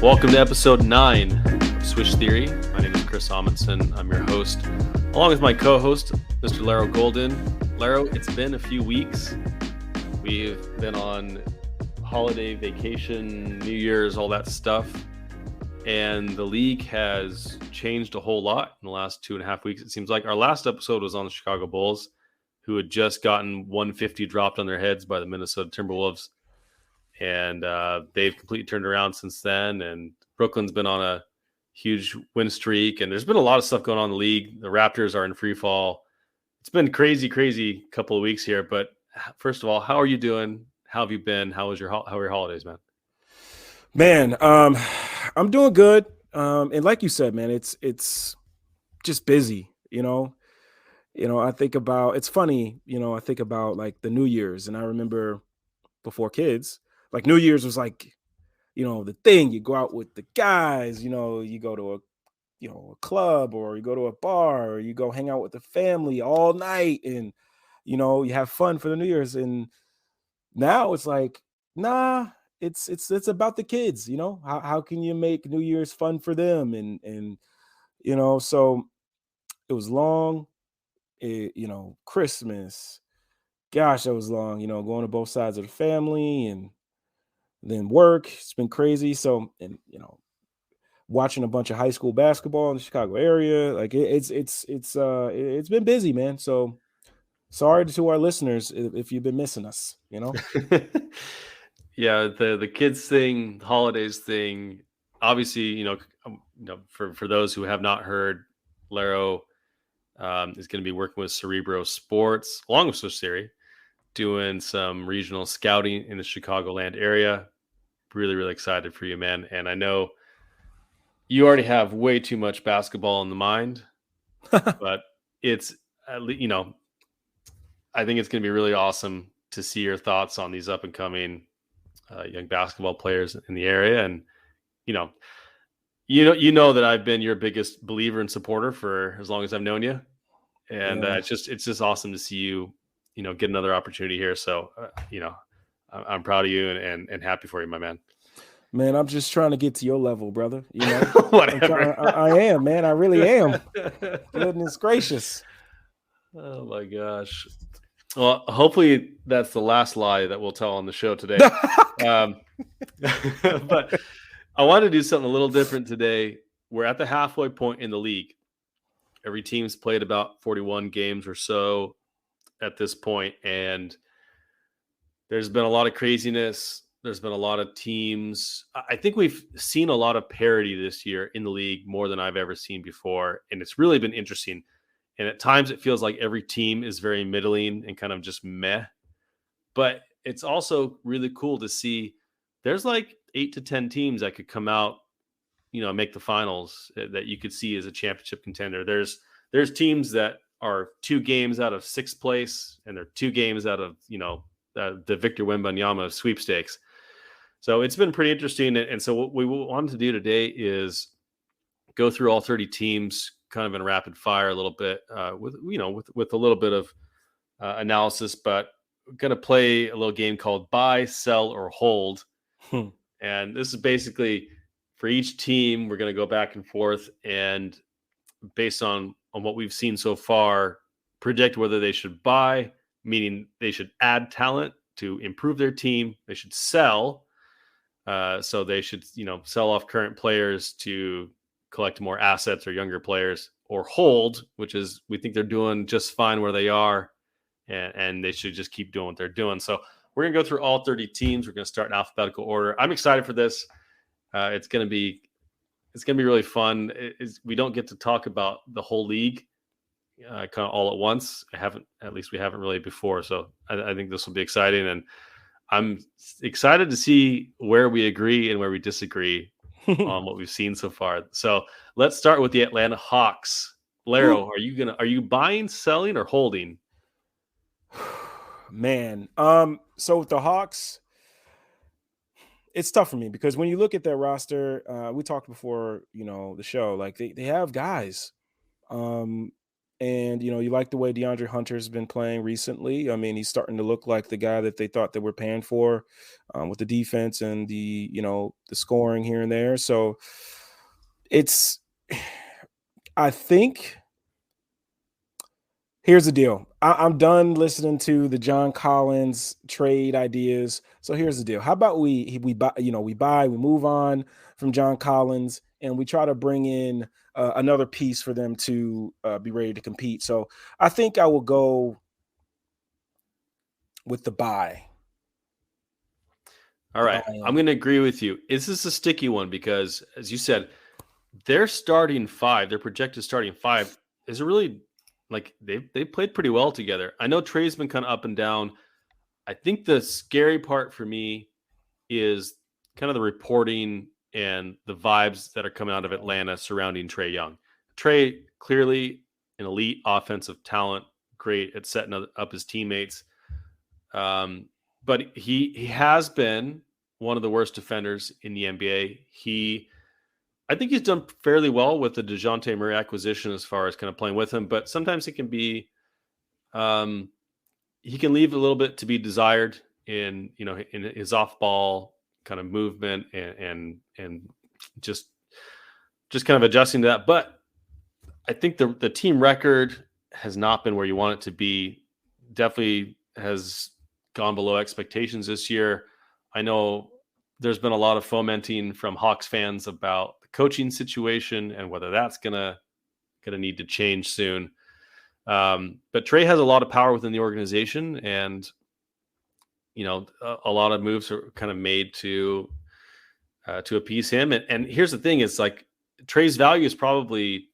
Welcome to episode 9 of Swish Theory. My name is Chris Amundsen. I'm your host, along with my co-host, Mr. Larro Golden. Larro, it's been a few weeks. We've been on holiday vacation, New Year's, all that stuff. And the league has changed a whole lot in the last 2.5 weeks. It seems like our last episode was on the Chicago Bulls, who had just gotten 150 dropped on their heads by the Minnesota Timberwolves. And they've completely turned around since then. And Brooklyn's been on a huge win streak. And there's been a lot of stuff going on in the league. The Raptors are in free fall. It's been crazy couple of weeks here. But first of all, how are you doing? How have you been? How are your holidays, man? Man, I'm doing good. And like you said, man, it's just busy, I think about, it's funny, I think about like the New Year's, and I remember before kids, like New Year's was like, the thing. You go out with the guys, you go to a club, or you go to a bar, or you go hang out with the family all night, and you have fun for the New Year's. And now it's like, nah, it's about the kids. How can you make New Year's fun for them? And so it was long. Christmas, gosh, that was long. Going to both sides of the family, and then work. It's been crazy. So, and watching a bunch of high school basketball in the Chicago area, like it's been busy, man. So sorry to our listeners if you've been missing us. Yeah, the kids thing, the holidays thing. Obviously, for those who have not heard, Larro is going to be working with Cerebro Sports along with Swiss Theory, doing some regional scouting in the Chicagoland area. Really excited for you, man. And I know you already have way too much basketball in the mind, but it's at least, I think it's going to be really awesome to see your thoughts on these up and coming young basketball players in the area. And you know that I've been your biggest believer and supporter for as long as I've known you, and Yeah. it's just awesome to see you get another opportunity here. So I'm proud of you and happy for you, my man. Man, I'm just trying to get to your level, brother. Whatever. I am, man. I really am. Goodness gracious. Oh my gosh. Well, hopefully that's the last lie that we'll tell on the show today. But I want to do something a little different today. We're at the halfway point in the league. Every team's played about 41 games or so at this point, and there's been a lot of craziness. There's been a lot of teams. I think we've seen a lot of parity this year in the league, more than I've ever seen before, and it's really been interesting. And at times it feels like every team is very middling and kind of just meh. But it's also really cool to see there's like 8 to 10 teams that could come out, make the finals that you could see as a championship contender. There's teams that are 2 games out of 6th place, and they're 2 games out of, the Victor Wembanyama sweepstakes. So it's been pretty interesting. And so what we wanted to do today is go through all 30 teams kind of in rapid fire a little bit with a little bit of analysis, but we're going to play a little game called buy, sell, or hold. And this is basically for each team, we're going to go back and forth, and based on what we've seen so far, predict whether they should buy, meaning they should add talent to improve their team. They should sell. So they should, sell off current players to collect more assets or younger players, or hold, which is we think they're doing just fine where they are, and they should just keep doing what they're doing. So we're going to go through all 30 teams. We're going to start in alphabetical order. I'm excited for this. It's going to be really fun. We don't get to talk about the whole league kind of all at once. We haven't really before. So I think this will be exciting, and I'm excited to see where we agree and where we disagree on what we've seen so far. So let's start with the Atlanta Hawks. Larro, are you buying, selling, or holding? Man, so with the Hawks, it's tough for me because when you look at their roster, we talked before, the show, like they have guys, and And, you like the way DeAndre Hunter's been playing recently. I mean, he's starting to look like the guy that they thought they were paying for, with the defense and the scoring here and there. So it's, I think, here's the deal. I'm done listening to the John Collins trade ideas. So here's the deal. How about we buy, we move on from John Collins, and we try to bring in another piece for them to be ready to compete. So I think I will go with the buy. All right. I'm going to agree with you. This is a sticky one because, as you said, their starting five, their projected starting five, is really like they played pretty well together. I know Trey's been kind of up and down. I think the scary part for me is kind of the reporting and the vibes that are coming out of Atlanta surrounding Trae Young. Trae, clearly an elite offensive talent, great at setting up his teammates. But he has been one of the worst defenders in the NBA. I think he's done fairly well with the DeJounte Murray acquisition as far as kind of playing with him, but sometimes he can leave a little bit to be desired in his off ball kind of movement and just kind of adjusting to that. But I think the team record has not been where you want it to be. Definitely has gone below expectations this year. I know there's been a lot of fomenting from Hawks fans about the coaching situation and whether that's gonna need to change soon. But Trae has a lot of power within the organization, and a lot of moves are kind of made to appease him. And here's the thing: is like Trae's value is probably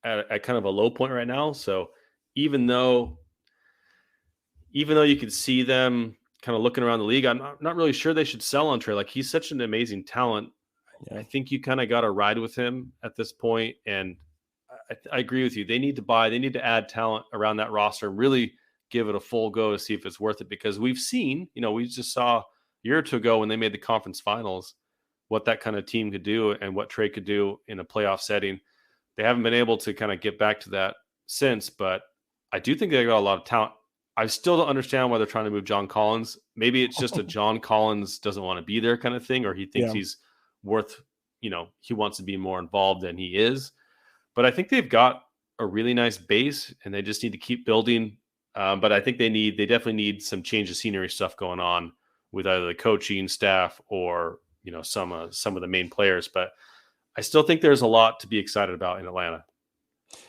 at kind of a low point right now. So even though you could see them kind of looking around the league, I'm not really sure they should sell on Trae. Like, he's such an amazing talent. Yeah. I think you kind of got to ride with him at this point. And I agree with you. They need to add talent around that roster and really give it a full go to see if it's worth it. Because we've seen, we just saw a year or two ago when they made the conference finals, what that kind of team could do and what Trae could do in a playoff setting. They haven't been able to kind of get back to that since, but I do think they got a lot of talent. I still don't understand why they're trying to move John Collins. Maybe it's just a John Collins doesn't want to be there kind of thing, or he thinks he's worth, he wants to be more involved than he is. But I think they've got a really nice base, and they just need to keep building. But I think they definitely need some change of scenery stuff going on with either the coaching staff or some of the main players. But I still think there's a lot to be excited about in Atlanta.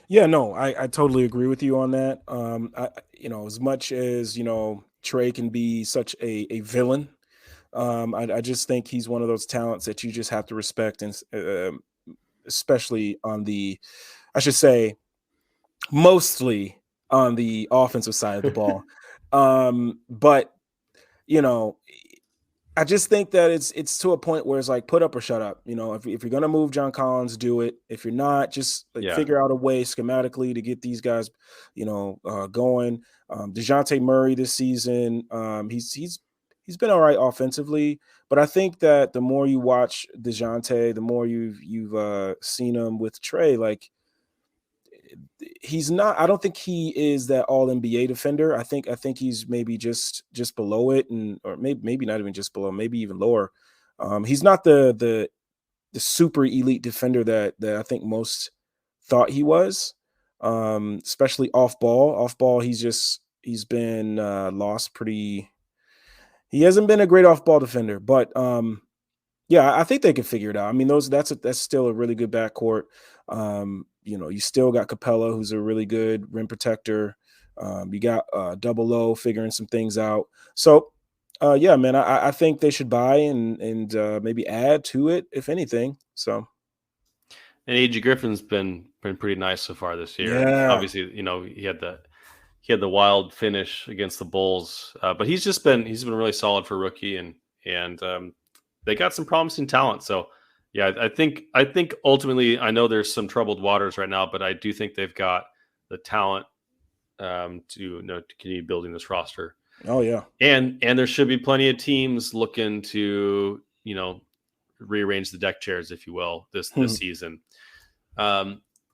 Yeah, no, I totally agree with you on that. As much as Trae can be such a villain, I just think he's one of those talents that you just have to respect, and especially on I should say, mostly on the offensive side of the ball. But I just think that it's to a point where it's like put up or shut up. If you're gonna move John Collins, do it. If you're not, just figure out a way schematically to get these guys, going. DeJounte Murray this season, he's been all right offensively, but I think that the more you watch DeJounte, the more you've seen him with Trae, like, he's not. I don't think he is that all NBA defender. I think he's maybe just below it, or maybe not even just below, maybe even lower. He's not the super elite defender that I think most thought he was, especially off ball. Off ball, he's been lost pretty. He hasn't been a great off ball defender, but yeah, I think they can figure it out. I mean, that's still a really good backcourt. You still got Capella, who's a really good rim protector. You got Double O figuring some things out. So, yeah, man, I think they should buy and maybe add to it, if anything. So, and A.J. Griffin's been pretty nice so far this year. Yeah. Obviously, he had the wild finish against the Bulls, but he's been really solid for rookie, and they got some promising talent. So, yeah, I think ultimately, I know there's some troubled waters right now, but I do think they've got the talent to continue building this roster. Oh yeah, and there should be plenty of teams looking to rearrange the deck chairs, if you will, this season.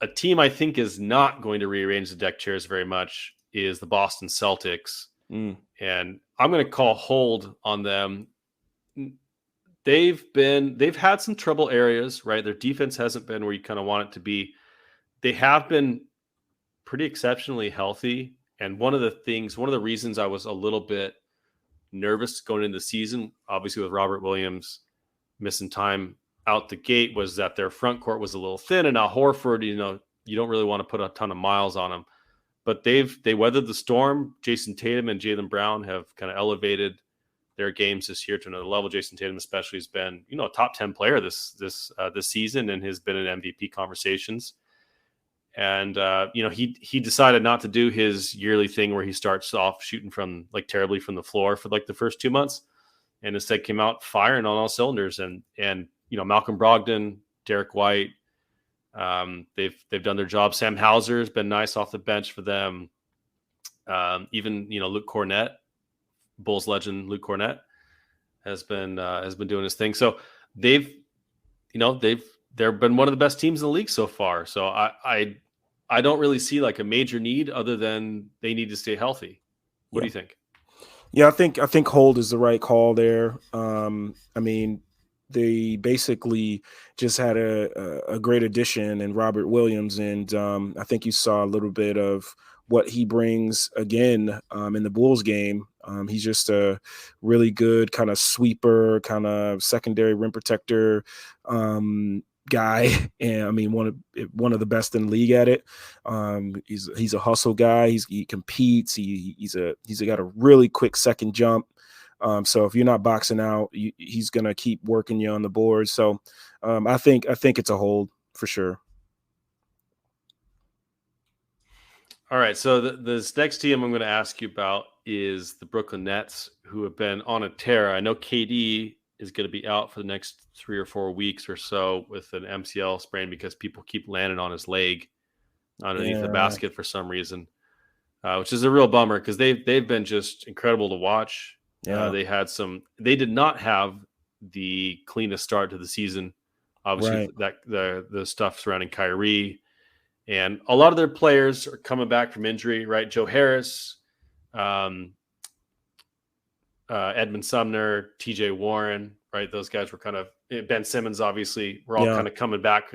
a team I think is not going to rearrange the deck chairs very much is the Boston Celtics. And I'm going to call hold on them. They've had some trouble areas, right? Their defense hasn't been where you kind of want it to be. They have been pretty exceptionally healthy. And one of the reasons I was a little bit nervous going into the season, obviously with Robert Williams missing time out the gate, was that their front court was a little thin. And now Horford, you don't really want to put a ton of miles on him. But they weathered the storm. Jason Tatum and Jaylen Brown have kind of elevated their games this year to another level. Jason Tatum especially has been, a top 10 player this season and has been in MVP conversations. And he decided not to do his yearly thing where he starts off shooting from terribly from the floor for the first 2 months, and instead came out firing on all cylinders. And Malcolm Brogdon, Derek White, they've done their job. Sam Hauser has been nice off the bench for them. Even Luke Cornett, Bulls legend Luke Cornett, has been doing his thing. So they've been one of the best teams in the league so far. So I don't really see a major need other than they need to stay healthy. What do you think? Yeah, I think hold is the right call there. I mean, they basically just had a great addition in Robert Williams, and I think you saw a little bit of what he brings again in the Bulls game. He's just a really good kind of sweeper, kind of secondary rim protector guy, and I mean one of the best in the league at it. He's a hustle guy. He competes. He's got a really quick second jump. So if you're not boxing out, he's gonna keep working you on the board. So I think it's a hold for sure. All right, so this next team I'm going to ask you about is the Brooklyn Nets, who have been on a tear. I know KD is going to be out for the next 3 or 4 weeks or so with an MCL sprain because people keep landing on his leg underneath the basket for some reason, which is a real bummer because they've been just incredible to watch. Yeah. They did not have the cleanest start to the season. Obviously, right. the stuff surrounding Kyrie. And a lot of their players are coming back from injury, right? Joe Harris, Edmund Sumner, TJ Warren, right? Those guys were kind of Ben Simmons, obviously, were all kind of coming back.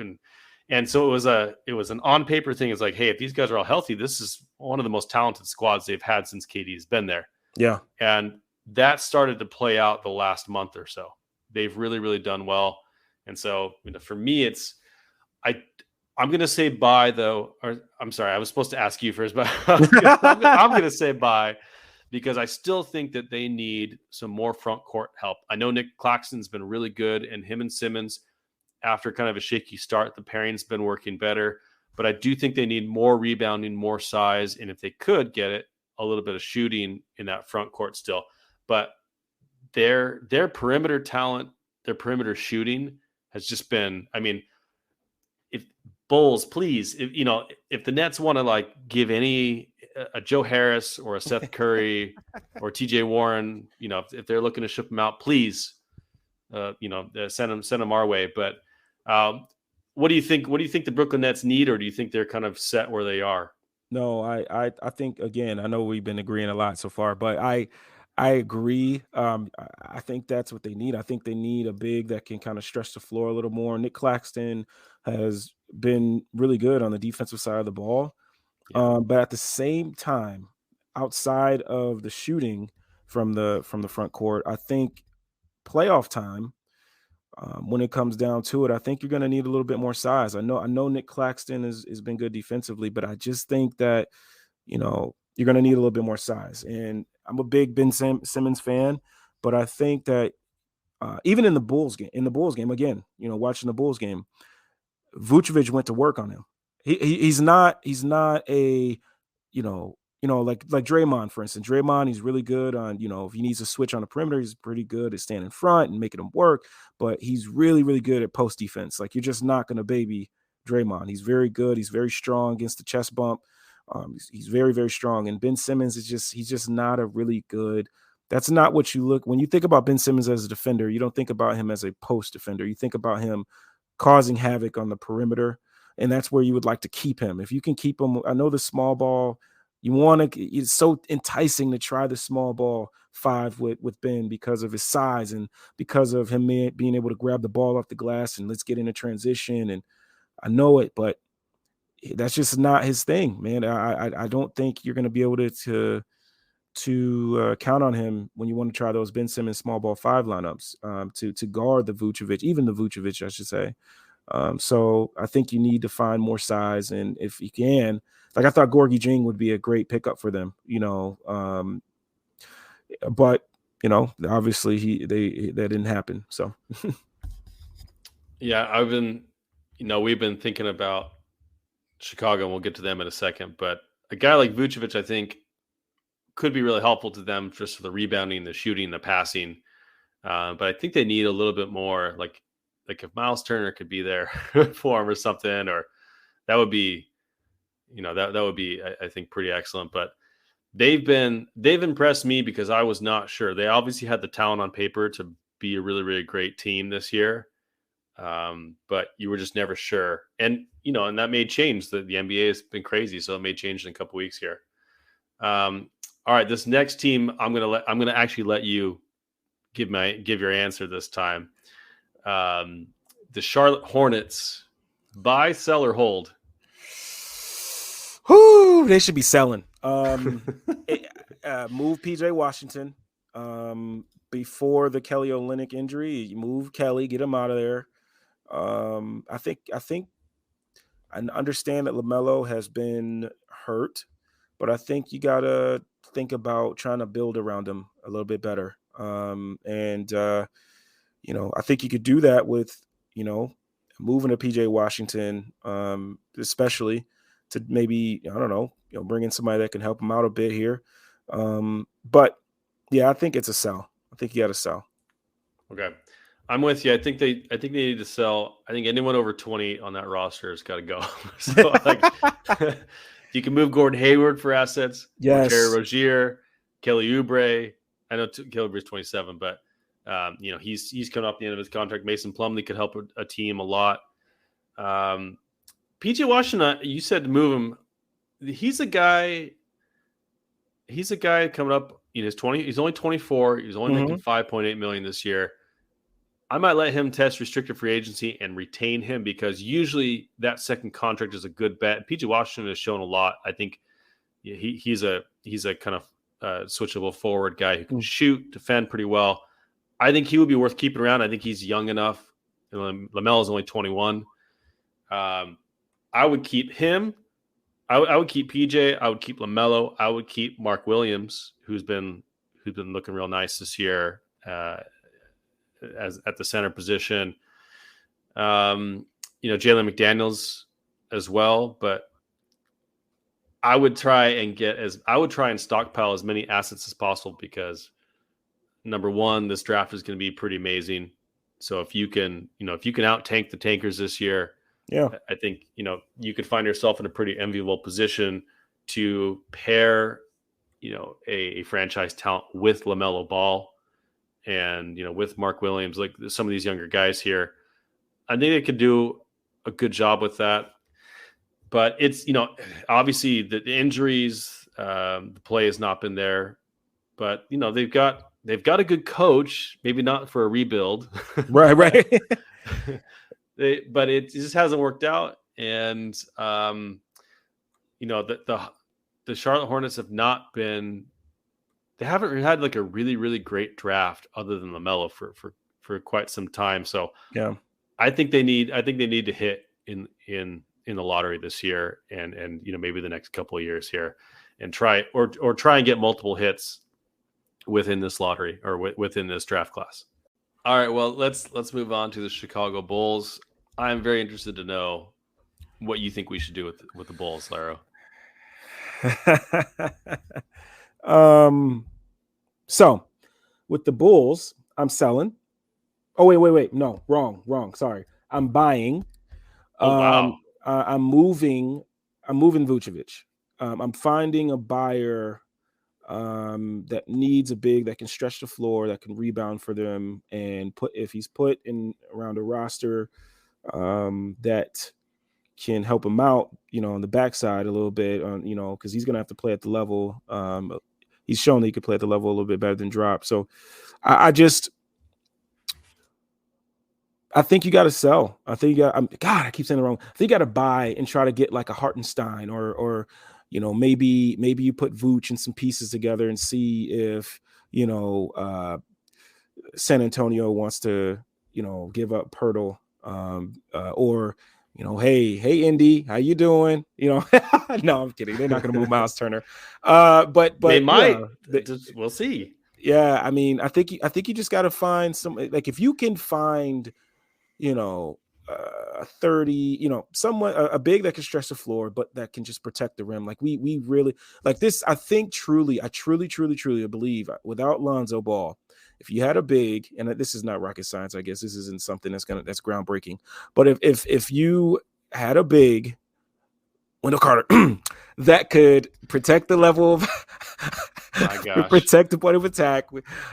And so it was an on paper thing. It's like, hey, if these guys are all healthy, this is one of the most talented squads they've had since KD has been there. Yeah. And that started to play out the last month or so. They've really, really done well. And so, for me, I'm going to say bye, though. Or I'm sorry, I was supposed to ask you first, but I'm going to say bye because I still think that they need some more front court help. I know Nick Claxton's been really good, and him and Simmons, after kind of a shaky start, the pairing's been working better. But I do think they need more rebounding, more size, and if they could get it, a little bit of shooting in that front court still. But their perimeter talent, their perimeter shooting has just been, if Bulls, please, if the Nets want to give a Joe Harris or a Seth Curry or TJ Warren, if they're looking to ship them out, please, send them our way. But what do you think? What do you think the Brooklyn Nets need, or do you think they're kind of set where they are? No, I think, again, I know we've been agreeing a lot so far, but I agree. I think that's what they need. I think they need a big that can kind of stretch the floor a little more. Nick Claxton has been really good on the defensive side of the ball. Yeah. But at the same time, outside of the shooting from the front court, I think playoff time, when it comes down to it, I think you're going to need a little bit more size. I know Nick Claxton has been good defensively, but I just think that, you're going to need a little bit more size. And I'm a big Ben Simmons fan, but I think that even in the Bulls game, again, watching the Bulls game, Vucevic went to work on him. He's not a, like Draymond, for instance. Draymond, he's really good on, if he needs to switch on the perimeter, he's pretty good at standing in front and making them work, but he's really, really good at post defense. Like, you're just not going to baby Draymond. He's very good. He's very strong against the chest bump. He's very, very strong. And Ben Simmons he's just not a really good. That's not what you look when you think about Ben Simmons as a defender. You don't think about him as a post defender. You think about him causing havoc on the perimeter. and that's where you would like to keep him. If you can keep him, I know the small ball, you want to, it's so enticing to try the small ball 5 with Ben because of his size and because of him being able to grab the ball off the glass and let's get into transition. And I know it, but that's just not his thing, man. I don't think you're going to be able to count on him when you want to try those Ben Simmons small ball 5 lineups to guard the Vucevic, even the Vucevic, I should say. So I think you need to find more size, and if you can, like I thought Gorgie Jing would be a great pickup for them, but obviously that didn't happen. So yeah, we've been thinking about Chicago, and we'll get to them in a second. But a guy like Vucevic, I think, could be really helpful to them just for the rebounding, the shooting, the passing. But I think they need a little bit more, like if Miles Turner could be there for him or something, or that would be, that would be, I think, pretty excellent. But they've impressed me because I was not sure. They obviously had the talent on paper to be a really, really great team this year. But you were just never sure. And, and that may change. The NBA has been crazy, so it may change in a couple weeks here. All right, this next team, I'm gonna actually let you give your answer this time. The Charlotte Hornets, buy, sell, or hold? Whoo, they should be selling. Move PJ Washington before the Kelly Olynyk injury. You move Kelly, get him out of there. I think I understand that LaMelo has been hurt, but I think you gotta think about trying to build around him a little bit better. I think you could do that with, moving to PJ Washington, especially to maybe, I don't know, bring in somebody that can help him out a bit here. But yeah, I think it's a sell. I think you got to sell. Okay. I'm with you. I think they need to sell. I think anyone over 20 on that roster has got to go. So you can move Gordon Hayward for assets. Yes. Terry Rozier, Kelly Oubre. I know Kelly Oubre is 27, but he's coming up the end of his contract. Mason Plumlee could help a team a lot. PJ Washington, you said to move him. He's a guy coming up in his 20. He's only 24. He's only making $5.8 million this year. I might let him test restricted free agency and retain him because usually that second contract is a good bet. PJ Washington has shown a lot. I think he's a kind of switchable forward guy who can shoot, defend pretty well. I think he would be worth keeping around. I think he's young enough. LaMelo is only 21. I would keep him. I would keep PJ. I would keep LaMelo. I would keep Mark Williams, who's been looking real nice this year as at the center position. Jalen McDaniels as well, but I would try and stockpile as many assets as possible because number one, this draft is going to be pretty amazing. So if you can out tank the tankers this year, yeah, I think, you could find yourself in a pretty enviable position to pair, a franchise talent with LaMelo Ball and, with Mark Williams, like some of these younger guys here. I think they could do a good job with that. But it's, obviously the injuries, the play has not been there, but they've got a good coach, maybe not for a rebuild. Right. But it just hasn't worked out. And, the Charlotte Hornets they haven't had like a really, really great draft other than LaMelo for quite some time. So yeah, I think they need to hit in the lottery this year and maybe the next couple of years here and try and get multiple hits within this lottery or within this draft class. All right, well, let's move on to the Chicago Bulls. I'm very interested to know what you think we should do with the Bulls, Larro. So with the Bulls, I'm selling. Oh, wait. No, wrong. Sorry. I'm buying. Oh, wow. I'm moving Vucevic. I'm finding a buyer that needs a big that can stretch the floor, that can rebound for them, and if he's put in around a roster that can help him out, on the backside a little bit, on because he's gonna have to play at the level. He's shown that he could play at the level a little bit better than Drop. So I think you got to sell. I think you got. God, I keep saying it wrong. I think you got to buy and try to get like a Hartenstein, or maybe you put Vooch and some pieces together and see if San Antonio wants to give up Pirtle, or hey Indy, how you doing? No, I'm kidding. They're not going to move Miles Turner, but They might. yeah, We'll see. yeah. I mean, I think you just got to find some, like, if you can find a 30, someone, a big that can stretch the floor, but that can just protect the rim. Like we really like this. I truly believe, without Lonzo Ball, if you had a big, and this is not rocket science, I guess this isn't something that's groundbreaking, but if you had a big Wendell Carter that could protect the level of protect the point of attack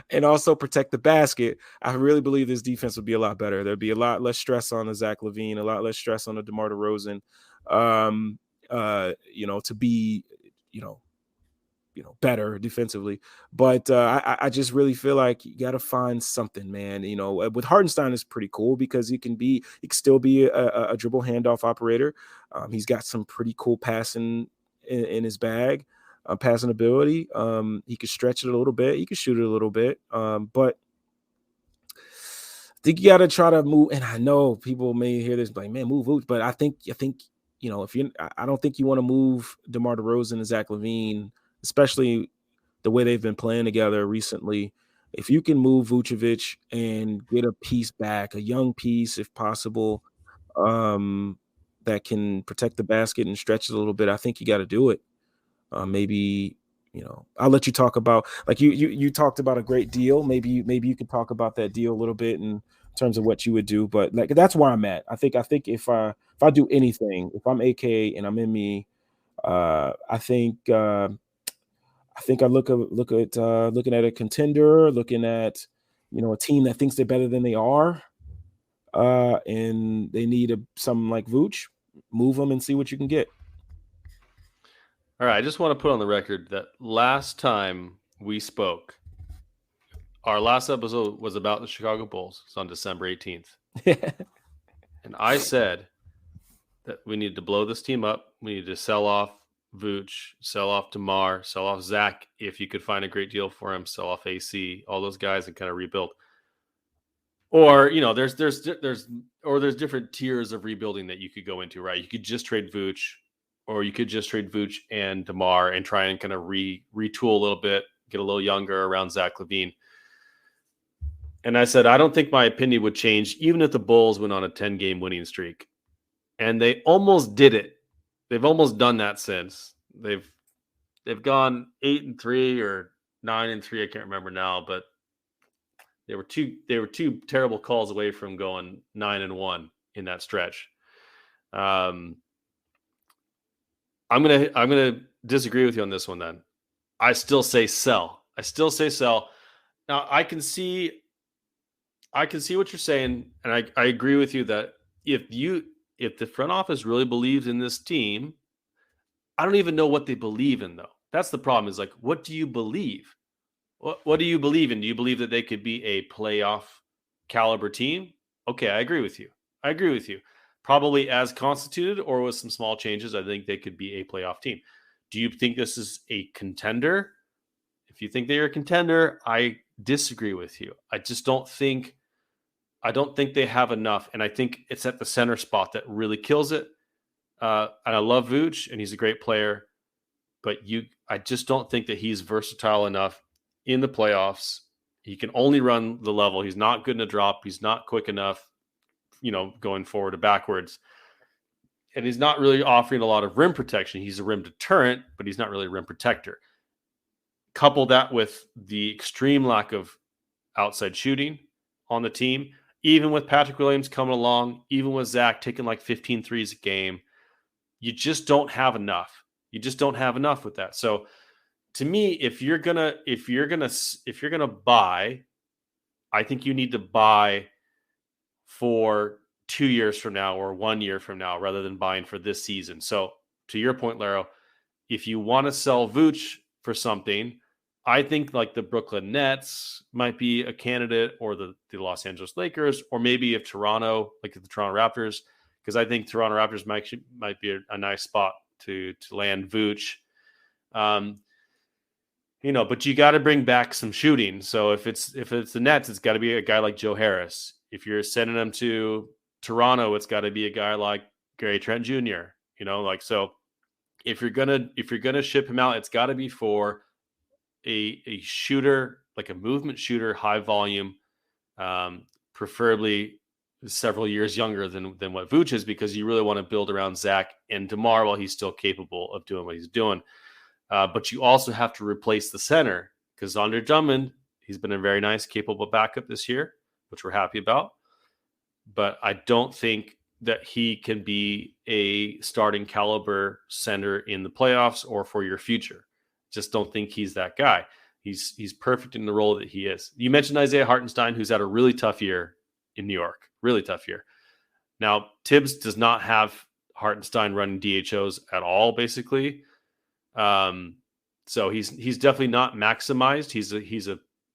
and also protect the basket, I really believe this defense would be a lot better. There'd be a lot less stress on the Zach LaVine, a lot less stress on the DeMar DeRozan, to be, better defensively. But I just really feel like you got to find something, man. With Hartenstein is pretty cool because he can still be a dribble handoff operator. He's got some pretty cool passing in his bag, passing ability. He could stretch it a little bit. He could shoot it a little bit. But I think you got to try to move. And I know people may hear this like, man, move Vooch. But I think if I don't think you want to move DeMar DeRozan and Zach LaVine, especially the way they've been playing together recently. If you can move Vucevic and get a piece back, a young piece, if possible, that can protect the basket and stretch it a little bit, I think you got to do it. Maybe, I'll let you talk about, like, you talked about a great deal. Maybe you could talk about that deal a little bit in terms of what you would do. But like, that's where I'm at. I think if I do anything, if I'm AK and I'm in me, I think I look at looking at a contender, looking at a team that thinks they're better than they are, and they need something like Vooch. Move them and see what you can get. All right, I just want to put on the record that last time we spoke, our last episode was about the Chicago Bulls. It's on December 18th. And I said that we need to blow this team up. We need to sell off Vooch, sell off DeMar, sell off Zach if you could find a great deal for him, sell off AC, all those guys, and kind of rebuild. Or there's different tiers of rebuilding that you could go into, right? You could just trade Vooch, or you could just trade Vooch and DeMar and try and kind of retool a little bit, get a little younger around Zach LaVine. And I said I don't think my opinion would change even if the Bulls went on a 10-game winning streak, and they almost did it. They've almost done that since. They've gone 8-3 or 9-3. I can't remember now, but they were two terrible calls away from going 9-1 in that stretch. I'm gonna disagree with you on this one. Then I still say sell. Now I can see what you're saying, and I agree with you that if the front office really believes in this team, I don't even know what they believe in, though. That's the problem, is like, what do you believe? What do you believe in? Do you believe that they could be a playoff caliber team? Okay, I agree with you. Probably as constituted or with some small changes, I think they could be a playoff team. Do you think this is a contender? If you think they are a contender, I disagree with you. I don't think they have enough, and I think it's at the center spot that really kills it. And I love Vooch, and he's a great player, but I just don't think that he's versatile enough in the playoffs. He can only run the level. He's not good in a drop. He's not quick enough, going forward or backwards. And he's not really offering a lot of rim protection. He's a rim deterrent, but he's not really a rim protector. Couple that with the extreme lack of outside shooting on the team, even with Patrick Williams coming along, even with Zach taking like 15 threes a game, you just don't have enough. With that. So to me, if you're gonna buy, I think you need to buy for 2 years from now or 1 year from now rather than buying for this season. So to your point, Larro, if you want to sell Vooch for something, I think like the Brooklyn Nets might be a candidate, or the Los Angeles Lakers, or maybe if Toronto, like the Toronto Raptors, because I think Toronto Raptors might be a nice spot to land Vooch. But you got to bring back some shooting. So if it's the Nets, it's got to be a guy like Joe Harris. If you're sending them to Toronto, it's got to be a guy like Gary Trent Jr. So if you're gonna ship him out, it's got to be for a shooter, like a movement shooter, high volume, preferably several years younger than what Vooch is, because you really want to build around Zach and DeMar while he's still capable of doing what he's doing. But you also have to replace the center, because Andre Drummond, he's been a very nice, capable backup this year, which we're happy about. But I don't think that he can be a starting caliber center in the playoffs or for your future. Just don't think he's that guy. He's perfect in the role that he is. You mentioned Isaiah Hartenstein, who's had a really tough year in New York. Really tough year. Now, Tibbs does not have Hartenstein running DHOs at all, basically. So he's definitely not maximized.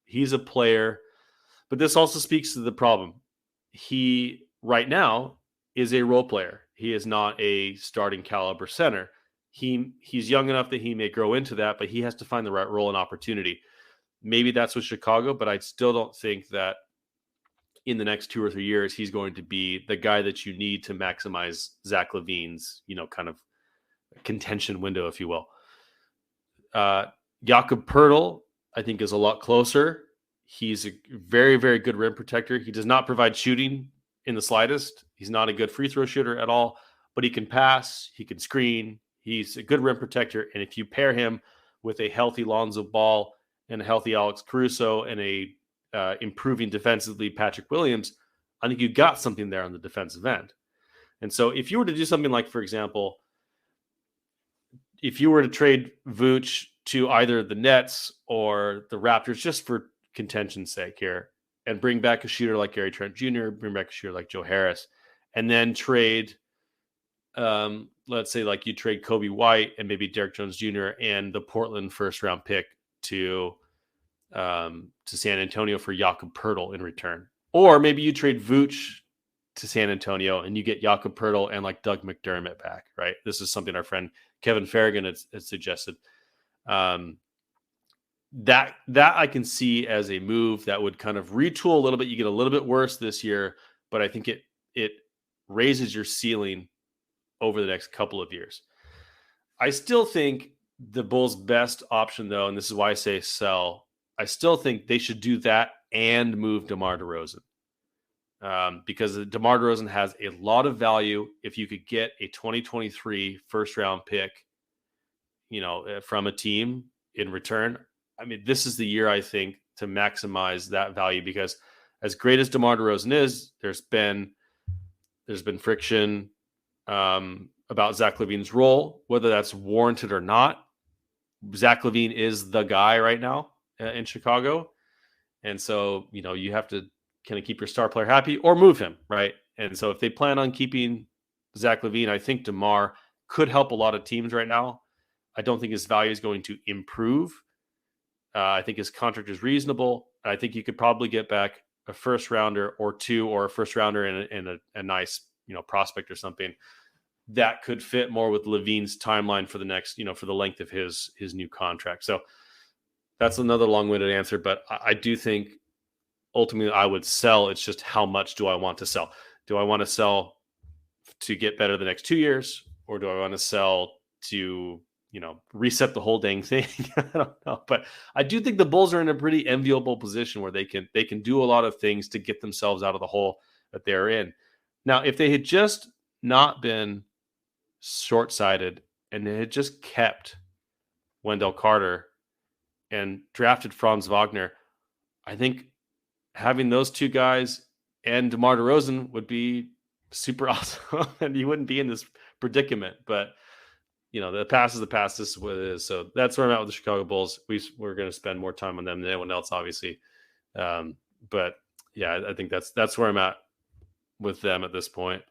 He's a player, but this also speaks to the problem. He right now is a role player. He is not a starting caliber center. He's young enough that he may grow into that, but he has to find the right role and opportunity. Maybe that's with Chicago, but I still don't think that in the next 2 or 3 years he's going to be the guy that you need to maximize Zach LaVine's, kind of contention window, if you will. Jakob Poeltl, I think, is a lot closer. He's a very, very good rim protector. He does not provide shooting in the slightest. He's not a good free throw shooter at all, but he can pass, he can screen, he's a good rim protector. And if you pair him with a healthy Lonzo Ball and a healthy Alex Caruso and a improving defensively Patrick Williams, I think you got something there on the defensive end. And so if you were to do something like, for example, if you were to trade Vooch to either the Nets or the Raptors, just for contention's sake here, and bring back a shooter like Gary Trent Jr., bring back a shooter like Joe Harris, and then trade, let's say like you trade Kobe White and maybe Derek Jones Jr. and the Portland first round pick to San Antonio for Jakob Poeltl in return. Or maybe you trade Vooch to San Antonio and you get Jakob Poeltl and like Doug McDermott back, right? This is something our friend Kevin Farragon has suggested. That I can see as a move that would kind of retool a little bit. You get a little bit worse this year, but I think it raises your ceiling over the next couple of years. I still think the Bulls' best option, though, and this is why I say sell, I still think they should do that and move DeMar DeRozan. Because DeMar DeRozan has a lot of value if you could get a 2023 first-round pick, from a team in return. I mean, this is the year, I think, to maximize that value, because as great as DeMar DeRozan is, there's been friction about Zach LaVine's role, whether that's warranted or not. Zach LaVine is the guy right now in Chicago. And so, you have to kind of keep your star player happy or move him, right? And so if they plan on keeping Zach LaVine, I think DeMar could help a lot of teams right now. I don't think his value is going to improve. I think his contract is reasonable. I think you could probably get back a first rounder or two, or a first rounder and a nice, prospect or something that could fit more with LaVine's timeline for the next, for the length of his new contract. So that's another long-winded answer, but I do think ultimately I would sell. It's just how much do I want to sell? Do I want to sell to get better the next 2 years, or do I want to sell to, reset the whole dang thing? I don't know, but I do think the Bulls are in a pretty enviable position where they can do a lot of things to get themselves out of the hole that they're in. Now, if they had just not been short-sighted and they had just kept Wendell Carter and drafted Franz Wagner, I think having those two guys and DeMar DeRozan would be super awesome, and you wouldn't be in this predicament. But the past is the past. This is what it is. So that's where I'm at with the Chicago Bulls. We're going to spend more time on them than anyone else, obviously. But yeah, I think that's where I'm at with them at this point.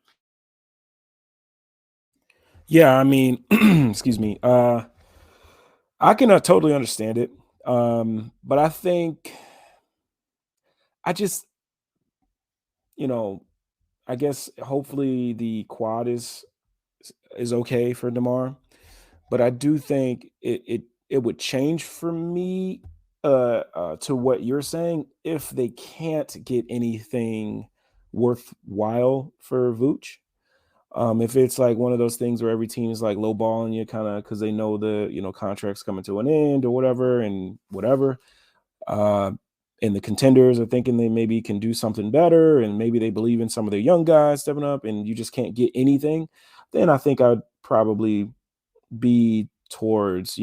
Yeah, I mean, excuse me. I can totally understand it. But I think I just, you know, I guess hopefully the quad is okay for DeMar. But I do think it would change for me to what you're saying if they can't get anything worthwhile for Vooch. If it's like one of those things where every team is like lowballing you kind of because they know the contract's coming to an end or whatever and whatever. Uh, and the contenders are thinking they maybe can do something better, and maybe they believe in some of their young guys stepping up, and you just can't get anything. Then I think I'd probably be towards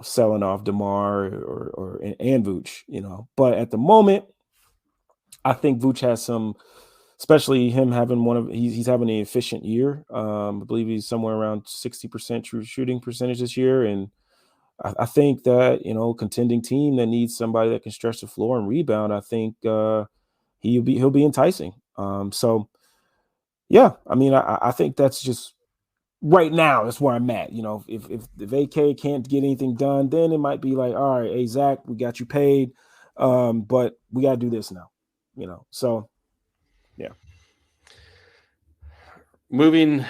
selling off DeMar and Vooch. But at the moment, I think Vooch has some, especially him having he's having an efficient year. I believe he's somewhere around 60% true shooting percentage this year, and I think that contending team that needs somebody that can stretch the floor and rebound. I think he'll be enticing. So yeah, I mean, I think that's just right now. That's where I'm at. If the AK can't get anything done, then it might be like, all right, hey Zach, we got you paid, but we got to do this now. So yeah. Moving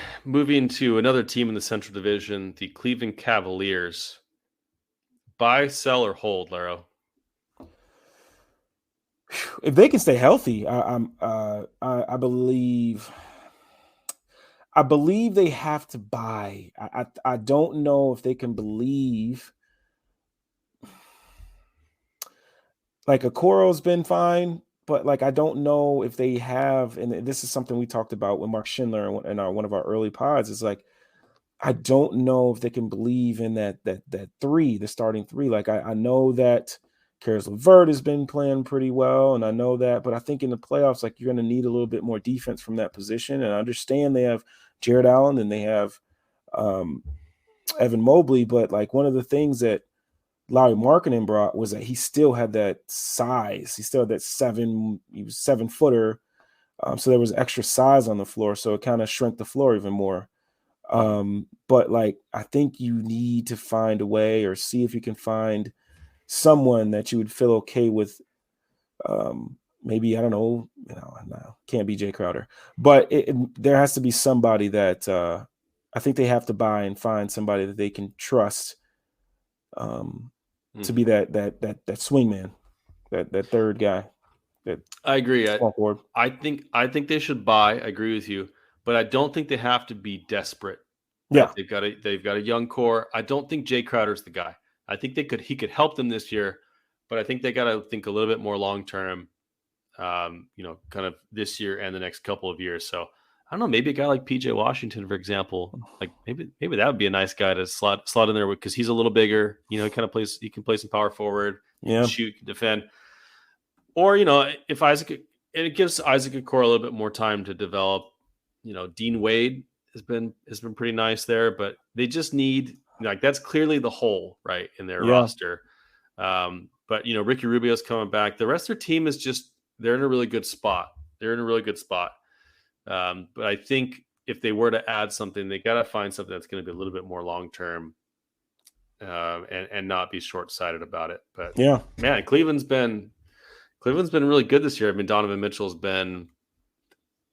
to another team in the Central Division, the Cleveland Cavaliers. Buy, sell, or hold, Larro? If they can stay healthy, I believe. I believe they have to buy. I don't know if they can believe. Like Okoro's been fine, but like I don't know if they have. And this is something we talked about with Mark Schindler in one of our early pods. It's like I don't know if they can believe in that three, the starting three. Like I know that Karis LeVert has been playing pretty well, and I know that, but I think in the playoffs, like you're going to need a little bit more defense from that position. And I understand they have Jared Allen and they have Evan Mobley, but like one of the things that Larry Markkinen brought was that he still had that size. He still had that he was 7-footer. So there was extra size on the floor. So it kind of shrunk the floor even more. But like, I think you need to find a way or see if you can find someone that you would feel okay with. Maybe, I don't know, no, can't be Jay Crowder, but there has to be somebody that I think they have to buy and find somebody that they can trust to be that swing man, that third guy. I agree. I think they should buy. I agree with you, but I don't think they have to be desperate. Right? Yeah, they've got a young core. I don't think Jay Crowder's the guy. I think he could help them this year, but I think they got to think a little bit more long term. Kind of this year and the next couple of years. So I don't know, maybe a guy like PJ Washington, for example, like maybe that would be a nice guy to slot in there because he's a little bigger. He can play some power forward, he can shoot, can defend. Or if it gives Isaac Okoro a little bit more time to develop. Dean Wade has been pretty nice there, but they just need that's clearly the hole right in their roster. But Ricky Rubio's coming back. The rest of their team is just they're in a really good spot. But I think if they were to add something, they got to find something that's going to be a little bit more long term, and not be short sighted about it. But yeah, man, Cleveland's been really good this year. I mean, Donovan Mitchell's been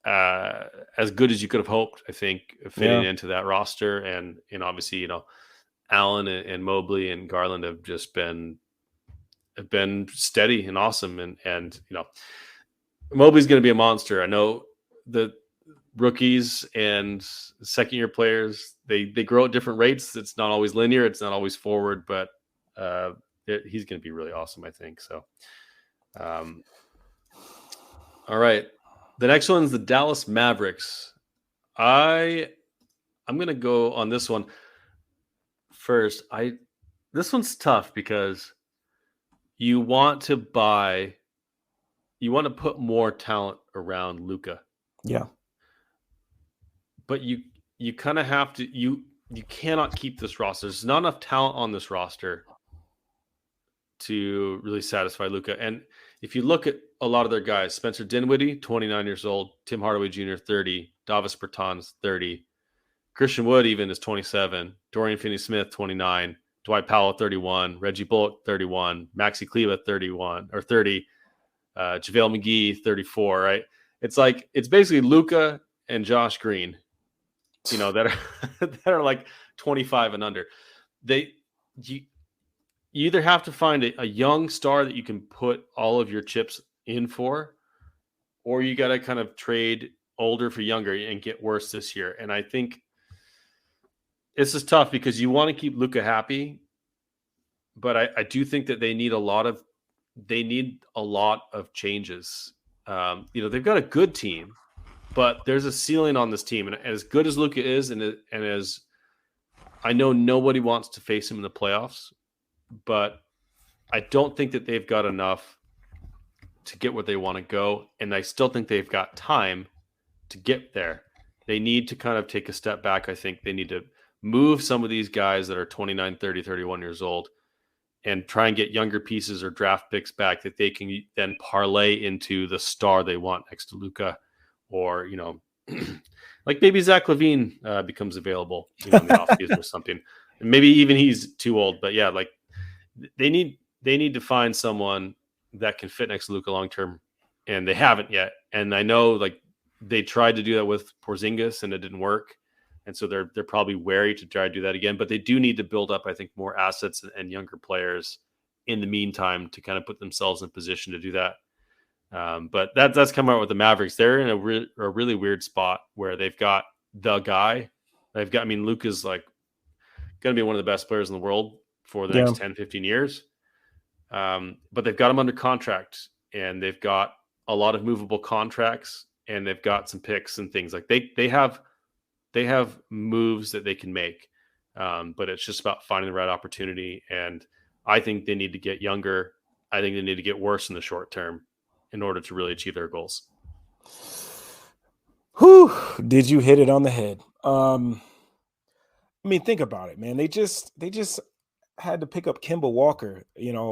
as good as you could have hoped. I think fitting into that roster, and obviously Allen and Mobley and Garland have just been steady and awesome, and Mobley's going to be a monster. I know the rookies and second year players, they grow at different rates. It's not always linear. It's not always forward, but he's going to be really awesome, I think. So, all right. The next one is the Dallas Mavericks. I'm going to go on this one first. This one's tough because you want to put more talent around Luka. Yeah. But you kind of have to you cannot keep this roster. There's not enough talent on this roster to really satisfy Luka. And if you look at a lot of their guys. Spencer Dinwiddie, 29 years old. Tim Hardaway Jr., 30. Davis Bertans, 30. Christian Wood even is 27. Dorian Finney-Smith, 29. Dwight Powell, 31. Reggie Bullock, 31. Maxi Kleber, 31 or 30. JaVale McGee, 34. Right? It's like it's basically Luka and Josh Green, that are that are like 25 and under. You either have to find a young star that you can put all of your chips in for, or you got to kind of trade older for younger and get worse this year. And I think this is tough because you want to keep Luka happy, but I do think that they need a lot of changes. They've got a good team, but there's a ceiling on this team. And as good as Luka is, and as I know nobody wants to face him in the playoffs, but I don't think that they've got enough to get where they want to go. And I still think they've got time to get there. They need to kind of take a step back. I think they need to move some of these guys that are 29, 30, 31 years old and try and get younger pieces or draft picks back that they can then parlay into the star they want next to Luka, or, like maybe Zach LaVine becomes available, in the offseason or something. And maybe even he's too old, but yeah, like they need to find someone that can fit next to Luka long term, and they haven't yet. And I know like they tried to do that with Porzingis and it didn't work, and so they're probably wary to try to do that again. But they do need to build up, I think, more assets and younger players in the meantime to kind of put themselves in position to do that. But that's come out with the Mavericks. They're in a really weird spot where they've got the guy. Luka's like going to be one of the best players in the world for the next 10, 15 years. But they've got him under contract, and they've got a lot of movable contracts, and they've got some picks and things like they have moves that they can make. But it's just about finding the right opportunity. And I think they need to get younger. I think they need to get worse in the short term in order to really achieve their goals. Whew, did you hit it on the head? Think about it, man. They just had to pick up Kemba Walker,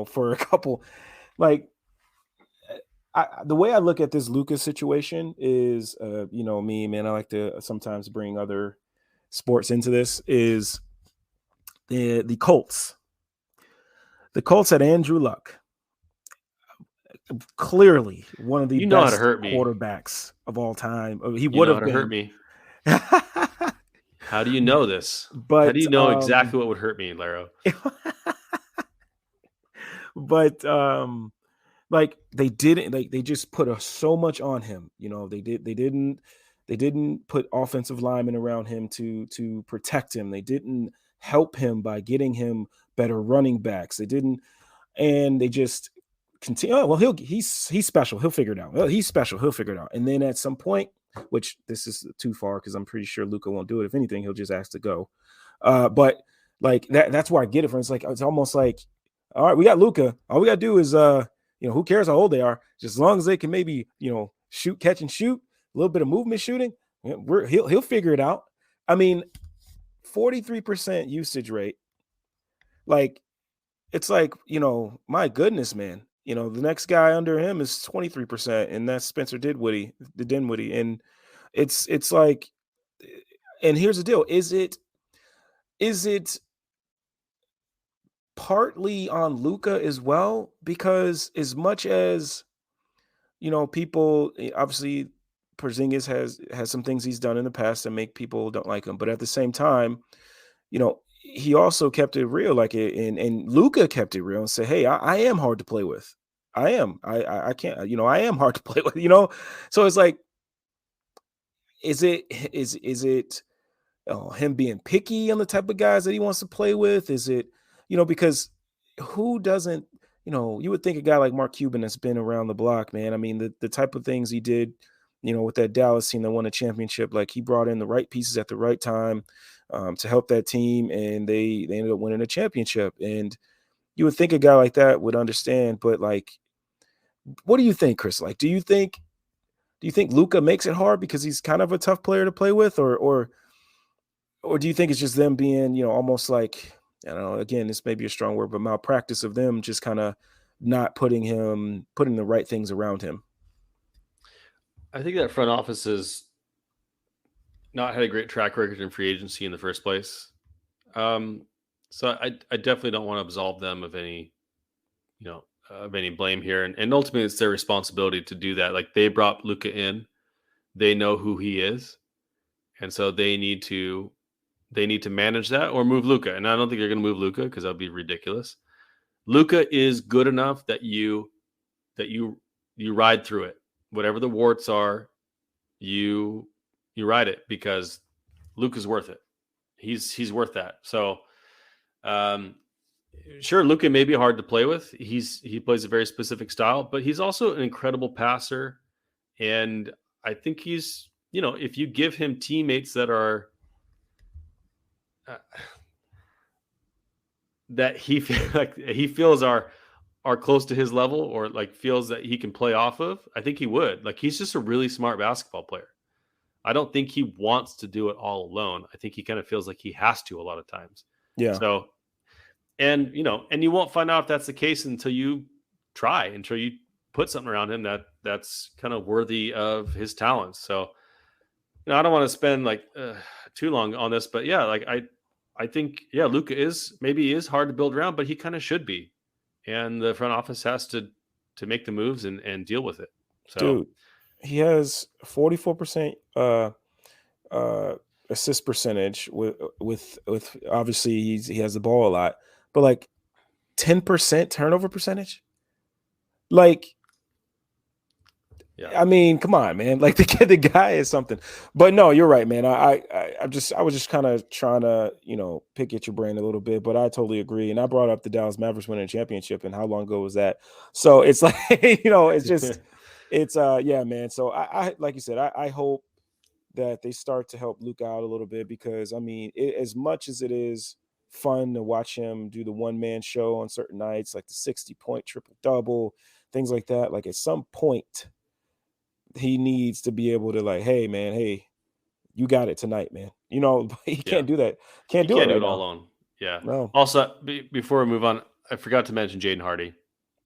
for a couple. Like, the way I look at this Lucas situation is, me, man, I like to sometimes bring other sports into this, is the Colts. The Colts had Andrew Luck. Clearly one of the best quarterbacks of all time. He would have been. Hurt me. How do you know this? But how do you know exactly what would hurt me, Larro? But like they didn't, like they just put so much on him. They didn't put offensive linemen around him to protect him. They didn't help him by getting him better running backs. They didn't, and they just continue. Oh, well, he's special. He'll figure it out. Well, he's special. He'll figure it out. And then at some point, which this is too far because I'm pretty sure Luka won't do it. If anything, he'll just ask to go. But like that's where I get it from. It's like, it's almost like, all right, we got Luka. All we got to do is, who cares how old they are? Just as long as they can maybe, shoot, catch and shoot, a little bit of movement shooting, he'll figure it out. 43% usage rate. Like, it's like, my goodness, man. The next guy under him is 23%, and that's Spencer Dinwiddie. And it's like, and here's the deal. Is it partly on Luka as well? Because as much as, people, obviously Porzingis has some things he's done in the past that make people don't like him. But at the same time, he also kept it real, and Luka kept it real and said, hey, I am hard to play with. I am. I can't, I am hard to play with, So it's like, is it him being picky on the type of guys that he wants to play with? Is it, because who doesn't, you would think a guy like Mark Cuban that's been around the block, man. The type of things he did, with that Dallas team that won a championship, like he brought in the right pieces at the right time to help that team, and they ended up winning a championship. And you would think a guy like that would understand, but like, what do you think, Chris? Like, do you think Luka makes it hard because he's kind of a tough player to play with, or do you think it's just them being, almost like, I don't know, again, this may be a strong word, but malpractice of them just kind of not putting the right things around him. I think that front office has not had a great track record in free agency in the first place. So I definitely don't want to absolve them of any, of any blame here. And ultimately it's their responsibility to do that. Like they brought Luca in, they know who he is. And so they need to manage that or move Luca. And I don't think they're going to move Luca because that'd be ridiculous. Luca is good enough that you ride through it. Whatever the warts are, you ride it because Luca's worth it. He's worth that. So sure, Luca may be hard to play with. He plays a very specific style, but he's also an incredible passer. And I think he's, if you give him teammates that are that he feels are close to his level or like feels that he can play off of, I think he would. Like he's just a really smart basketball player. I don't think he wants to do it all alone. I think he kind of feels like he has to a lot of times. Yeah. So, and you won't find out if that's the case until you try, until you put something around him that's kind of worthy of his talents. So, I don't want to spend like too long on this, but yeah, like I think Luka is hard to build around, but he kind of should be, and the front office has to make the moves and deal with it. So, dude, he has 44% assist percentage with obviously he has the ball a lot, but like 10% turnover percentage. Like, yeah. I mean, come on, man. Like the guy is something. But no, you're right, man. I was just kind of trying to, pick at your brain a little bit, but I totally agree. And I brought up the Dallas Mavericks winning a championship, and how long ago was that? So it's like, it's just, yeah, man. So I like you said, I hope that they start to help Luke out a little bit because I mean, as much as it is fun to watch him do the one-man show on certain nights, like the 60-point triple-double, things like that, like at some point he needs to be able to like, hey man, hey, you got it tonight, man. He can't do that. Can't do it right all now. alone. Yeah. No. Also, before we move on, I forgot to mention Jaden Hardy.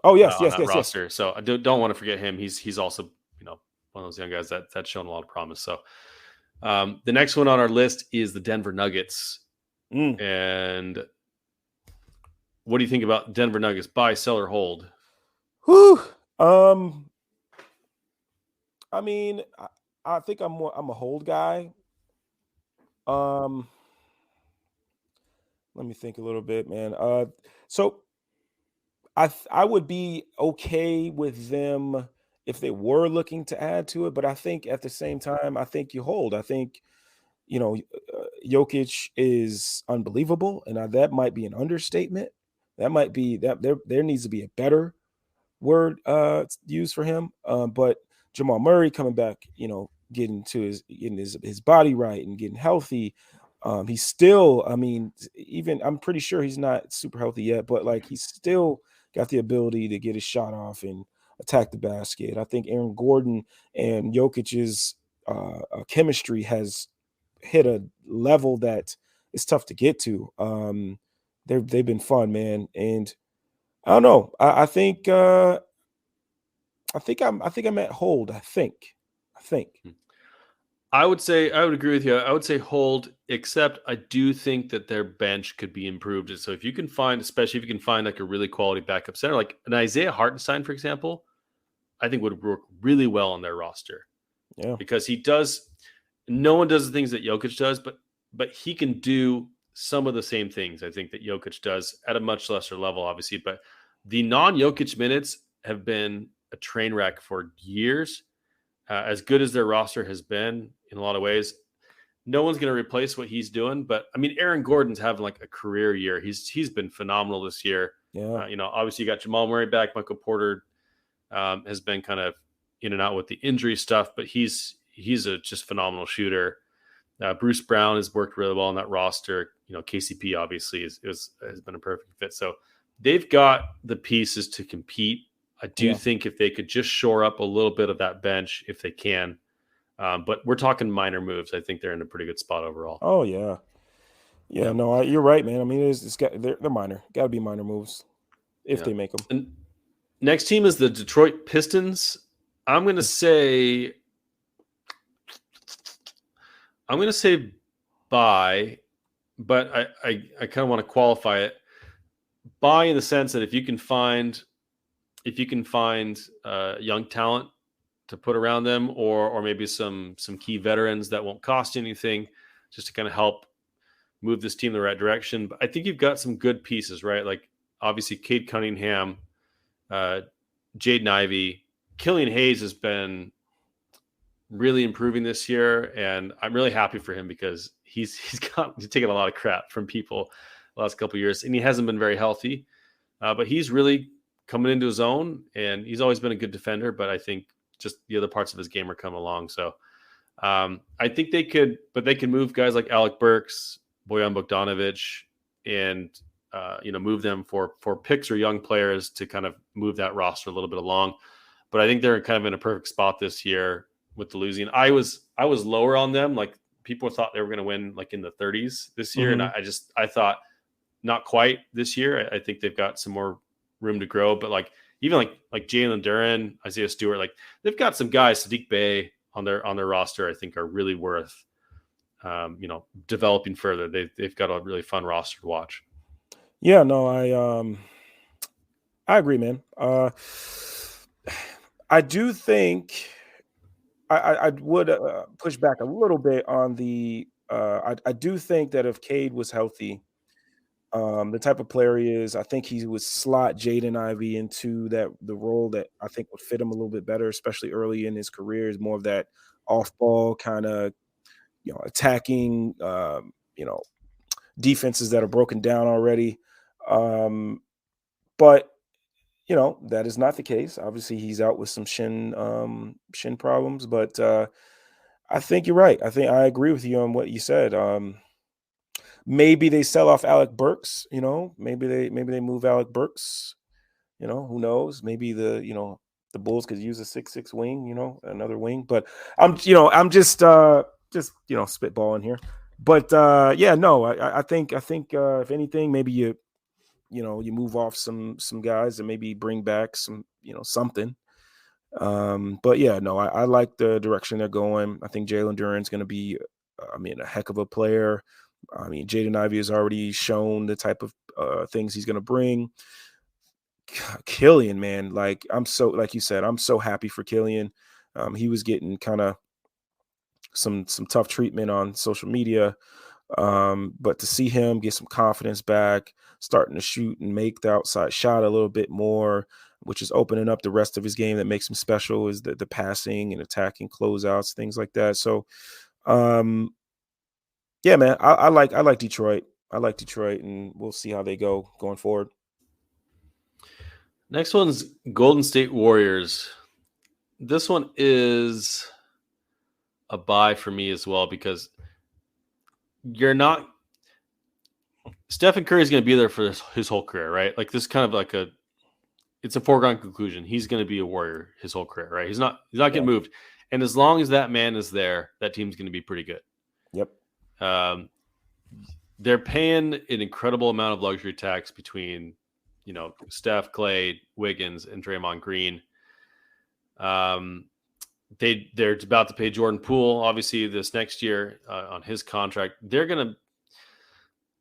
Oh yes, on that roster. So I don't want to forget him. He's also one of those young guys that's shown a lot of promise. So the next one on our list is the Denver Nuggets. And what do you think about Denver Nuggets? Buy, sell, or hold? Whew. I mean, I think I'm a hold guy. Let me think a little bit, man. So I would be okay with them if they were looking to add to it, but I think at the same time, I think you hold. I think Jokic is unbelievable, and that might be an understatement. That might be that there needs to be a better word used for him. But Jamal Murray coming back, getting his body right and getting healthy. He's still, I mean, even I'm pretty sure he's not super healthy yet, but like he's still got the ability to get his shot off and attack the basket. I think Aaron Gordon and Jokic's chemistry has hit a level that is tough to get to. They've been fun, man, and I don't know. I think I'm at hold. I think. I would agree with you. I would say hold, except I do think that their bench could be improved. So if you can find, especially if you can find like a really quality backup center, like an Isaiah Hartenstein, for example, I think would work really well on their roster. Yeah, because he does. No one does the things that Jokic does, but he can do some of the same things I think that Jokic does at a much lesser level, obviously. But the non-Jokic minutes have been a train wreck for years. As good as their roster has been in a lot of ways, no one's going to replace what he's doing. But I mean, Aaron Gordon's having like a career year. He's been phenomenal this year. Yeah. Obviously you got Jamal Murray back. Michael Porter has been kind of in and out with the injury stuff, but he's a just phenomenal shooter. Bruce Brown has worked really well on that roster. KCP obviously has been a perfect fit. So they've got the pieces to compete. I do think if they could just shore up a little bit of that bench, if they can, but we're talking minor moves. I think they're in a pretty good spot overall. Oh yeah. No, you're right, man. I mean, they're minor. Got to be minor moves if they make them. Next team is the Detroit Pistons. I'm going to say buy, but I kind of want to qualify it. Buy in the sense that if you can find young talent to put around them, or maybe some key veterans that won't cost you anything, just to kind of help move this team in the right direction. But I think you've got some good pieces, right? Like obviously Cade Cunningham, uh, Jaden Ivey, Killian Hayes has been really improving this year, and I'm really happy for him because he's taken a lot of crap from people the last couple of years, and he hasn't been very healthy. But he's really coming into his own, and he's always been a good defender. But I think just the other parts of his game are coming along. So I think they could move guys like Alec Burks, Bojan Bogdanovic, and move them for picks or young players to kind of move that roster a little bit along. But I think they're kind of in a perfect spot this year with the losing. I was lower on them. Like people thought they were going to win like in the 30s this year, and I thought not quite this year. I think they've got some more room to grow. But like even like Jalen Duren, Isaiah Stewart, like they've got some guys, Sadiq Bey on their roster, I think are really worth developing further. They've got a really fun roster to watch. Yeah, no, I agree, man. I do think I would push back a little bit on the. I do think that if Cade was healthy, the type of player he is, I think he would slot Jaden Ivey into the role that I think would fit him a little bit better, especially early in his career. Is more of that off-ball kind of, attacking, defenses that are broken down already. But that is not the case. Obviously, he's out with some shin problems, but I think you're right. I agree with you on what you said. Maybe they sell off Alec Burks. Maybe they move Alec Burks. Who knows? Maybe the Bulls could use a 6'6" wing. Another wing. But I'm just spitballing here. But yeah, no, I think if anything, maybe you move off some guys and maybe bring back some something. But yeah, no, I like the direction they're going. I think Jalen Duren's going to be, a heck of a player. Jaden Ivey has already shown the type of things he's going to bring. Killian, man, like you said, I'm so happy for Killian. He was getting kind of some tough treatment on social media. But to see him get some confidence back, starting to shoot and make the outside shot a little bit more, which is opening up the rest of his game that makes him special, is the passing and attacking closeouts, things like that. So, yeah, man, I like Detroit. I like Detroit, and we'll see how they go going forward. Next one's Golden State Warriors. This one is a buy for me as well because Stephen Curry is going to be there for his whole career, right? Like this is kind of like it's a foregone conclusion. He's going to be a Warrior his whole career, right? He's not getting moved. And as long as that man is there, that team's going to be pretty good. Yep. They're paying an incredible amount of luxury tax between, Steph, Clay, Wiggins, and Draymond Green. They're about to pay Jordan Poole, obviously, this next year on his contract. They're gonna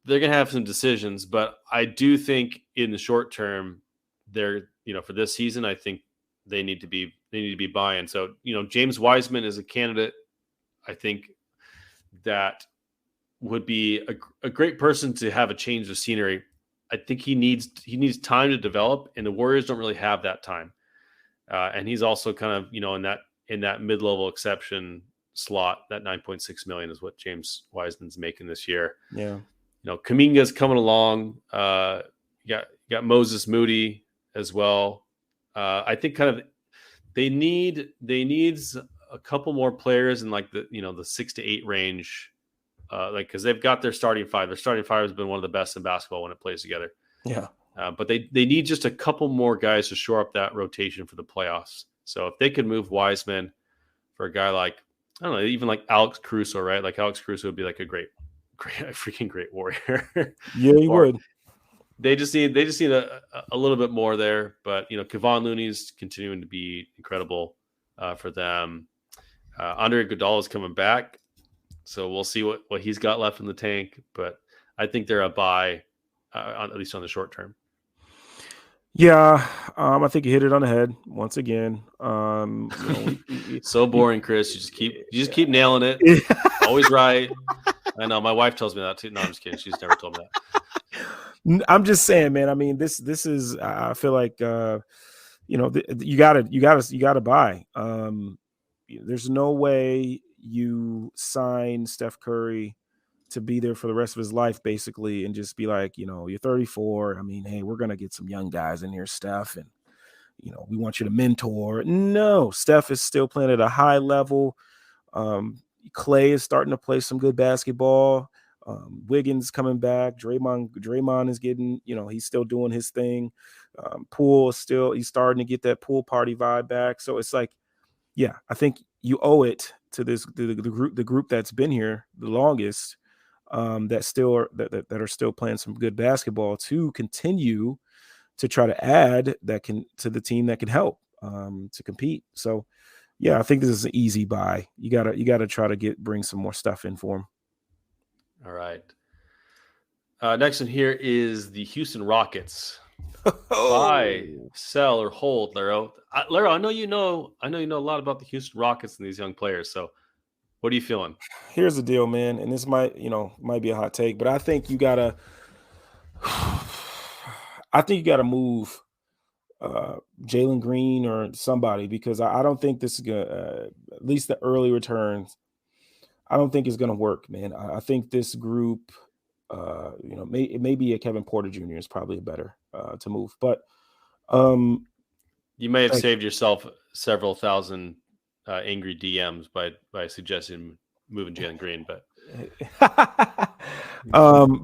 have some decisions, but I do think in the short term, they're for this season, I think they need to be buying. So James Wiseman is a candidate. I think that would be a great person to have a change of scenery. I think he needs time to develop, and the Warriors don't really have that time. And he's also kind of in that mid-level exception slot. That $9.6 million is what James Wiseman's making this year. Yeah. Kuminga's coming along. You got Moses Moody as well. I think kind of they need a couple more players in like the 6 to 8 range. Because they've got their starting five. Their starting five has been one of the best in basketball when it plays together. Yeah. But they need just a couple more guys to shore up that rotation for the playoffs. So if they could move Wiseman for a guy like, I don't know, even like Alex Caruso, right? Like Alex Caruso would be like a freaking great Warrior. Yeah, he would. They just need a little bit more there. But Kevon Looney's continuing to be incredible for them. Andre Iguodala is coming back, so we'll see what he's got left in the tank. But I think they're a buy, at least on the short term. Yeah, I think you hit it on the head once again. So boring, Chris. You just keep nailing it. Always right. I know my wife tells me that too. No, I'm just kidding. She's never told me that. I'm just saying, man. I mean, this is. I feel like you gotta buy. There's no way you sign Steph Curry to be there for the rest of his life, basically, and just be like, you're 34. I mean, hey, we're gonna get some young guys in here, Steph, and we want you to mentor. No, Steph is still playing at a high level. Clay is starting to play some good basketball. Wiggins coming back. Draymond is getting, he's still doing his thing. Poole is he's starting to get that pool party vibe back. So it's like, yeah, I think you owe it to the group that's been here the longest, that are still playing some good basketball, to continue to try to add to the team that can help to compete. So yeah, I think this is an easy buy. You gotta try to bring some more stuff in for him. All right. Next one here is the Houston Rockets. Buy, sell, or hold, Larro. Larro, I know you know a lot about the Houston Rockets and these young players. So, what are you feeling? Here's the deal, man, and this might be a hot take, but I think you gotta move Jalen Green or somebody, because I don't think this is gonna, at least the early returns, I don't think it's gonna work, man. I think this group, maybe a Kevin Porter Jr. is probably better to move, but you may have saved yourself several thousand angry DMs by suggesting moving Jalen Green, but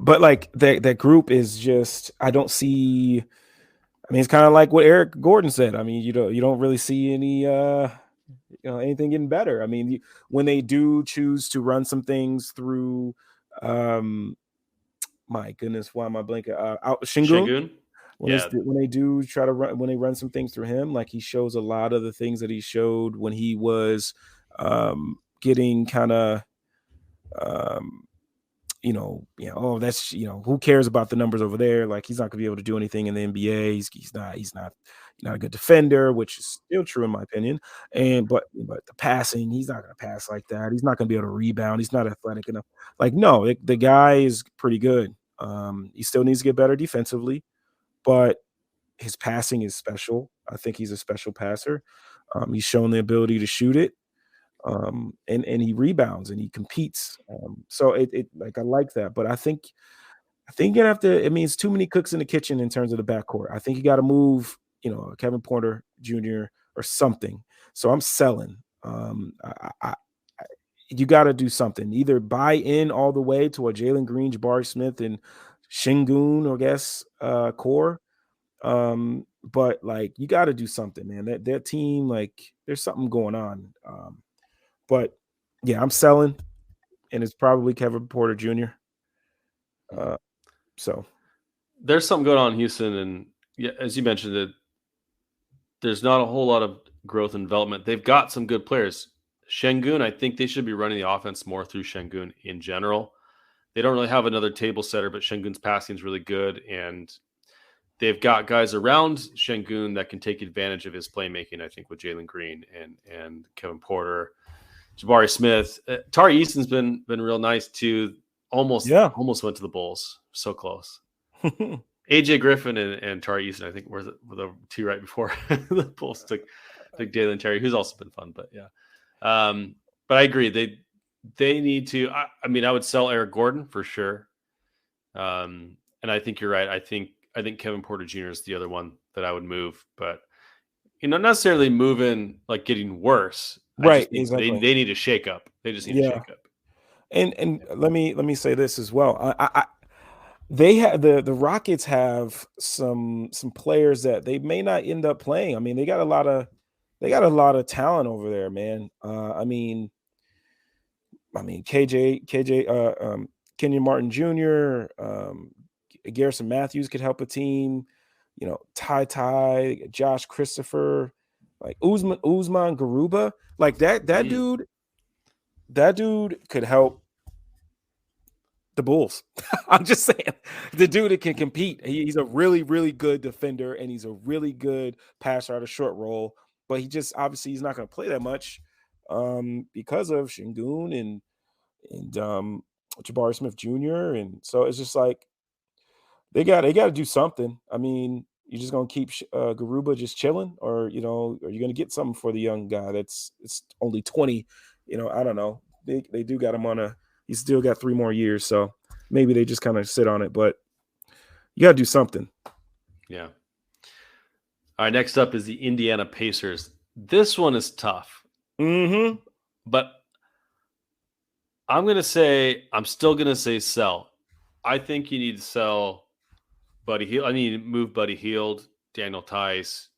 but like that group is just, I don't see. I mean, it's kind of like what Eric Gordon said. I mean, you don't really see any anything getting better. I mean, when they do choose to run some things through, my goodness, why am I blanking? Out Şengün. When they do try to run, when they run some things through him, like he shows a lot of the things that he showed when he was getting kind of, oh, that's, who cares about the numbers over there? Like, he's not gonna be able to do anything in the NBA. He's not a good defender, which is still true in my opinion. But the passing, he's not gonna pass like that. He's not gonna be able to rebound. He's not athletic enough. Like, no, the guy is pretty good. He still needs to get better defensively, but his passing is special. I think he's a special passer. He's shown the ability to shoot it. And he rebounds and he competes. So it like, I like that, but I think you're gonna have to. It means too many cooks in the kitchen in terms of the backcourt. I think you got to move, Kevin Porter Jr. or something. So I'm selling. You got to do something. Either buy in all the way to a Jalen Green, Jabari Smith, and Şengün, I guess, core. But like, you got to do something, man. That team, like, there's something going on. But yeah, I'm selling, and it's probably Kevin Porter Jr. So there's something going on in Houston, and yeah, as you mentioned, that there's not a whole lot of growth and development. They've got some good players. Şengün, I think they should be running the offense more through Şengün in general. They don't really have another table setter, but Şengün's passing is really good, and they've got guys around Şengün that can take advantage of his playmaking, I think, with Jalen Green and Kevin Porter, Jabari Smith. Tari Easton's been real nice too. Almost went to the Bulls. So close. AJ Griffin and Tari Easton, I think, were the two right before the Bulls took Dalen Terry, who's also been fun. But yeah, but I agree, they need to. I mean, I would sell Eric Gordon for sure. And I think you're right. I think Kevin Porter Jr. is the other one that I would move, but not necessarily moving like getting worse. Right, exactly. They need a shake up. They just need a shake up. And let me say this as well. They have the Rockets have some players that they may not end up playing. I mean, they got a lot of talent over there, man. I mean, Kenyon Martin Jr., Garrison Matthews could help a team. Ty, Josh Christopher, like Usman Garuba, like that dude could help the Bulls. I'm just saying, the dude that can compete. He's a really, really good defender, and he's a really good passer out of short roll. But he's not going to play that much because of Şengün and Jabari Smith Jr. And so it's just like they got to do something. I mean, you're just going to keep Garuba just chilling, or are you going to get something for the young guy it's only 20? I don't know. They do got him on he's still got 3 more years, so maybe they just kind of sit on it, but you got to do something. Yeah. All right, next up is the Indiana Pacers. This one is tough. Mm-hmm. But I'm still going to say sell. I think you need to sell Buddy Hield. I need to move Buddy Hield, Daniel Tice,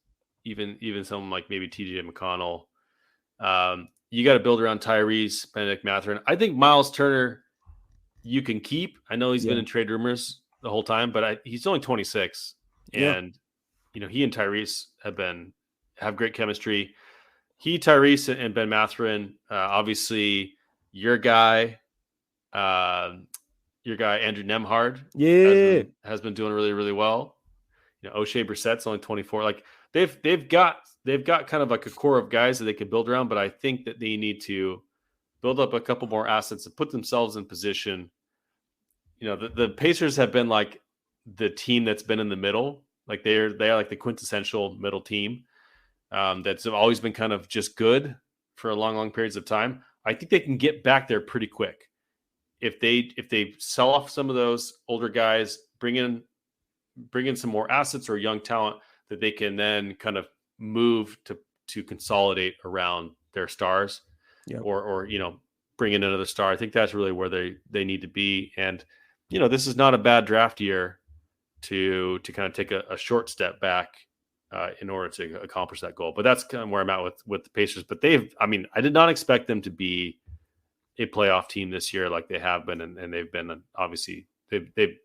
even someone like maybe TJ McConnell. You got to build around Tyrese, Benedict Mathurin. I think Miles Turner you can keep. I know he's been in trade rumors the whole time, but he's only 26. And, he and Tyrese have great chemistry. Tyrese, and Ben Mathurin, obviously your guy Andrew Nemhard, has been doing really, really well. O'Shea Brissett's only 24. Like they've got kind of like a core of guys that they can build around, but I think that they need to build up a couple more assets and put themselves in position. The Pacers have been like the team that's been in the middle. Like they are like the quintessential middle team that's always been kind of just good for long, long periods of time. I think they can get back there pretty quick if they sell off some of those older guys, bring in some more assets or young talent that they can then kind of move to consolidate around their stars, or bring in another star. I think that's really where they need to be. And this is not a bad draft year to kind of take a short step back in order to accomplish that goal. But that's kind of where I'm at with the Pacers. But I did not expect them to be a playoff team this year like they have been, and they've been, obviously they've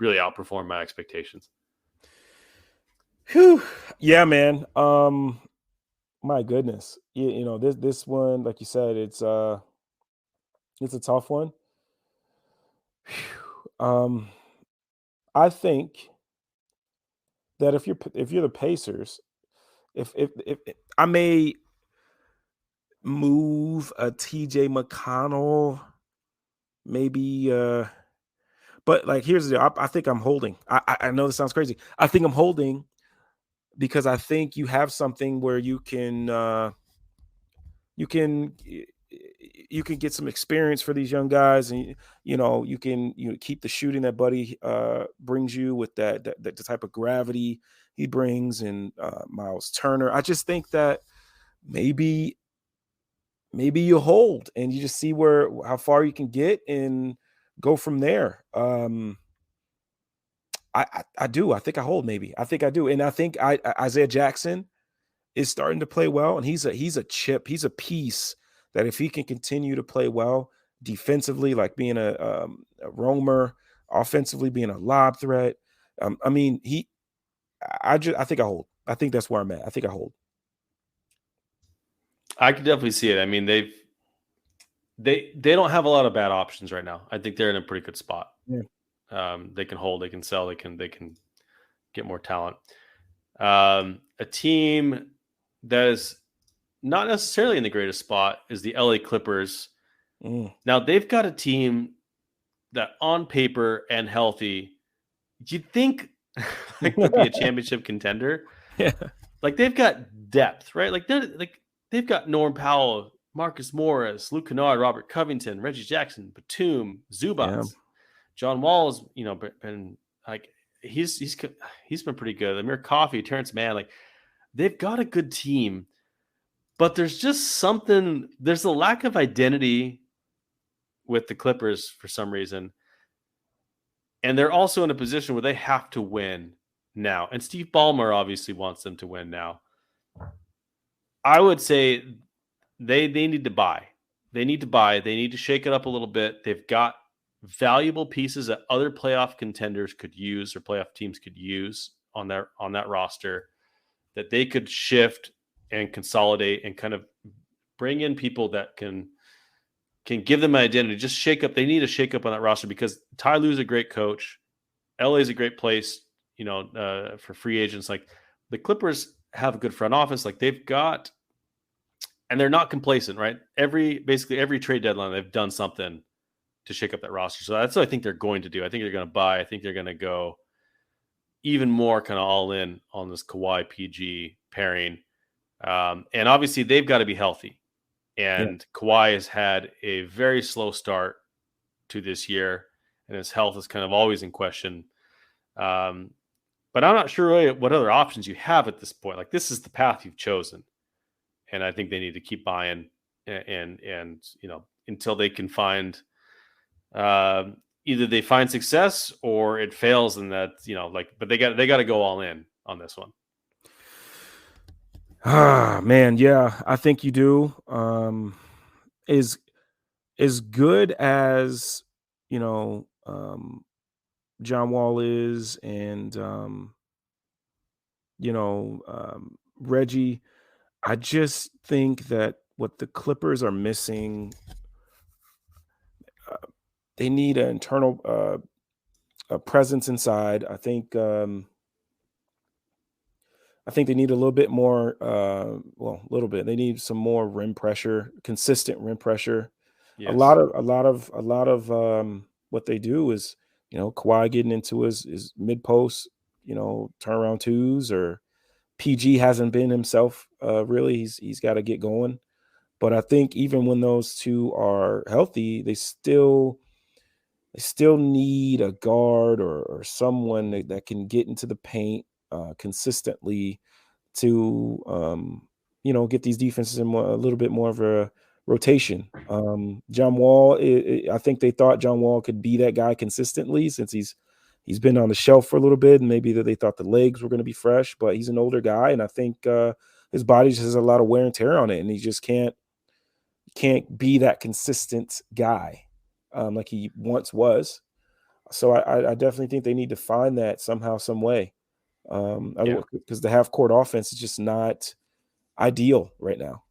really outperformed my expectations. Whew. Yeah, man. My goodness. This one, like you said, it's a tough one. I think that if you're the Pacers, if I may move a TJ McConnell, maybe, but like here's the deal. I think I'm holding. I know this sounds crazy. I think I'm holding because I think you have something where you can get some experience for these young guys, and you can keep the shooting that Buddy brings you with that the type of gravity he brings, and Miles Turner. I just think that maybe you hold and you just see how far you can get and go from there. I do. I think I hold. Maybe I think I do, and I think Isaiah Jackson is starting to play well, and he's a chip. He's a piece that if he can continue to play well defensively, like being a roamer, offensively being a lob threat. I think I hold. I think that's where I'm at. I think I hold. I can definitely see it. I mean, they don't have a lot of bad options right now. I think they're in a pretty good spot. Yeah. They can hold, they can sell, they can get more talent. A team that is not necessarily in the greatest spot is the LA Clippers. Now they've got a team that on paper and healthy, you'd think like would be a championship contender. Yeah. Like they've got depth, right? Like they've got Norm Powell, Marcus Morris, Luke Kennard, Robert Covington, Reggie Jackson, Batum, Zubats. Yeah. John Wall has, been like he's been pretty good. Amir Coffey, Terrence Mann, like they've got a good team, but there's just something. There's a lack of identity with the Clippers for some reason, and they're also in a position where they have to win now. And Steve Ballmer obviously wants them to win now. I would say they need to buy. They need to buy. They need to shake it up a little bit. They've got valuable pieces that other playoff contenders could use or playoff teams could use on that roster that they could shift and consolidate and kind of bring in people that can give them an identity. Just shake up. They need a shake up on that roster because Ty Lue's a great coach. LA is a great place, for free agents. Like the Clippers have a good front office. Like they've got, and they're not complacent, right? Basically every trade deadline, they've done something to shake up that roster. So that's what I think they're going to do. I think they're going to buy. I think they're going to go even more kind of all in on this Kawhi PG pairing. And obviously they've got to be healthy. And Kawhi has had a very slow start to this year, and his health is kind of always in question. But I'm not sure really what other options you have at this point. Like this is the path you've chosen, and I think they need to keep buying and until they can find either they find success or it fails, and that but they got to go all in on this one. Ah, man, yeah, I think you do. As good as John Wall is, and Reggie, I just think that what the Clippers are missing, they need an internal a presence inside. I think they need a little bit more. Well, a little bit. They need some more rim pressure, consistent rim pressure. Yes. A lot of what they do is, Kawhi getting into his mid post, turnaround twos, or PG hasn't been himself. Really, he's got to get going. But I think even when those two are healthy, they still need a guard or someone that can get into the paint consistently to get these defenses in a little bit more of a rotation. John Wall, I think they thought John Wall could be that guy consistently since he's been on the shelf for a little bit, and maybe that they thought the legs were going to be fresh, but he's an older guy, and I think his body just has a lot of wear and tear on it, and he just can't be that consistent guy like he once was. So I definitely think they need to find that somehow, some way. Because the half court offense is just not ideal right now.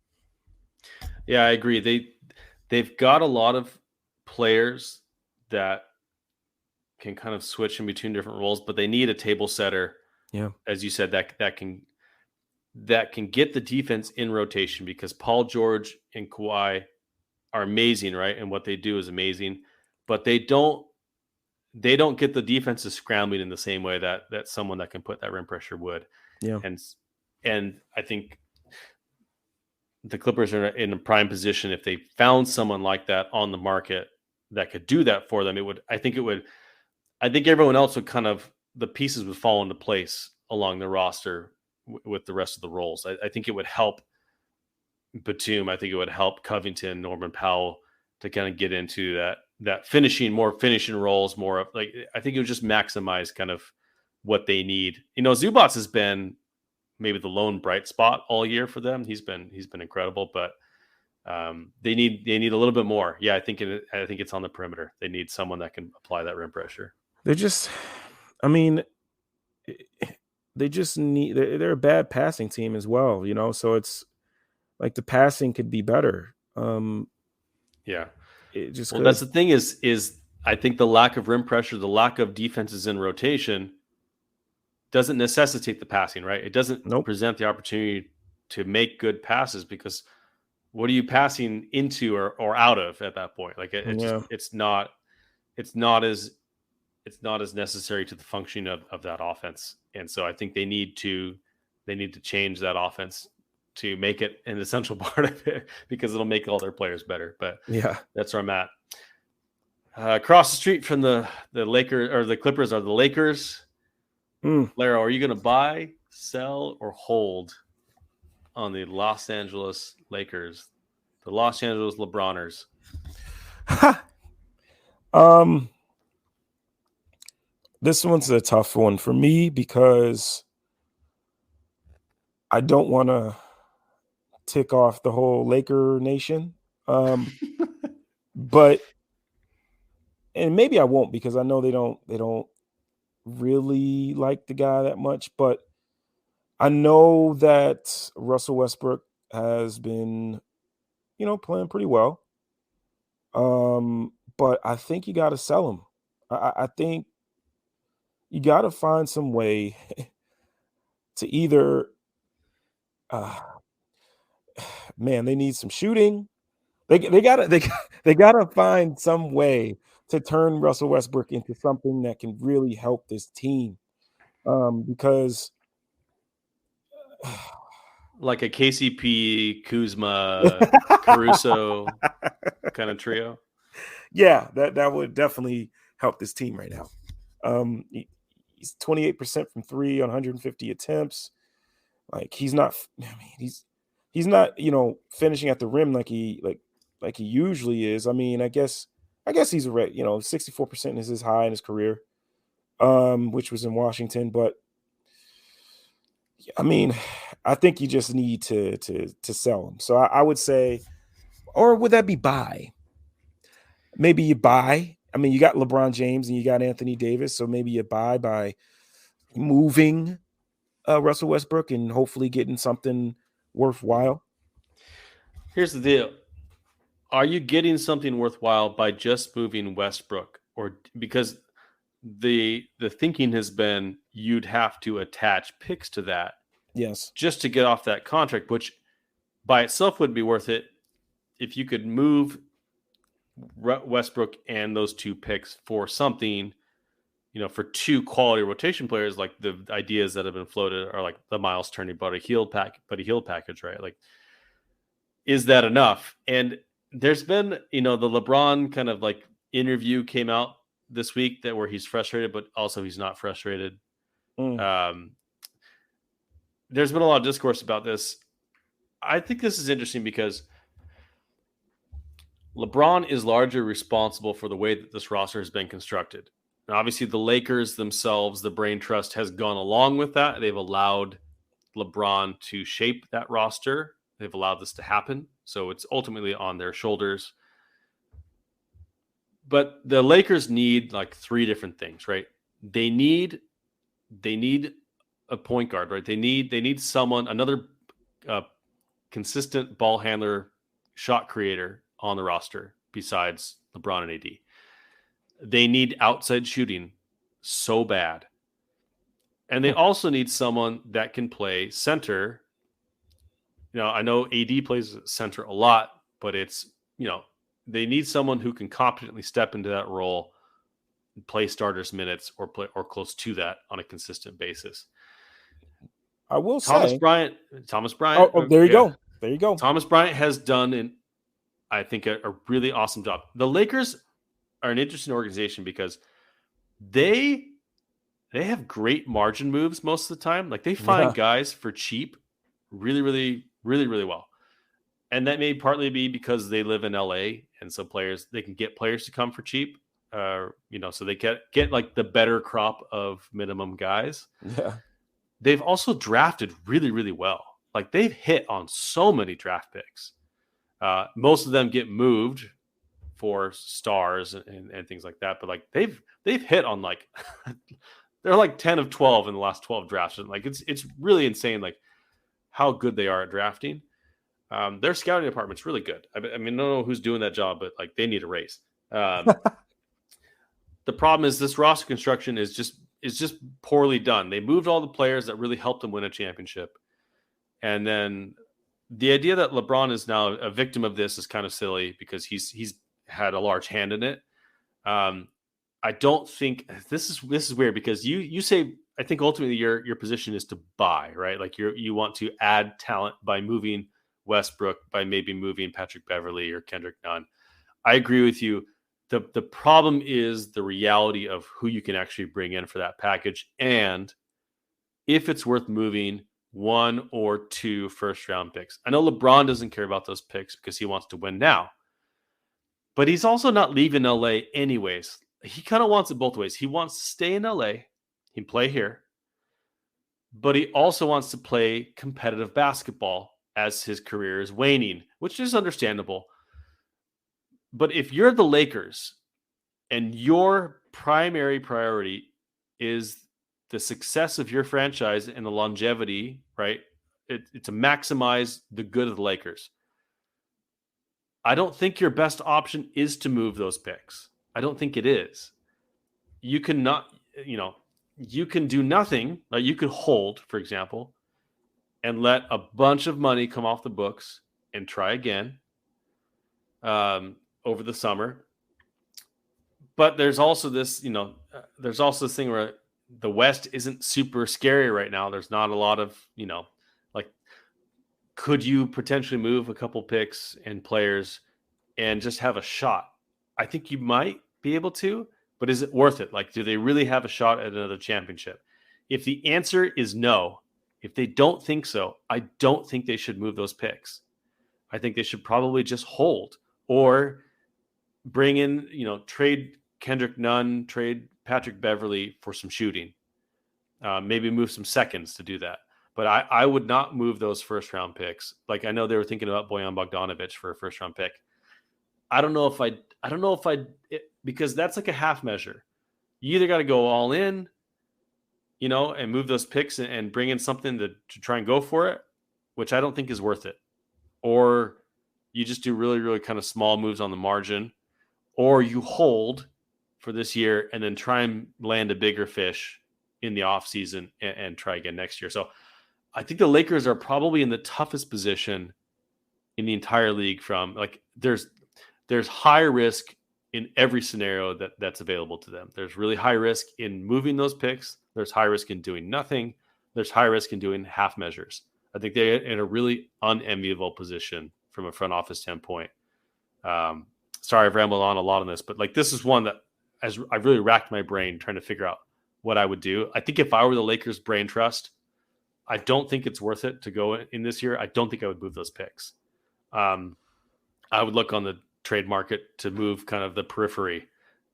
Yeah, I agree. They've got a lot of players that can kind of switch in between different roles, but they need a table setter. Yeah, as you said, that can get the defense in rotation, because Paul George and Kawhi are amazing, right? And what they do is amazing, but they don't get the defenses scrambling in the same way that someone that can put that rim pressure would. Yeah, and I think the Clippers are in a prime position if they found someone like that on the market that could do that for them. I think everyone else would the pieces would fall into place along the roster with the rest of the roles. I think it would help Batum. I think it would help Covington, Norman Powell to kind of get into that finishing roles, more of I think it would just maximize kind of what they need. Zubats has been maybe the lone bright spot all year for them. He's been incredible, but they need a little bit more. Yeah, I think it's on the perimeter. They need someone that can apply that rim pressure. They're a bad passing team as well, so it's like the passing could be better. Yeah. That's the thing is I think the lack of rim pressure, the lack of defenses in rotation doesn't necessitate the passing, right? It doesn't present the opportunity to make good passes, because what are you passing into or out of at that point? Like it's not as necessary to the functioning of that offense. And so I think they need to change that offense to make it an essential part of it, because it'll make all their players better. But yeah, that's where I'm at. Across the street from the Lakers, or the Clippers, are the Lakers. Larro, are you going to buy, sell, or hold on the Los Angeles Lakers, the Los Angeles LeBroners? This one's a tough one for me, because I don't want to tick off the whole Laker nation. But and maybe I won't because I know they don't really like the guy that much, but I know that Russell Westbrook has been, playing pretty well. But I think you got to sell him. I think you got to find some way to either, uh, man, they need some shooting. They gotta they gotta find some way to turn Russell Westbrook into something that can really help this team. Because Like a KCP, Kuzma, Caruso kind of trio. yeah, that would definitely help this team right now. He's 28% from three on 150 attempts. Like he's not. I mean, he's not. Finishing at the rim like he usually is. I mean, I guess he's a 64% is his high in his career, which was in Washington. But I mean, I think you just need to sell him. So I would say, or would that be buy? Maybe you buy. I mean, you got LeBron James and you got Anthony Davis, so maybe you buy by moving Russell Westbrook and hopefully getting something worthwhile. Here's the deal. Are you getting something worthwhile by just moving Westbrook, or because the thinking has been you'd have to attach picks to that Yes. just to get off that contract, which by itself would be worth it if you could move Westbrook and those two picks for something, for two quality rotation players. Like the ideas that have been floated are like the Miles Turner, Buddy Hield package, right? Like, is that enough? And there's been, the LeBron kind of like interview came out this week that where he's frustrated, but also he's not frustrated. Mm. There's been a lot of discourse about this. I think this is interesting because LeBron is largely responsible for the way that this roster has been constructed. Now, obviously, the Lakers themselves, the brain trust has gone along with that. They've allowed LeBron to shape that roster. They've allowed this to happen. So it's ultimately on their shoulders. But the Lakers need like three different things, right? They need a point guard, right? They need someone, another consistent ball handler, shot creator on the roster besides LeBron and AD. They need outside shooting so bad. And they also need someone that can play center. I know AD plays center a lot, but it's, they need someone who can competently step into that role and play starters minutes or play or close to that on a consistent basis. I will Thomas say, Bryant. oh, there you go. There you go. Thomas Bryant has done, I think, a really awesome job. The Lakers are an interesting organization because they have great margin moves most of the time. Like they find guys for cheap really, really, really, really well. And that may partly be because they live in LA and so they can get players to come for cheap. So they get like the better crop of minimum guys. Yeah. They've also drafted really, really well. Like they've hit on so many draft picks. Most of them get moved for stars and things like that. But like they've hit on like they're like 10 of 12 in the last 12 drafts. And like it's really insane like how good they are at drafting. Their scouting department's really good. I mean, I don't know who's doing that job, but like they need a raise. The problem is this roster construction is just poorly done. They moved all the players that really helped them win a championship. And then the idea that LeBron is now a victim of this is kind of silly because he's had a large hand in it. I don't think this is weird because you say I think ultimately your position is to buy, right? Like you want to add talent by moving Westbrook, by maybe moving Patrick Beverley or Kendrick Nunn. I agree with you. The problem is the reality of who you can actually bring in for that package and if it's worth moving one or two first round picks. I know LeBron doesn't care about those picks because he wants to win now. But he's also not leaving LA anyways. He kind of wants it both ways. He wants to stay in LA, he can play here, but he also wants to play competitive basketball as his career is waning, which is understandable. But if you're the Lakers, and your primary priority is the success of your franchise and the longevity, right? To maximize the good of the Lakers. I don't think your best option is to move those picks. I don't think it is. You can not, you can do nothing. Like you could hold, for example, and let a bunch of money come off the books and try again over the summer. But there's also this, there's also this thing where the West isn't super scary right now. There's not a lot of, like, could you potentially move a couple picks and players and just have a shot? I think you might be able to, but is it worth it? Like, do they really have a shot at another championship? If the answer is no, if they don't think so, I don't think they should move those picks. I think they should probably just hold or bring in, trade Kendrick Nunn, trade Patrick Beverly for some shooting. Maybe move some seconds to do that. But I would not move those first round picks. Like I know they were thinking about Bojan Bogdanovic for a first round pick. I don't know if because that's like a half measure. You either got to go all in, and move those picks and bring in something to try and go for it, which I don't think is worth it. Or you just do really, really kind of small moves on the margin, or you hold for this year and then try and land a bigger fish in the offseason and try again next year. So I think the Lakers are probably in the toughest position in the entire league from like there's high risk in every scenario that's available to them. There's really high risk in moving those picks. There's high risk in doing nothing. There's high risk in doing half measures. I think they're in a really unenviable position from a front office standpoint. Sorry, I've rambled on a lot on this, but like this is one that as I really racked my brain trying to figure out what I would do. I think if I were the Lakers brain trust, I don't think it's worth it to go in this year. I don't think I would move those picks. I would look on the trade market to move kind of the periphery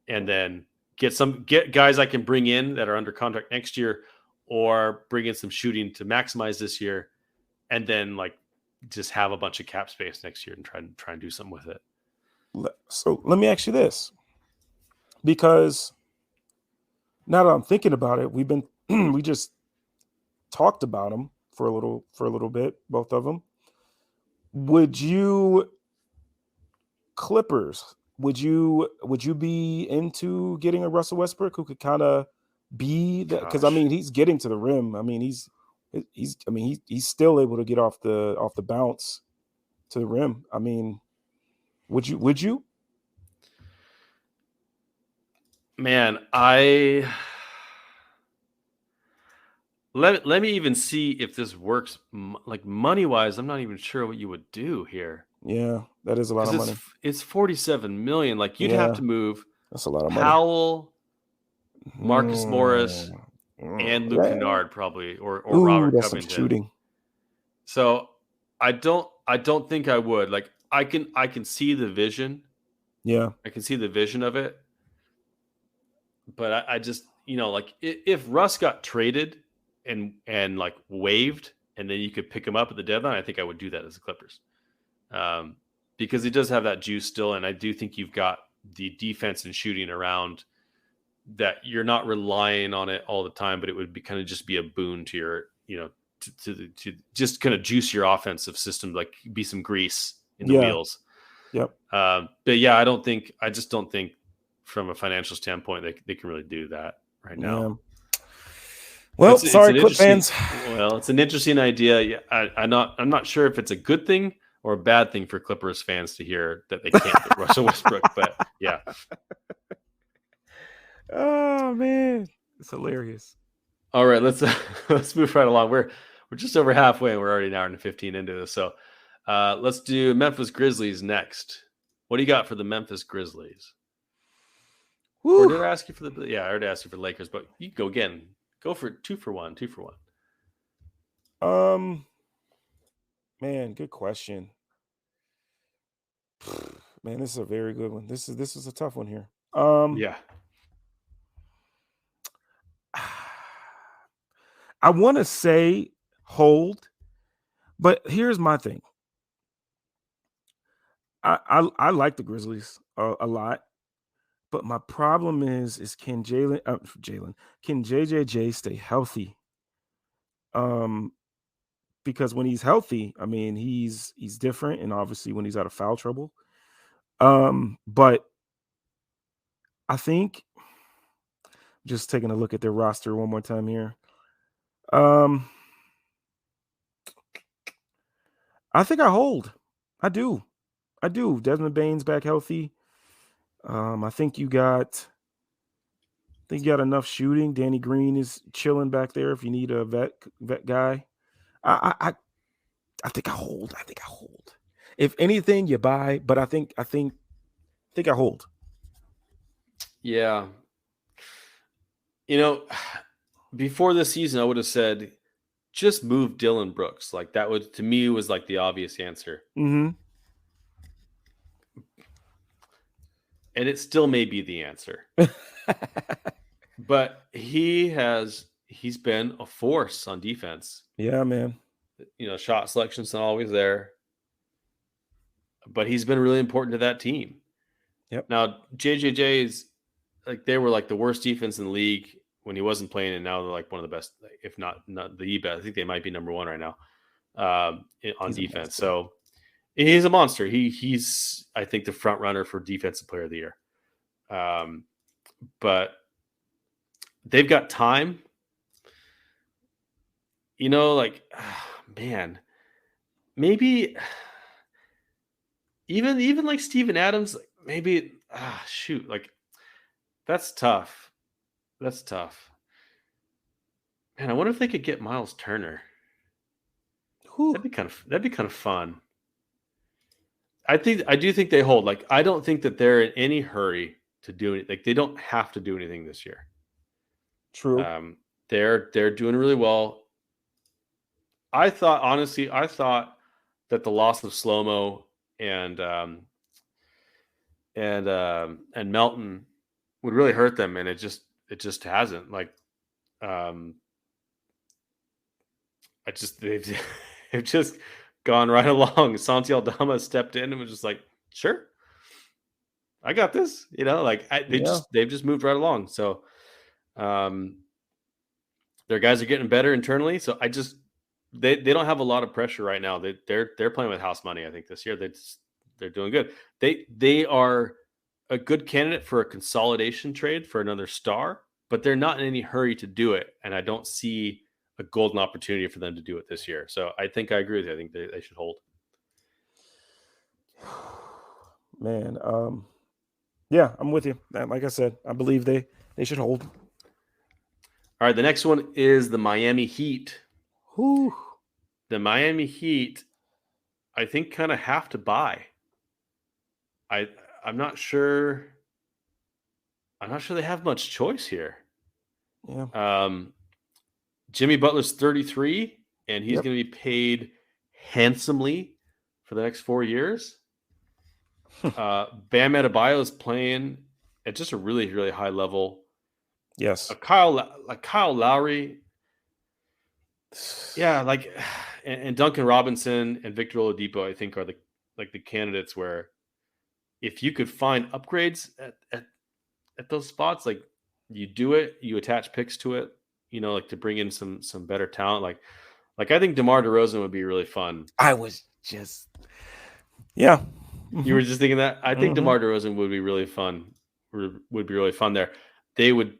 and then get guys I can bring in that are under contract next year or bring in some shooting to maximize this year and then like just have a bunch of cap space next year and try and do something with it. So let me ask you this, because now that I'm thinking about it, we just talked about them for a little bit, both of them. Would you Clippers? Would you be into getting a Russell Westbrook who could kind of be that? Because I mean, he's getting to the rim. I mean, he's still able to get off the bounce to the rim. I mean, would you? Man, let me even see if this works. Like money wise, I'm not even sure what you would do here. Yeah, that is a lot of money. It's $47 million. Like you'd have to move. That's a lot of Powell, Marcus Morris, and Luke Kennard probably, or Robert Covington. Shooting. So I don't think I would. Like I can see the vision. Yeah, I can see the vision of it. But I just, like if Russ got traded and like waived, and then you could pick him up at the deadline, I think I would do that as the Clippers, because he does have that juice still, and I do think you've got the defense and shooting around that you're not relying on it all the time, but it would be kind of just be a boon to your, to just kind of juice your offensive system, like be some grease in the wheels. Yep. But yeah, I just don't think from a financial standpoint they can really do that right now. Yeah. Well, sorry, Clip fans. Well, it's an interesting idea. Yeah, I'm not sure if it's a good thing or a bad thing for Clippers fans to hear that they can't get Russell Westbrook. But yeah. Oh man, it's hilarious. All right, let's move right along. We're just over halfway, and we're already an hour and 15 into this. So let's do Memphis Grizzlies next. What do you got for the Memphis Grizzlies? Or did I ask you for the? Yeah, I already asked you for the Lakers, but you can go again. Go for 2 for 1. 2 for 1. Man, good question. Man, this is a very good one. This is a tough one here. Yeah. I want to say hold, but here's my thing. I like the Grizzlies a lot. But my problem is can can JJJ stay healthy? Um, because when he's healthy, I mean, he's different, and obviously when he's out of foul trouble. But I think just taking a look at their roster one more time here. Um, I think I hold. I do. I do. Desmond Bane's back healthy. I think you got enough shooting. Danny Green is chilling back there if you need a vet guy. I I think I hold. I think I hold. If anything, you buy, but I think I hold. Yeah. You know, before this season, I would have said just move Dylan Brooks. Like that would to me was like the obvious answer. Mm-hmm. And it still may be the answer. But he's been a force on defense. Yeah, man. You know, shot selection's not always there. But he's been really important to that team. Yep. Now, JJJ's like they were like the worst defense in the league when he wasn't playing, and now they're like one of the best, if not the best. I think they might be number one right now on defense. So he's a monster. He's I think the front runner for defensive player of the year. But they've got time. You know, like man, maybe even like Steven Adams, maybe shoot, like that's tough. That's tough. Man, I wonder if they could get Miles Turner. Whew. That'd be kind of fun. I do think they hold. Like I don't think that they're in any hurry to do it. Like they don't have to do anything this year. True. They're doing really well. I thought that the loss of Slow-Mo and Melton would really hurt them, and it just hasn't. Like they've just gone right along. Santi Aldama stepped in and was just like, sure, I got this. You know, like they've just moved right along. So their guys are getting better internally. So they don't have a lot of pressure right now. They're playing with house money. I think this year they're doing good. They are a good candidate for a consolidation trade for another star, but they're not in any hurry to do it. And I don't see a golden opportunity for them to do it this year. So I think I agree with you. I think they should hold. Man, yeah, I'm with you. Like I said, I believe they should hold. All right, the next one is the Miami Heat. Whew. The Miami Heat, I think, kind of have to buy. I'm not sure. I'm not sure they have much choice here. Yeah. Jimmy Butler's 33, and he's Yep. going to be paid handsomely for the next 4 years. Bam Adebayo is playing at just a really, really high level. Yes. Kyle Lowry. Yeah, and Duncan Robinson and Victor Oladipo, I think, are the candidates where if you could find upgrades at those spots, like you do it, you attach picks to it, you know, like to bring in some better talent. Like I think DeMar DeRozan would be really fun. I was just, yeah. Mm-hmm. You were just thinking that? I think DeMar DeRozan would be really fun. Would be really fun there. They would.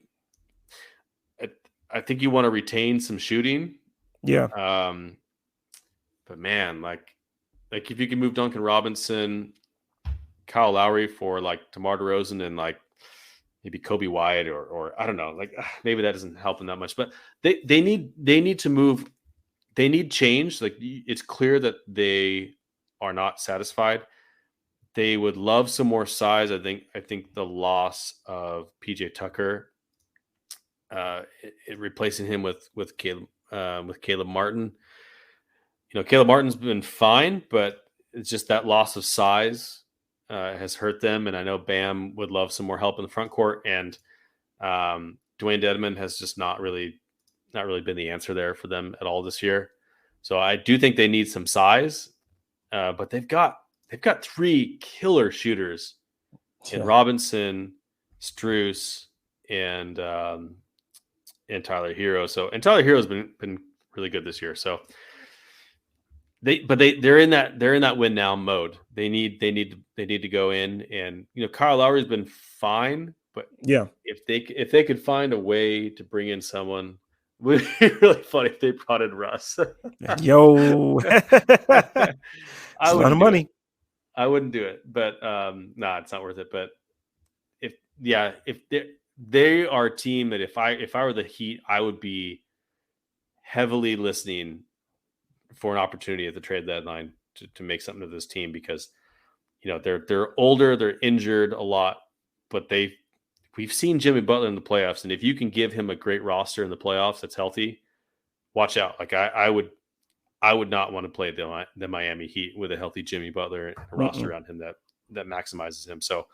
I think you want to retain some shooting. Yeah. But man, like if you can move Duncan Robinson, Kyle Lowry for like DeMar DeRozan and like maybe Kobe White or I don't know, like maybe that doesn't help them that much. But they need to move. They need change. Like it's clear that they are not satisfied. They would love some more size. I think the loss of PJ Tucker, replacing him with Caleb Martin. You know, Caleb Martin's been fine, but it's just that loss of size has hurt them. And I know Bam would love some more help in the front court. And Dwayne Dedmon has just not really been the answer there for them at all this year. So I do think they need some size, but they've got 3 killer shooters in Robinson, Struess, and Tyler Hero. And Tyler Hero's been really good this year. So they're in that win now mode. They need to go in, and Kyle Lowry's been fine, but Yeah. if they could find a way to bring in someone, would be really funny if they brought in Russ. Yo. It's I a lot wouldn't of do it. money. I wouldn't do it, but it's not worth it. But if they are a team that if I were the Heat, I would be heavily listening for an opportunity at the trade deadline to make something of this team, because they're older, they're injured a lot, but we've seen Jimmy Butler in the playoffs, and if you can give him a great roster in the playoffs that's healthy, watch out. Like I would not want to play the Miami Heat with a healthy Jimmy Butler and a roster around him that maximizes him. So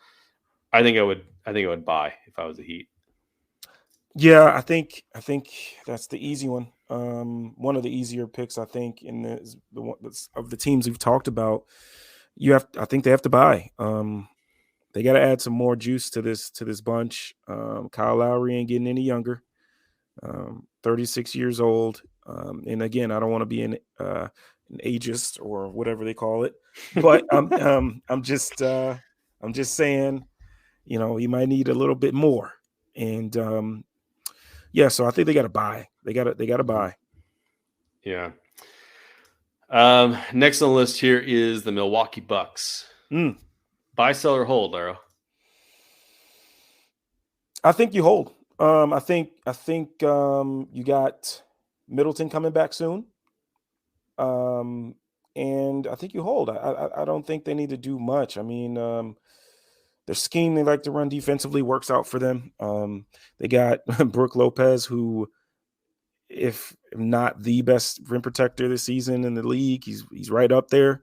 I think I would buy if I was the Heat. Yeah, I think that's the easy one. One of the easier picks, I think, in the one of the teams we've talked about. I think they have to buy. They got to add some more juice to this bunch. Kyle Lowry ain't getting any younger. 36 years old. And again, I don't want to be an ageist or whatever they call it, but I'm just saying, you might need a little bit more. And yeah, so I think they got to buy. They got to buy. Yeah. Next on the list here is the Milwaukee Bucks. Buy, sell, or hold, Larro? I think you hold. I think you got Middleton coming back soon. And I think you hold. I don't think they need to do much. I mean, their scheme they like to run defensively works out for them. They got Brook Lopez, who, if not the best rim protector this season in the league, he's right up there.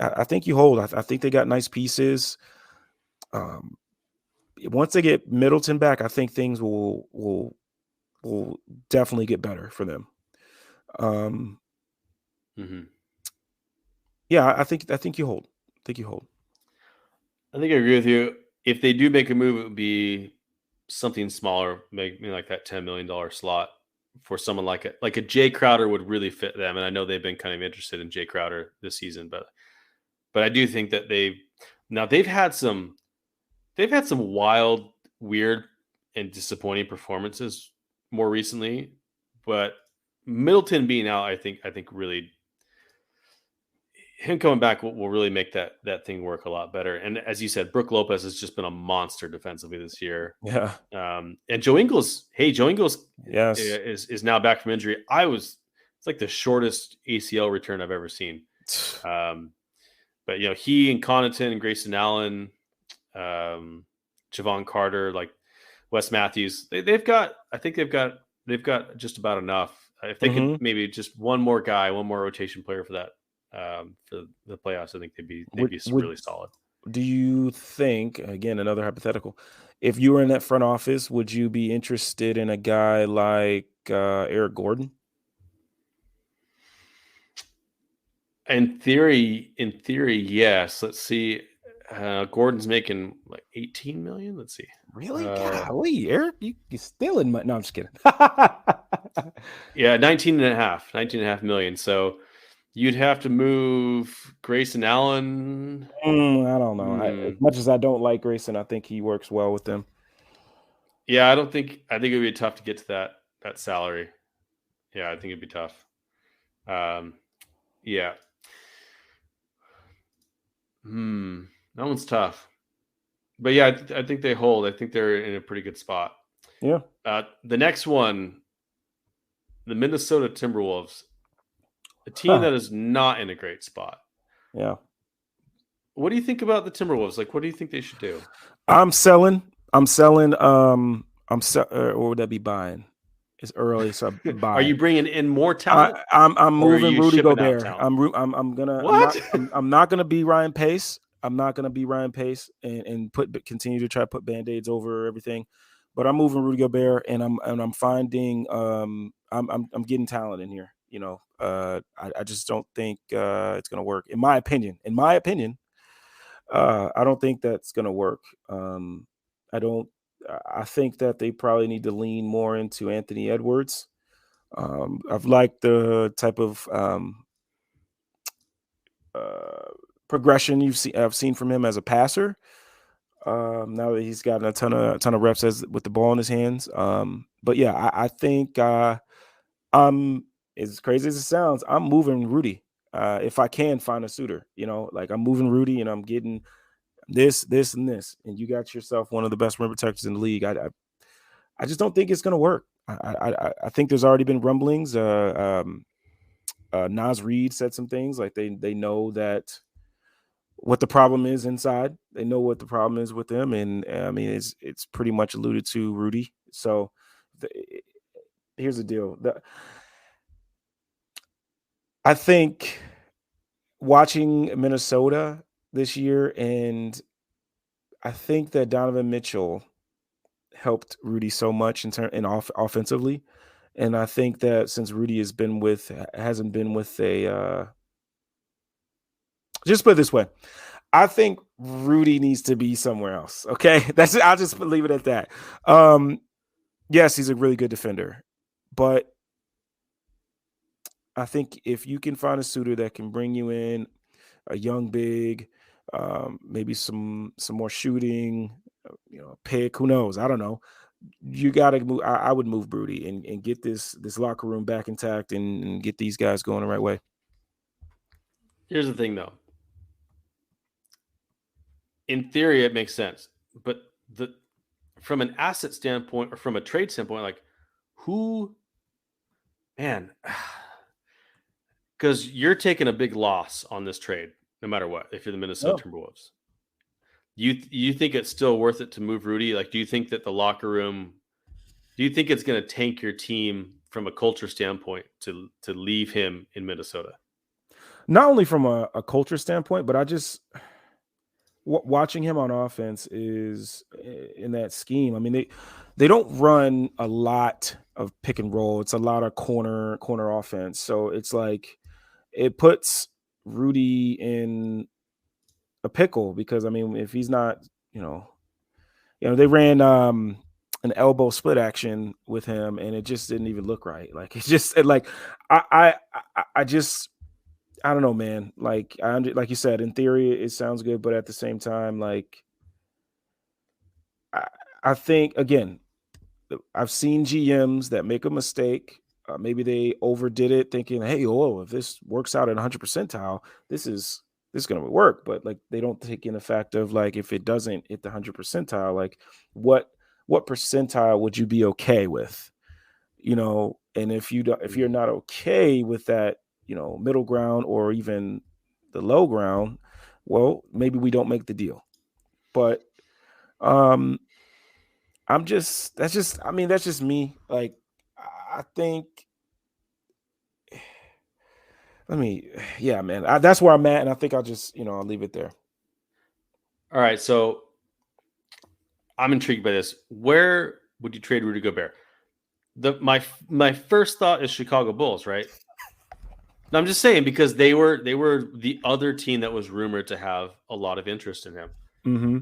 I think you hold. I think they got nice pieces. Once they get Middleton back, I think things will definitely get better for them. Yeah, I think you hold. I think I agree with you. If they do make a move, it would be something smaller, maybe like that $10 million slot for someone like a Jay Crowder would really fit them. And I know they've been kind of interested in Jay Crowder this season, but I do think that they've had some wild, weird, and disappointing performances more recently. But Middleton being out, I think really, him coming back will really make that thing work a lot better. And as you said, Brook Lopez has just been a monster defensively this year. Yeah. And Joe Ingles, yes, is now back from injury. It's like the shortest ACL return I've ever seen. But he and Connaughton and Grayson Allen, Javon Carter, like Wes Matthews, they've got just about enough. If they could maybe just one more rotation player for that, for the playoffs, I think they'd be really solid. Do you think, again, another hypothetical, if you were in that front office, would you be interested in a guy like Eric Gordon? In theory, yes. Let's see. Gordon's making like 18 million. Let's see. Really? Golly, Eric, you're stealing money. No, I'm just kidding. Yeah, 19 and a half million. So you'd have to move Grayson Allen. I don't know. As much as I don't like Grayson, I think he works well with them. Yeah, I think it would be tough to get to that salary. Yeah, I think it'd be tough. Yeah. That one's tough. But yeah, I think they hold. I think they're in a pretty good spot. Yeah. The next one, the Minnesota Timberwolves, a team that is not in a great spot. Yeah. What do you think about the Timberwolves? Like, what do you think they should do? I'm selling. Or would that be buying? It's early, so buy. Are you bringing in more talent? I'm moving Rudy Gobert. I'm not gonna be Ryan Pace. I'm not gonna be Ryan Pace and continue to try to put band-aids over everything. But I'm moving Rudy Gobert, and I'm finding I'm getting talent in here. I just don't think it's gonna work. In my opinion, I don't think that's gonna work. I think that they probably need to lean more into Anthony Edwards. I've liked the type of uh, progression I've seen from him as a passer. Now that he's gotten a ton of reps with the ball in his hands. But yeah, I think I'm, as crazy as it sounds, I'm moving Rudy. If I can find a suitor, like I'm moving Rudy and I'm getting this, and this, and you got yourself one of the best rim protectors in the league. I just don't think it's going to work. I think there's already been rumblings. Nas Reed said some things like they know that what the problem is inside. They know what the problem is with them, and I mean it's pretty much alluded to Rudy. So the, here's the deal. I think watching Minnesota this year, and I think that Donovan Mitchell helped Rudy so much offensively, and I think that since Rudy hasn't been with a just put it this way, I think Rudy needs to be somewhere else. Okay, I'll just leave it at that. Yes, he's a really good defender, but I think if you can find a suitor that can bring you in a young big, maybe some more shooting, pick, who knows? I don't know. You got to move. I would move Rudy and get this locker room back intact and get these guys going the right way. Here's the thing, though. In theory, it makes sense, but from an asset standpoint or from a trade standpoint, like who, man, because you're taking a big loss on this trade, no matter what. If you're the Minnesota Timberwolves, you think it's still worth it to move Rudy? Like, do you think that the locker room? Do you think it's going to tank your team from a culture standpoint to leave him in Minnesota? Not only from a culture standpoint, but I just watching him on offense is in that scheme. I mean, they don't run a lot of pick and roll. It's a lot of corner offense. So it's like it puts Rudy in a pickle because I mean, if he's not, they ran an elbow split action with him, and it just didn't even look right. Like it's just like I just I don't know, man. Like like you said, in theory, it sounds good, but at the same time, like I think again, I've seen GMs that make a mistake. Maybe they overdid it, thinking, "Hey, if this works out at 100 percentile, this is going to work." But like they don't take in the fact of like if it doesn't hit the 100 percentile, like what percentile would you be okay with? And if you're not okay with that, middle ground or even the low ground, well, maybe we don't make the deal. But that's just me. Like, I think, man, that's where I'm at. And I think I'll just, I'll leave it there. All right. So I'm intrigued by this. Where would you trade Rudy Gobert? My first thought is Chicago Bulls, right? No, I'm just saying because they were the other team that was rumored to have a lot of interest in him. Mm-hmm.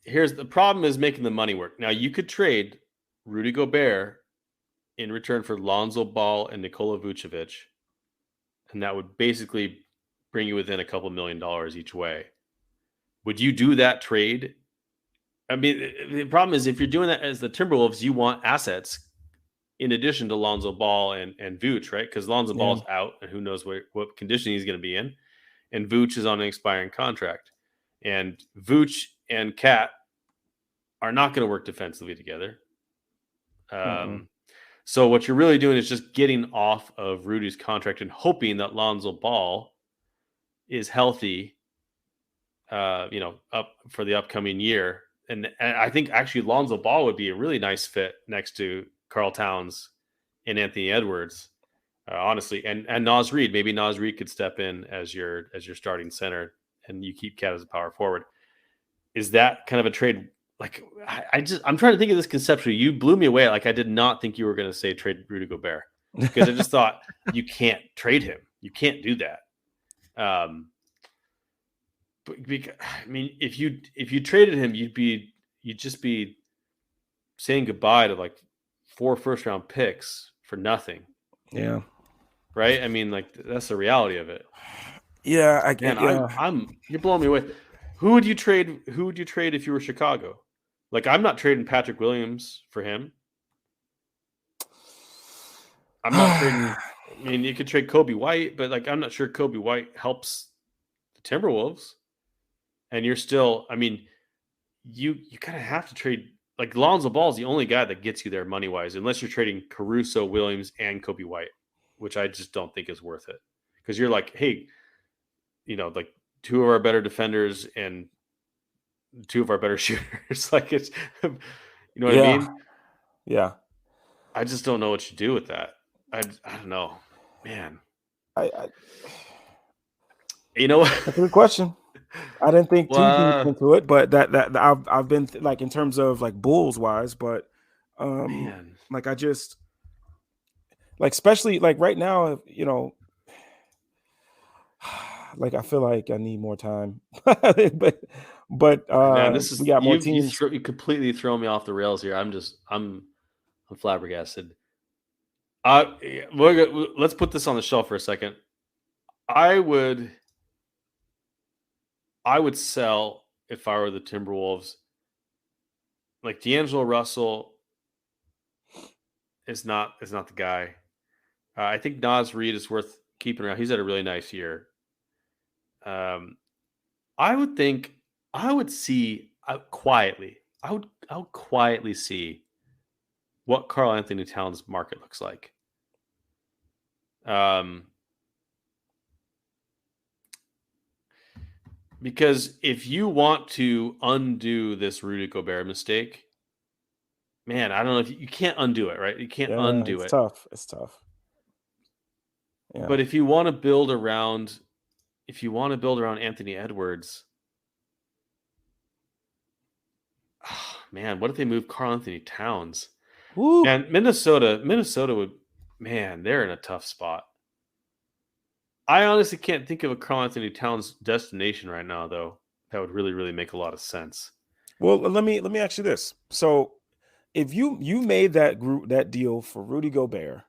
Here's the problem: is making the money work. Now you could trade Rudy Gobert in return for Lonzo Ball and Nikola Vucevic, and that would basically bring you within a couple $1 million each way. Would you do that trade? I mean, the problem is if you're doing that as the Timberwolves, you want assets in addition to Lonzo Ball and Vooch, right? Because Lonzo Ball's out, and who knows what condition he's going to be in. And Vooch is on an expiring contract. And Vooch and Cat are not going to work defensively together. So what you're really doing is just getting off of Rudy's contract and hoping that Lonzo Ball is healthy, up for the upcoming year. And I think actually Lonzo Ball would be a really nice fit next to Karl Towns and Anthony Edwards, honestly. And Nas Reed, maybe Nas Reed could step in as your starting center, and you keep Cat as a power forward. Is that kind of a trade? Like I'm trying to think of this conceptually. You blew me away. Like I did not think you were going to say trade Rudy Gobert because I just thought you can't trade him. You can't do that. I mean, if you traded him, you'd just be saying goodbye to like 4 first-round picks for nothing. Yeah. Right? I mean, like that's the reality of it. Yeah. Man, Yeah. I'm you're blowing me away. Who would you trade? Who would you trade if you were Chicago? Like, I'm not trading Patrick Williams for him. I'm not trading. I mean, you could trade Kobe White, but like, I'm not sure Kobe White helps the Timberwolves. And you're still, I mean, you kind of have to trade. Like, Lonzo Ball is the only guy that gets you there money wise, unless you're trading Caruso, Williams, and Kobe White, which I just don't think is worth it. Because you're like, hey, like 2 of our better defenders and 2 of our better shooters. Like, it's, you know what I Yeah. mean? Yeah. I just don't know what you do with that. I don't know, man. I You know That's a what? good question. I didn't think too deep Well, into it, but that I've been like in terms of like Bulls wise, but man. like I just like especially like right now, like I feel like I need more time, but Man, this we is got more teams. you completely throw me off the rails here. I'm flabbergasted. Let's put this on the shelf for a second. I would sell if I were the Timberwolves. Like, D'Angelo Russell is not the guy. I think Naz Reid is worth keeping around. He's had a really nice year. I would think I would see quietly. I would quietly see what Karl Anthony Towns' market looks like. Because if you want to undo this Rudy Gobert mistake, man, I don't know if you can't undo it, right? You can't Yeah, undo it's it. tough. It's tough. Yeah. But if you want to build around Anthony Edwards, man, what if they move Karl Anthony Towns? Woo. And Minnesota would, man, they're in a tough spot. I honestly can't think of a Karl Anthony Towns destination right now, though, that would really, really make a lot of sense. Well, let me ask you this. So, if you made that deal for Rudy Gobert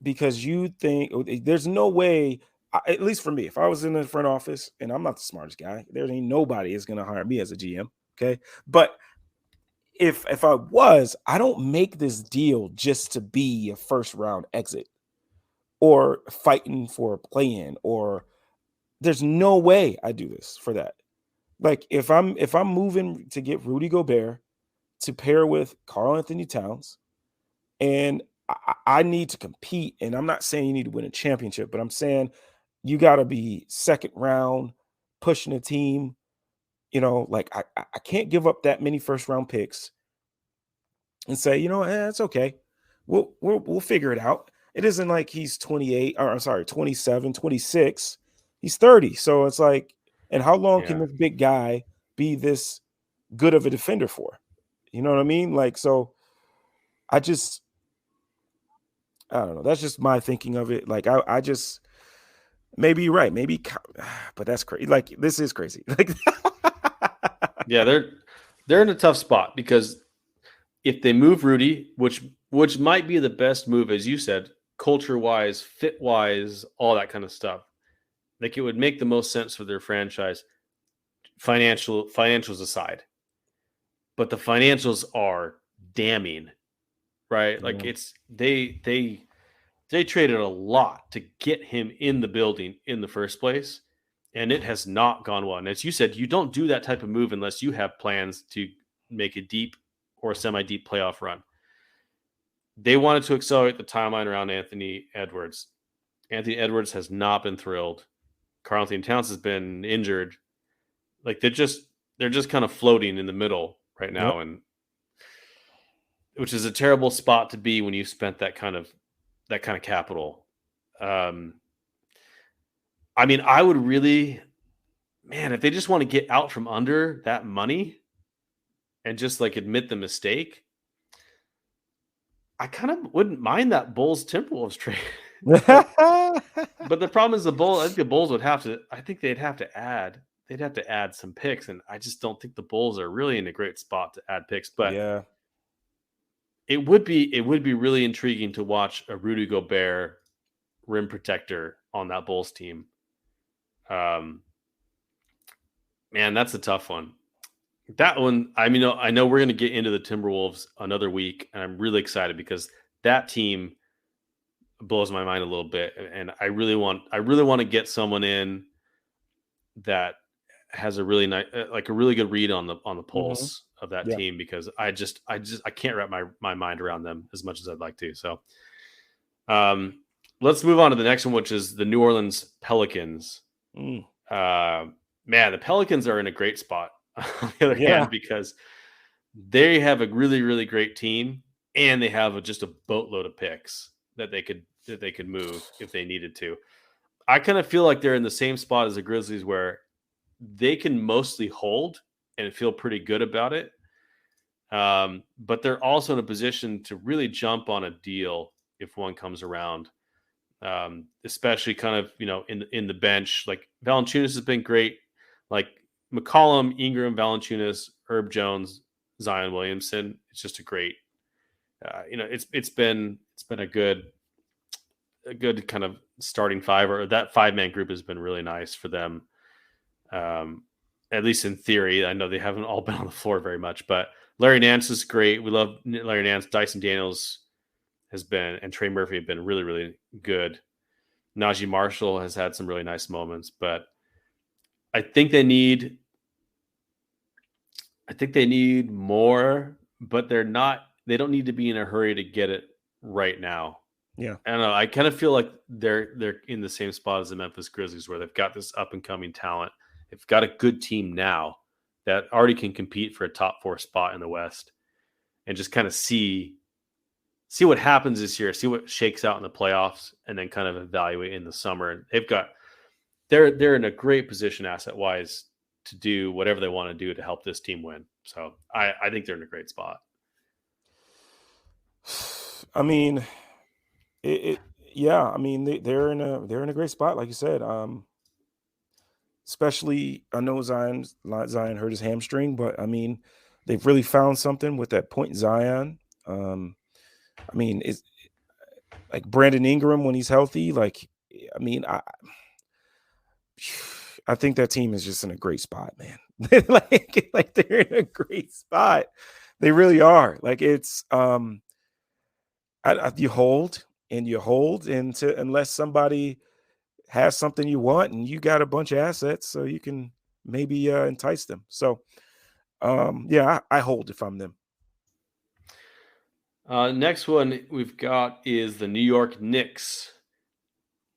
because you think there's no way, at least for me, if I was in the front office and I'm not the smartest guy, there ain't nobody is going to hire me as a GM. Okay, but if I was, I don't make this deal just to be a first round exit or fighting for a play in, or there's no way I do this for that. Like if I'm moving to get Rudy Gobert to pair with Karl Anthony Towns, and I need to compete, and I'm not saying you need to win a championship, but I'm saying you got to be second round, pushing a team. Like I can't give up that many first round picks and say, it's okay. We'll figure it out. It isn't like he's 28, or I'm sorry, 27, 26. He's 30. So it's like, and how long can Yeah. this big guy be this good of a defender for? You know what I mean? Like, so I don't know. That's just my thinking of it. Like, I just, maybe you're right. Maybe, but that's crazy. Like, this is crazy. Like, Yeah, they're in a tough spot because if they move Rudy, which might be the best move, as you said, culture wise, fit wise, all that kind of stuff. Like, it would make the most sense for their franchise, financials aside. But the financials are damning, right? Like, yeah. it's they traded a lot to get him in the building in the first place, and it has not gone well. And as you said, you don't do that type of move unless you have plans to make a deep or a semi-deep playoff run. They wanted to accelerate the timeline around Anthony Edwards. Anthony Edwards has not been thrilled. Karl Anthony Towns has been injured. Like, they're just kind of floating in the middle right Yep. now, and which is a terrible spot to be when you spent that kind of capital. I mean, I would really, man, if they just want to get out from under that money and just like admit the mistake, I kind of wouldn't mind that Bulls Timberwolves trade. but the problem is I think the Bulls would have to. I think they'd have to add they'd have to add some picks, and I just don't think the Bulls are really in a great spot to add picks. But Yeah. it would be really intriguing to watch a Rudy Gobert rim protector on that Bulls team. Um, Man, that's a tough one. That one, I mean, I know we're going to get into the Timberwolves another week, and I'm really excited because that team blows my mind a little bit, and I really want to get someone in that has a really nice, like a really good read on the Hmm. pulse of that Yeah. team because I can't wrap my mind around them as much as I'd like to. So, um, let's move on to the next one, which is the New Orleans Pelicans. Mm. Uh, Man, the Pelicans are in a great spot on the other Yeah. hand because they have a really, really great team and they have just a boatload of picks that they could move if they needed to. I kind of feel like they're in the same spot as the Grizzlies where they can mostly hold and feel pretty good about it. But they're also in a position to really jump on a deal if one comes around. Especially kind of in the bench. Like Valanciunas has been great. Like McCollum, Ingram, Valanciunas, Herb Jones, Zion Williamson. It's just a great. It's been a good kind of starting five, or that 5-man group has been really nice for them. Um, at least in theory. I know they haven't all been on the floor very much, but Larry Nance is great. We love Larry Nance. Dyson Daniels has been, and Trey Murphy have been really, really good. Najee Marshall has had some really nice moments, but I think they need more, but they don't need to be in a hurry to get it right now. Yeah. I don't know. I kind of feel like they're in the same spot as the Memphis Grizzlies, where they've got this up and coming talent. They've got a good team now that already can compete for a top 4 spot in the West, and just kind of see what happens this year, see what shakes out in the playoffs, and then kind of evaluate in the summer. And they're in a great position asset wise to do whatever they want to do to help this team win. So I think they're in a great spot. I mean, it yeah, I mean they're in a great spot, like you said. Especially I know Zion hurt his hamstring, but I mean they've really found something with that point Zion. I mean, it's like Brandon Ingram when he's healthy. Like, I mean, I think that team is just in a great spot, man. like they're in a great spot. They really are. Like it's you hold and you hold unless somebody has something you want and you got a bunch of assets, so you can maybe entice them. So yeah, I hold if I'm them. Next one we've got is the New York Knicks.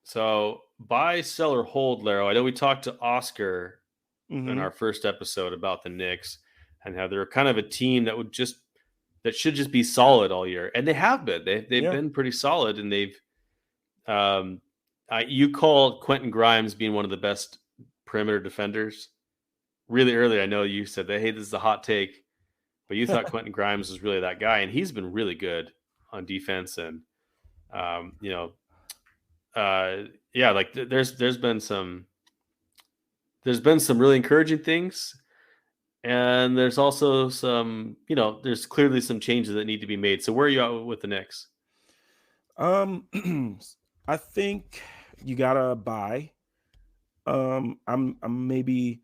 So buy, sell, or hold, Laro. I know we talked to Oscar in Hmm. our first episode about the Knicks and how they're kind of a team that should just be solid all year, and they have been. They've Yeah. been pretty solid, and they've um, you call Quentin Grimes being one of the best perimeter defenders really early. I know you said that, hey, this is a hot take, but you thought Quentin Grimes was really that guy, and he's been really good on defense. And um, you know, yeah, like there's been some really encouraging things, and there's also some there's clearly some changes that need to be made. So where are you at with the Knicks? um I think you gotta buy. I'm maybe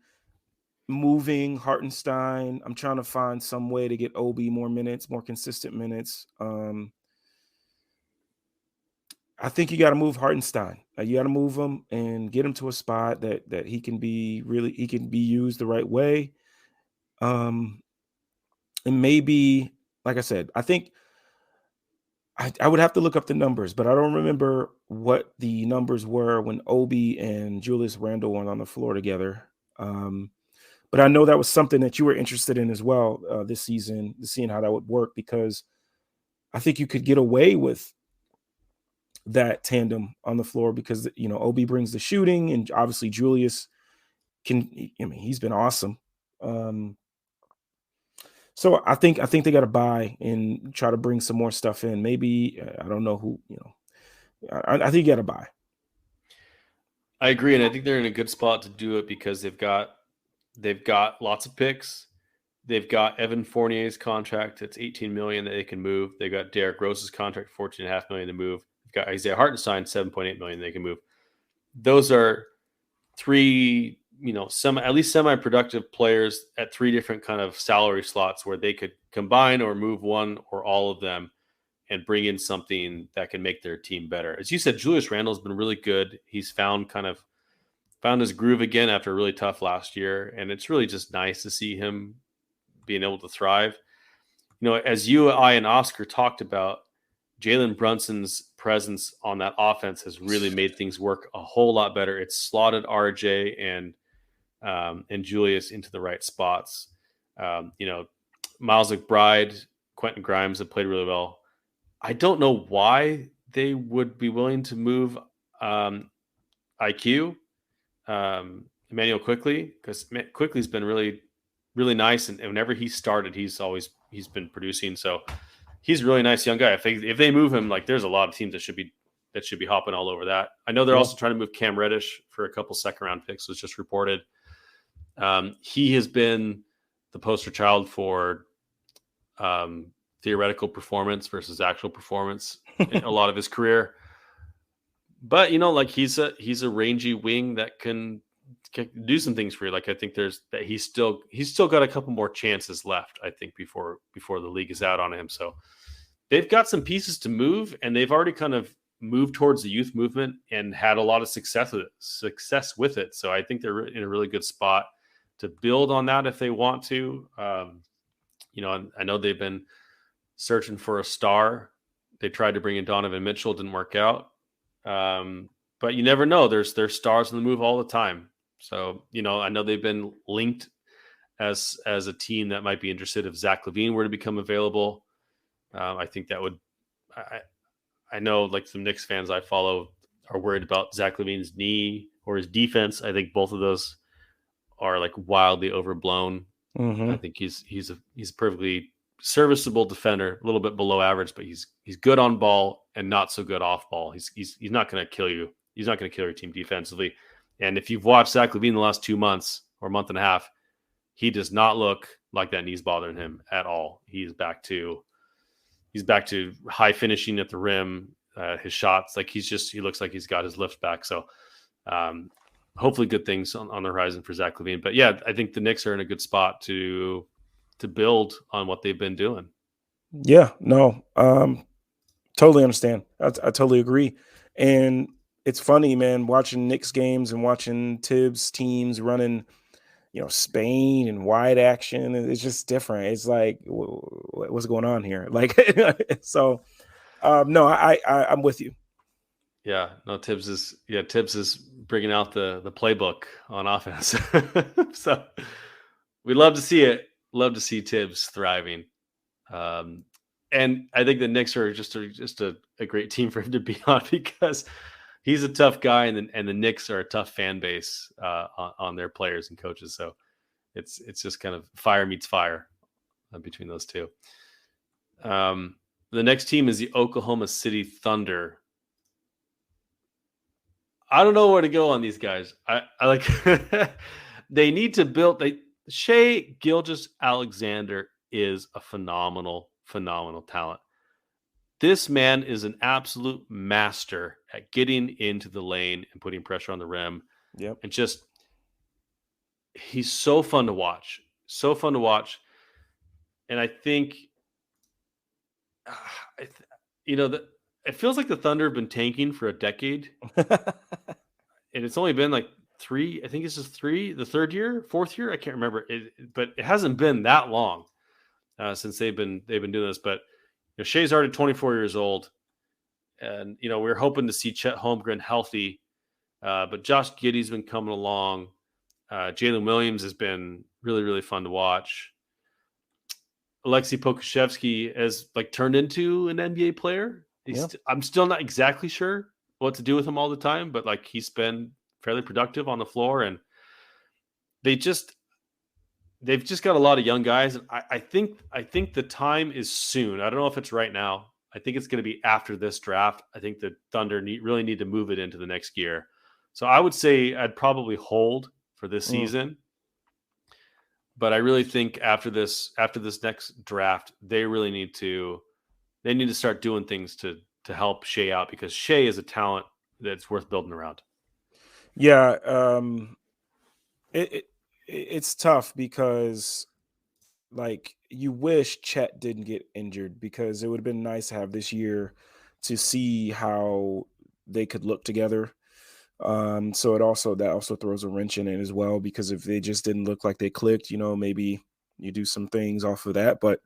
moving Hartenstein. I'm trying to find some way to get Obi more minutes, more consistent minutes. I think you got to move Hartenstein. You got to move him and get him to a spot that he can be used the right way. Um, and maybe, like I said, I think I would have to look up the numbers, but I don't remember what the numbers were when Obi and Julius Randle went on the floor together. Um, but I know that was something that you were interested in as well this season, seeing how that would work, because I think you could get away with that tandem on the floor because Obi brings the shooting and obviously Julius can. I mean, he's been awesome. Um, so I think they got to buy and try to bring some more stuff in. Maybe I don't know who. I think you got to buy. I agree, and I think they're in a good spot to do it because they've got They've got lots of picks. They've got Evan Fournier's contract. It's $18 million that they can move. They've got Derrick Rose's contract, $14.5 million to move. They've got Isaiah Hartenstein, $7.8 million they can move. Those are three, at least semi-productive players at three different kind of salary slots where they could combine or move one or all of them and bring in something that can make their team better. As you said, Julius Randle's been really good. He's found his groove again after a really tough last year, and it's really just nice to see him being able to thrive. As you, I, and Oscar talked about, Jalen Brunson's presence on that offense has really made things work a whole lot better. It's slotted RJ and Julius into the right spots. Miles McBride, Quentin Grimes have played really well. I don't know why they would be willing to move IQ, Emmanuel Quickly, because Quickly's been really, really nice, and whenever he started, he's been producing. So he's a really nice young guy. If they move him, there's a lot of teams that should be hopping all over that. I know they're also trying to move Cam Reddish for a couple second-round picks, was just reported. He has been the poster child for theoretical performance versus actual performance in a lot of his career. But he's a rangy wing that can do some things for you. I think he's still got a couple more chances left, I think, before the league is out on him. So they've got some pieces to move, and they've already kind of moved towards the youth movement and had a lot of success with it. So I think they're in a really good spot to build on that if they want to. I know they've been searching for a star. They tried to bring in Donovan Mitchell, didn't work out. But you never know. There's stars on the move all the time. So, I know they've been linked as a team that might be interested if Zach LaVine were to become available. I think that would, I know some Knicks fans I follow are worried about Zach LaVine's knee or his defense. I think both of those are wildly overblown. Mm-hmm. I think he's a perfectly serviceable defender, a little bit below average, but he's good on ball and not so good off ball. He's not going to kill you. He's not going to kill your team defensively. And if you've watched Zach LaVine the last 2 months or month and a half, he does not look like that knee's bothering him at all. He's back to high finishing at the rim. His shots, he looks like he's got his lift back. So hopefully good things on the horizon for Zach LaVine. But yeah, I think the Knicks are in a good spot to build on what they've been doing. Yeah, no, totally understand. I totally agree. And it's funny, man, watching Knicks games and watching Tibbs teams running, Spain and wide action. It's just different. It's what's going on here? So, no, I'm with you. Yeah, no, Tibbs is bringing out the playbook on offense. So we'd love to see it. Love to see Tibbs thriving. And I think the Knicks are just a great team for him to be on, because he's a tough guy, and the Knicks are a tough fan base on their players and coaches. So it's just kind of fire meets fire between those two. The next team is the Oklahoma City Thunder. I don't know where to go on these guys. I like they need to build. Shai Gilgeous-Alexander is a phenomenal talent. This man is an absolute master at getting into the lane and putting pressure on the rim. Yep. And he's so fun to watch. And I think, it feels like the Thunder have been tanking for a decade. And it's only been three. I think it's just the third year, fourth year. I can't remember but it hasn't been that long since they've been doing this. But Shai's already 24 years old, and we're hoping to see Chet Holmgren healthy. But Josh Giddey's been coming along. Jalen Williams has been really, really fun to watch. Alexei Pokusevski has turned into an NBA player. I'm still not exactly sure what to do with him all the time, but he's been fairly productive on the floor, and they've just got a lot of young guys. And I think the time is soon. I don't know if it's right now. I think it's going to be after this draft. I think the Thunder really need to move it into the next year. So I would say I'd probably hold for this season. But I really think after this next draft, they need to start doing things to help Shea out, because Shea is a talent that's worth building around. Yeah, it, it it's tough because like you wish Chet didn't get injured because it would have been nice to have this year to see how they could look together. So that also throws a wrench in it as well because if they just didn't look like they clicked, maybe you do some things off of that. But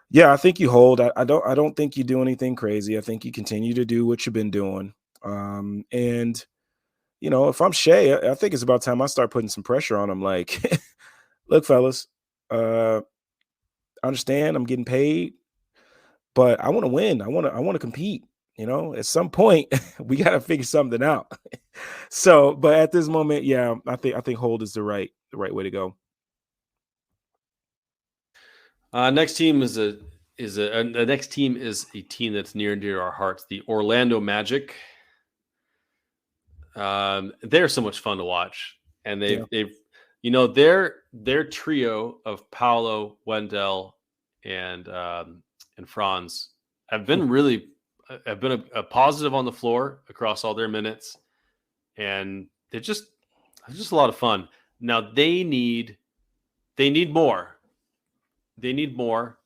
yeah, I think you hold. I don't think you do anything crazy. I think you continue to do what you've been doing. And if I'm Shea, I think it's about time I start putting some pressure on him. Like, look, fellas, I understand I'm getting paid, but I want to win. I want to compete. At some point we got to figure something out. So, but at this moment, yeah, I think hold is the right way to go. Next team the next team is a team that's near and dear to our hearts, the Orlando Magic. They're so much fun to watch, and Yeah, their trio of Paolo, Wendell, and Franz have been really have been a positive on the floor across all their minutes, and it's just a lot of fun. Now they need more. They need more,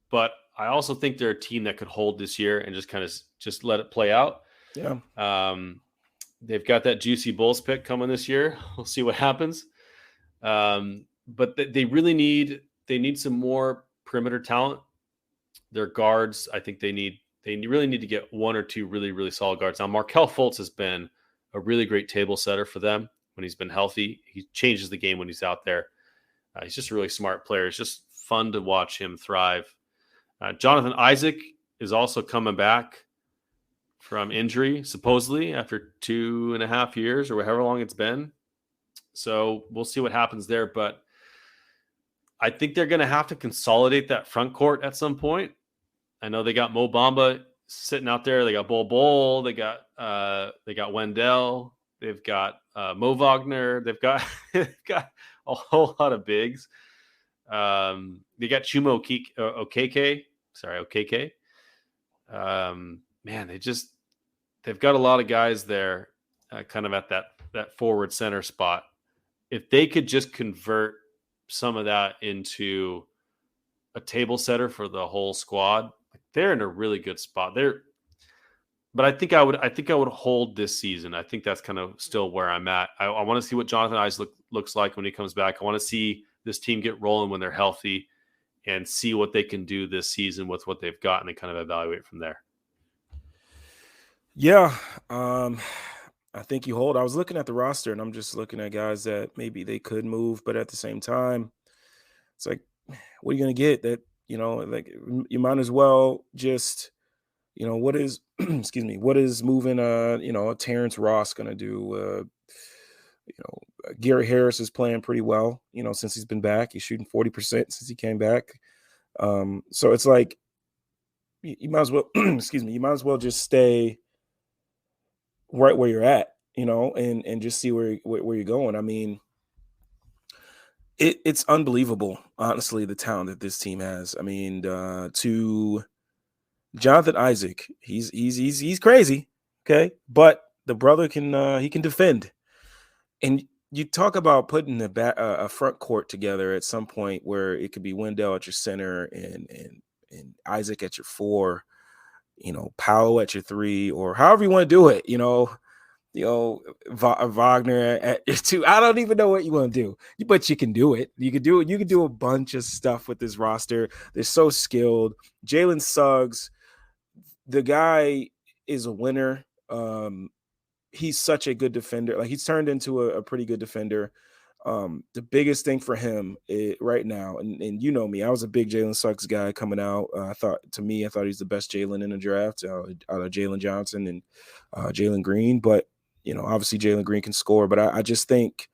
but I also think they're a team that could hold this year and just kind of just let it play out. yeah. Um, they've got that juicy Bulls pick coming this year. We'll see what happens. But they really need some more perimeter talent. Their guards, I think they really need to get one or two really really solid guards. Now Markelle Fultz has been a really great table setter for them when he's been healthy. He changes the game when he's out there. He's just a really smart player. It's just fun to watch him thrive. Jonathan Isaac is also coming back from injury, supposedly after 2.5 years or however long it's been. So we'll see what happens there. But I think they're going to have to consolidate that front court at some point. I know they got Mo Bamba sitting out there. They got Bol. They got Wendell. They've got Mo Wagner. They've got a whole lot of bigs. They got Chumo Okeke. Sorry, Okeke. Man, they've got a lot of guys there, kind of at that forward center spot. If they could just convert some of that into a table setter for the whole squad, they're in a really good spot. But I think I would hold this season. I think that's kind of still where I'm at. I want to see what Jonathan Isaac looks like when he comes back. I want to see this team get rolling when they're healthy and see what they can do this season with what they've got, and then kind of evaluate from there. Yeah. I think you hold. I was looking at the roster and I'm just looking at guys that maybe they could move, but at the same time, it's like, what are you going to get that, like you might as well just, what is, excuse me, what is moving, Terrence Ross going to do? Gary Harris is playing pretty well, since he's been back. He's shooting 40% since he came back. So it's like, you might as well, excuse me, you might as well just stay right where you're at, and just see where you're going. I mean, it's unbelievable, honestly, the talent that this team has. I mean, to Jonathan Isaac, he's crazy, okay, but the brother he can defend. And you talk about putting a front court together at some point where it could be Wendell at your center and Isaac at your four, Powell at your three, or however you want to do it, Wagner at your two. I don't even know what you want to do, but you can do it. You can do it. You can do a bunch of stuff with this roster. They're so skilled. Jalen Suggs, the guy is a winner. He's such a good defender. Like, he's turned into a pretty good defender. The biggest thing for him right now, and you know me, I was a big Jalen Suggs guy coming out. I thought he's the best Jalen in the draft out of Jalen Johnson and Jalen Green. But obviously Jalen Green can score. But I just think,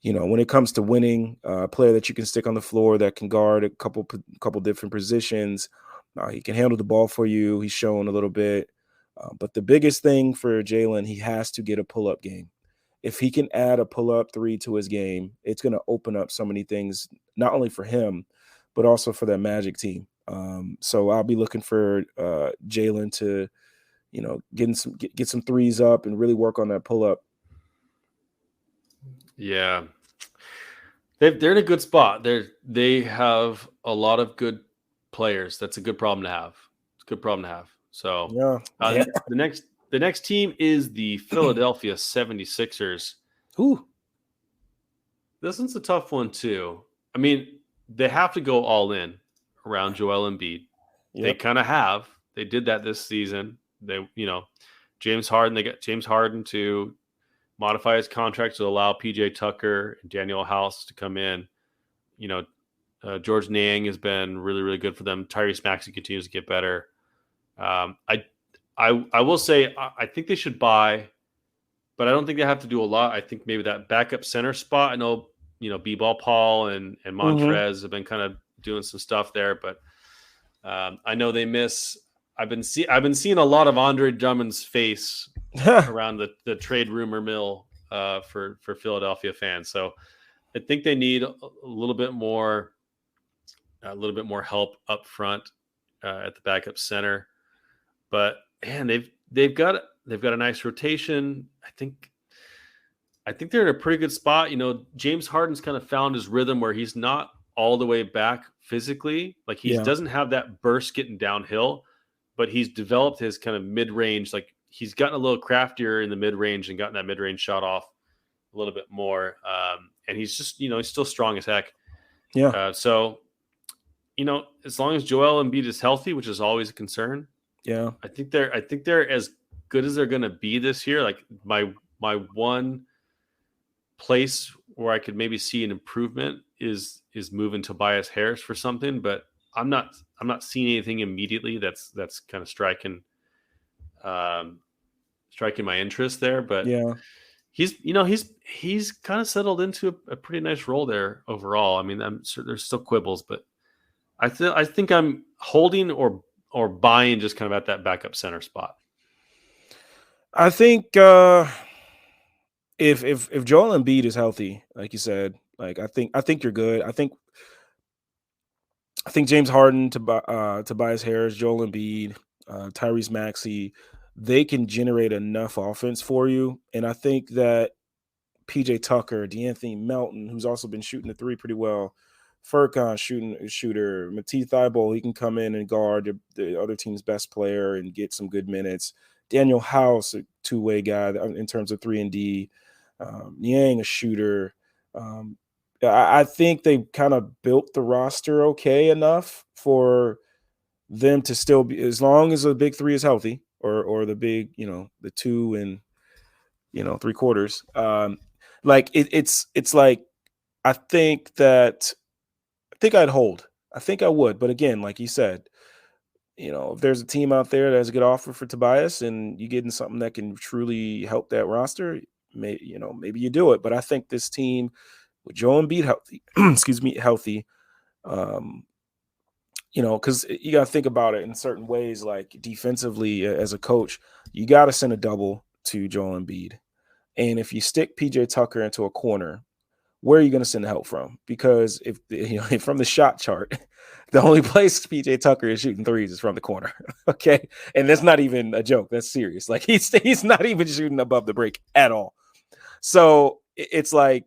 when it comes to winning, a player that you can stick on the floor that can guard a couple different positions, he can handle the ball for you. He's shown a little bit. But the biggest thing for Jalen, he has to get a pull-up game. if he can add a pull-up three to his game, it's going to open up so many things, not only for him, but also for that Magic team. So I'll be looking for Jalen to, get some threes up and really work on that pull-up. Yeah. They're in a good spot. They have a lot of good players. That's a good problem to have. It's a good problem to have. So yeah. the next team is the Philadelphia 76ers. Ooh. This one's a tough one too. I mean, they have to go all in around Joel Embiid. Yep. They kind of have. They did that this season. They James Harden. They got James Harden to modify his contract to allow PJ Tucker and Daniel House to come in. George Niang has been really, really good for them. Tyrese Maxey continues to get better. I will say I think they should buy, but I don't think they have to do a lot. I think maybe that backup center spot. I know B-Ball Paul and Montrez have been kind of doing some stuff there, but I know they miss. I've been seeing a lot of Andre Drummond's face around the trade rumor mill for Philadelphia fans. So I think they need a little bit more help up front at the backup center. But man, they've got a nice rotation. I think they're in a pretty good spot. James Harden's kind of found his rhythm where he's not all the way back physically. Like he doesn't have that burst getting downhill, but he's developed his kind of mid-range. Like he's gotten a little craftier in the mid-range and gotten that mid-range shot off a little bit more. And he's just, he's still strong as heck. Yeah. So, as long as Joel Embiid is healthy, which is always a concern. Yeah. I think they're as good as they're going to be this year. Like my one place where I could maybe see an improvement is moving Tobias Harris for something, but I'm not seeing anything immediately that's kind of striking my interest there. But yeah, he's kind of settled into a pretty nice role there overall. I mean, I'm sure there's still quibbles, but I think I'm holding or buying just kind of at that backup center spot. I think if Joel Embiid is healthy, like you said, like I think you're good. I think James Harden, Tobias Harris, Joel Embiid, Tyrese Maxey, they can generate enough offense for you. And I think that PJ Tucker, DeAnthony Melton, who's also been shooting the three pretty well, Furkan shooter, Matisse Thybulle, he can come in and guard the other team's best player and get some good minutes. Daniel House, a two-way guy in terms of 3-and-D. Niang, a shooter. I think they kind of built the roster okay enough for them to still be, as long as the big three is healthy, or the big, the 2 and 3/4. Like it's like I think I'd hold. I think I would, but again, like you said, if there's a team out there that has a good offer for Tobias and you getting something that can truly help that roster, maybe you do it. But I think this team with Joel Embiid healthy, healthy, because you got to think about it in certain ways. Like defensively, as a coach, you got to send a double to Joel Embiid, and if you stick PJ Tucker into a corner, where are you going to send the help from? Because if from the shot chart, the only place PJ Tucker is shooting threes is from the corner. Okay, and that's not even a joke. That's serious. Like he's not even shooting above the break at all. So it's like,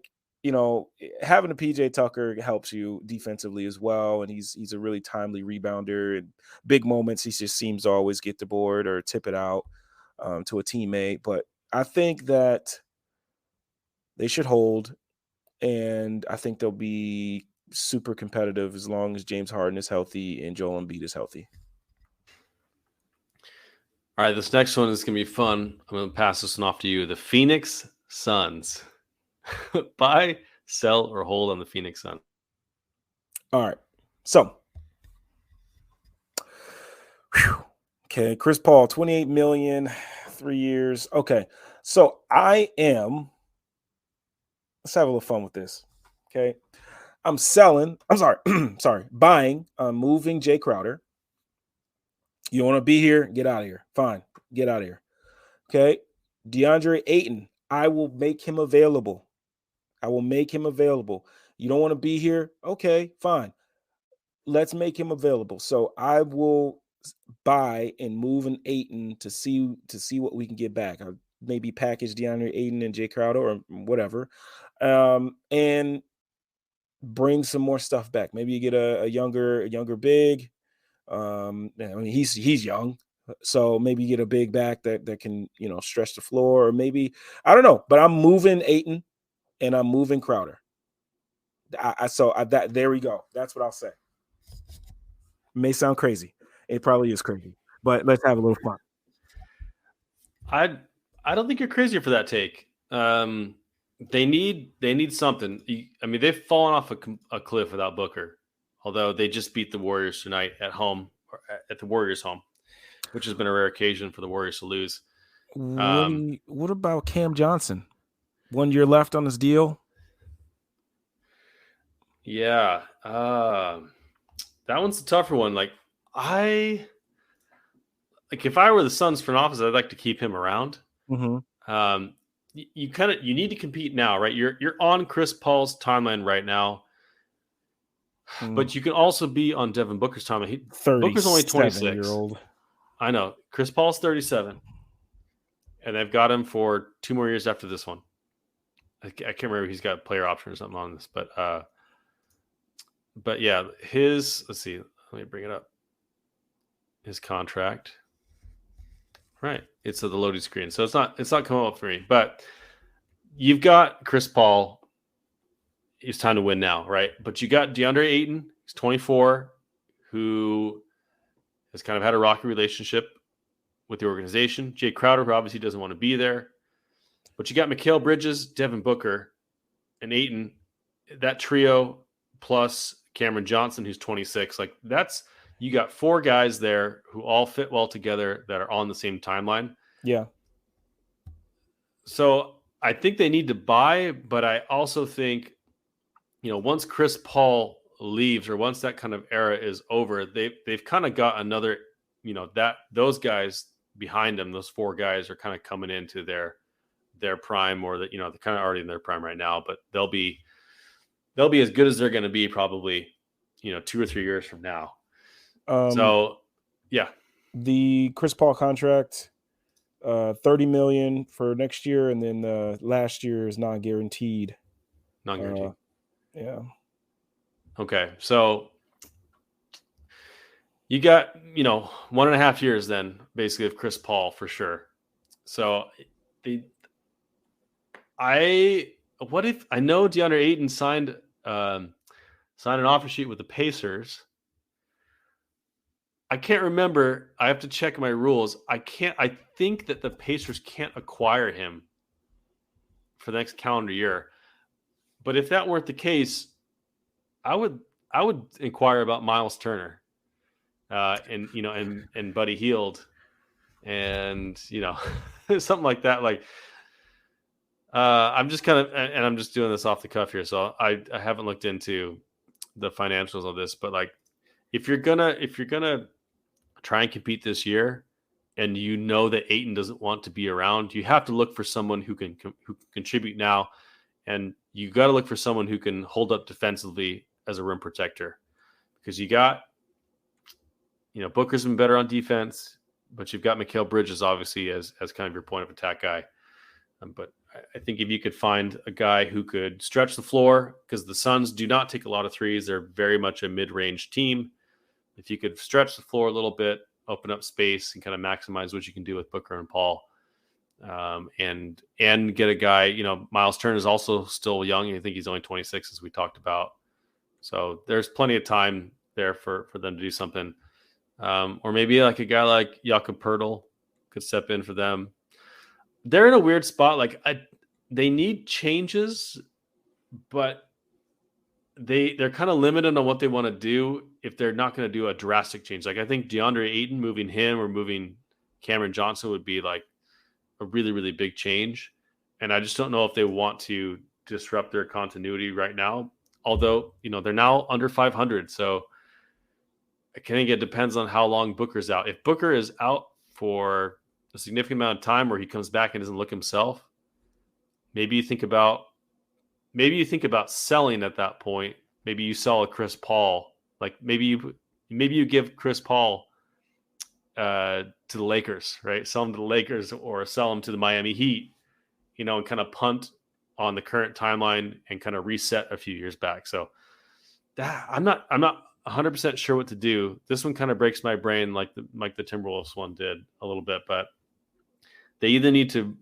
having a PJ Tucker helps you defensively as well, and he's a really timely rebounder. And big moments, he just seems to always get the board or tip it out to a teammate. But I think that they should hold. And I think they'll be super competitive as long as James Harden is healthy and Joel Embiid is healthy. All right, this next one is going to be fun. I'm going to pass this one off to you. The Phoenix Suns. Buy, sell, or hold on the Phoenix Suns. All right. So, okay, Chris Paul, $28 million, 3 years. Okay, so let's have a little fun with this. Okay. I'm buying, moving Jay Crowder. You want to be here? Get out of here. Fine. Get out of here. Okay. DeAndre Ayton, I will make him available. I will make him available. You don't want to be here? Okay, fine. Let's make him available. So I will buy and move an Aiton to see what we can get back. I'll maybe package DeAndre Ayton and Jay Crowder or whatever, and bring some more stuff back. Maybe you get a younger big. I mean, he's young, so maybe you get a big back that can stretch the floor, or maybe I don't know. But I'm moving Aiton and I'm moving Crowder. That there we go. That's what I'll say. May sound crazy. It probably is crazy, but let's have a little fun. I don't think you're crazy for that take. They need something. I mean, they've fallen off a cliff without Booker, although they just beat the Warriors tonight at home, or at the Warriors' home, which has been a rare occasion for the Warriors to lose. What about Cam Johnson? 1 year left on his deal. Yeah, that one's a tougher one. If I were the Suns front office, I'd like to keep him around. Mm-hmm. You need to compete now, right? You're on Chris Paul's timeline right now, but you can also be on Devin Booker's timeline. Booker's only 26. I know. Chris Paul's 37, and they've got him for 2 more years after this one. I can't remember if he's got a player option or something on this, but yeah, let's see. Let me bring it up. His contract. Right. It's the loading screen. So it's not coming up for me. But you've got Chris Paul. It's time to win now, right? But you got DeAndre Ayton, he's 24, who has kind of had a rocky relationship with the organization. Jay Crowder, who obviously doesn't want to be there. But you got Mikal Bridges, Devin Booker, and Ayton. That trio plus Cameron Johnson, who's 26. You got 4 guys there who all fit well together that are on the same timeline. Yeah. So I think they need to buy, but I also think, once Chris Paul leaves, or once that kind of era is over, they've kind of got another, those guys behind them, those 4 guys are kind of coming into their prime, or that, they're kind of already in their prime right now, but they'll be as good as they're going to be probably, 2 or 3 years from now. So, yeah, the Chris Paul contract, $30 million for next year, and then last year is non-guaranteed. Yeah. Okay, so you got 1.5 years then, basically, of Chris Paul for sure. So what if I know DeAndre Ayton signed an offer sheet with the Pacers? I can't remember. I have to check my rules. I think that the Pacers can't acquire him for the next calendar year. But if that weren't the case, I would inquire about Miles Turner, and Buddy Hield, and something like that. I'm just I'm just doing this off the cuff here, so I haven't looked into the financials of this, but if you're gonna try and compete this year, and that Ayton doesn't want to be around, you have to look for someone who can contribute now, and you got to look for someone who can hold up defensively as a rim protector, because you got Booker's been better on defense, but you've got Mikal Bridges obviously as kind of your point of attack guy. But I think if you could find a guy who could stretch the floor, because the Suns do not take a lot of threes, they're very much a mid-range team. If you could stretch the floor a little bit, open up space, and kind of maximize what you can do with Booker and Paul, and get a guy, Miles Turner is also still young. I think he's only 26, as we talked about. So there's plenty of time there for them to do something. Or maybe a guy like Jakob Poeltl could step in for them. They're in a weird spot. They need changes, but they're kind of limited on what they want to do if they're not going to do a drastic change. I think DeAndre Ayton, moving him or moving Cameron Johnson would be a really, really big change. And I just don't know if they want to disrupt their continuity right now. Although, they're now under 500. So I think it depends on how long Booker's out. If Booker is out for a significant amount of time, where he comes back and doesn't look himself, maybe you think about selling at that point. Maybe you sell a Chris Paul. Like maybe you give Chris Paul to the Lakers, right? Sell him to the Lakers or sell him to the Miami Heat, and kind of punt on the current timeline and kind of reset a few years back. So I'm not 100% sure what to do. This one kind of breaks my brain like the Timberwolves one did a little bit, but they either need to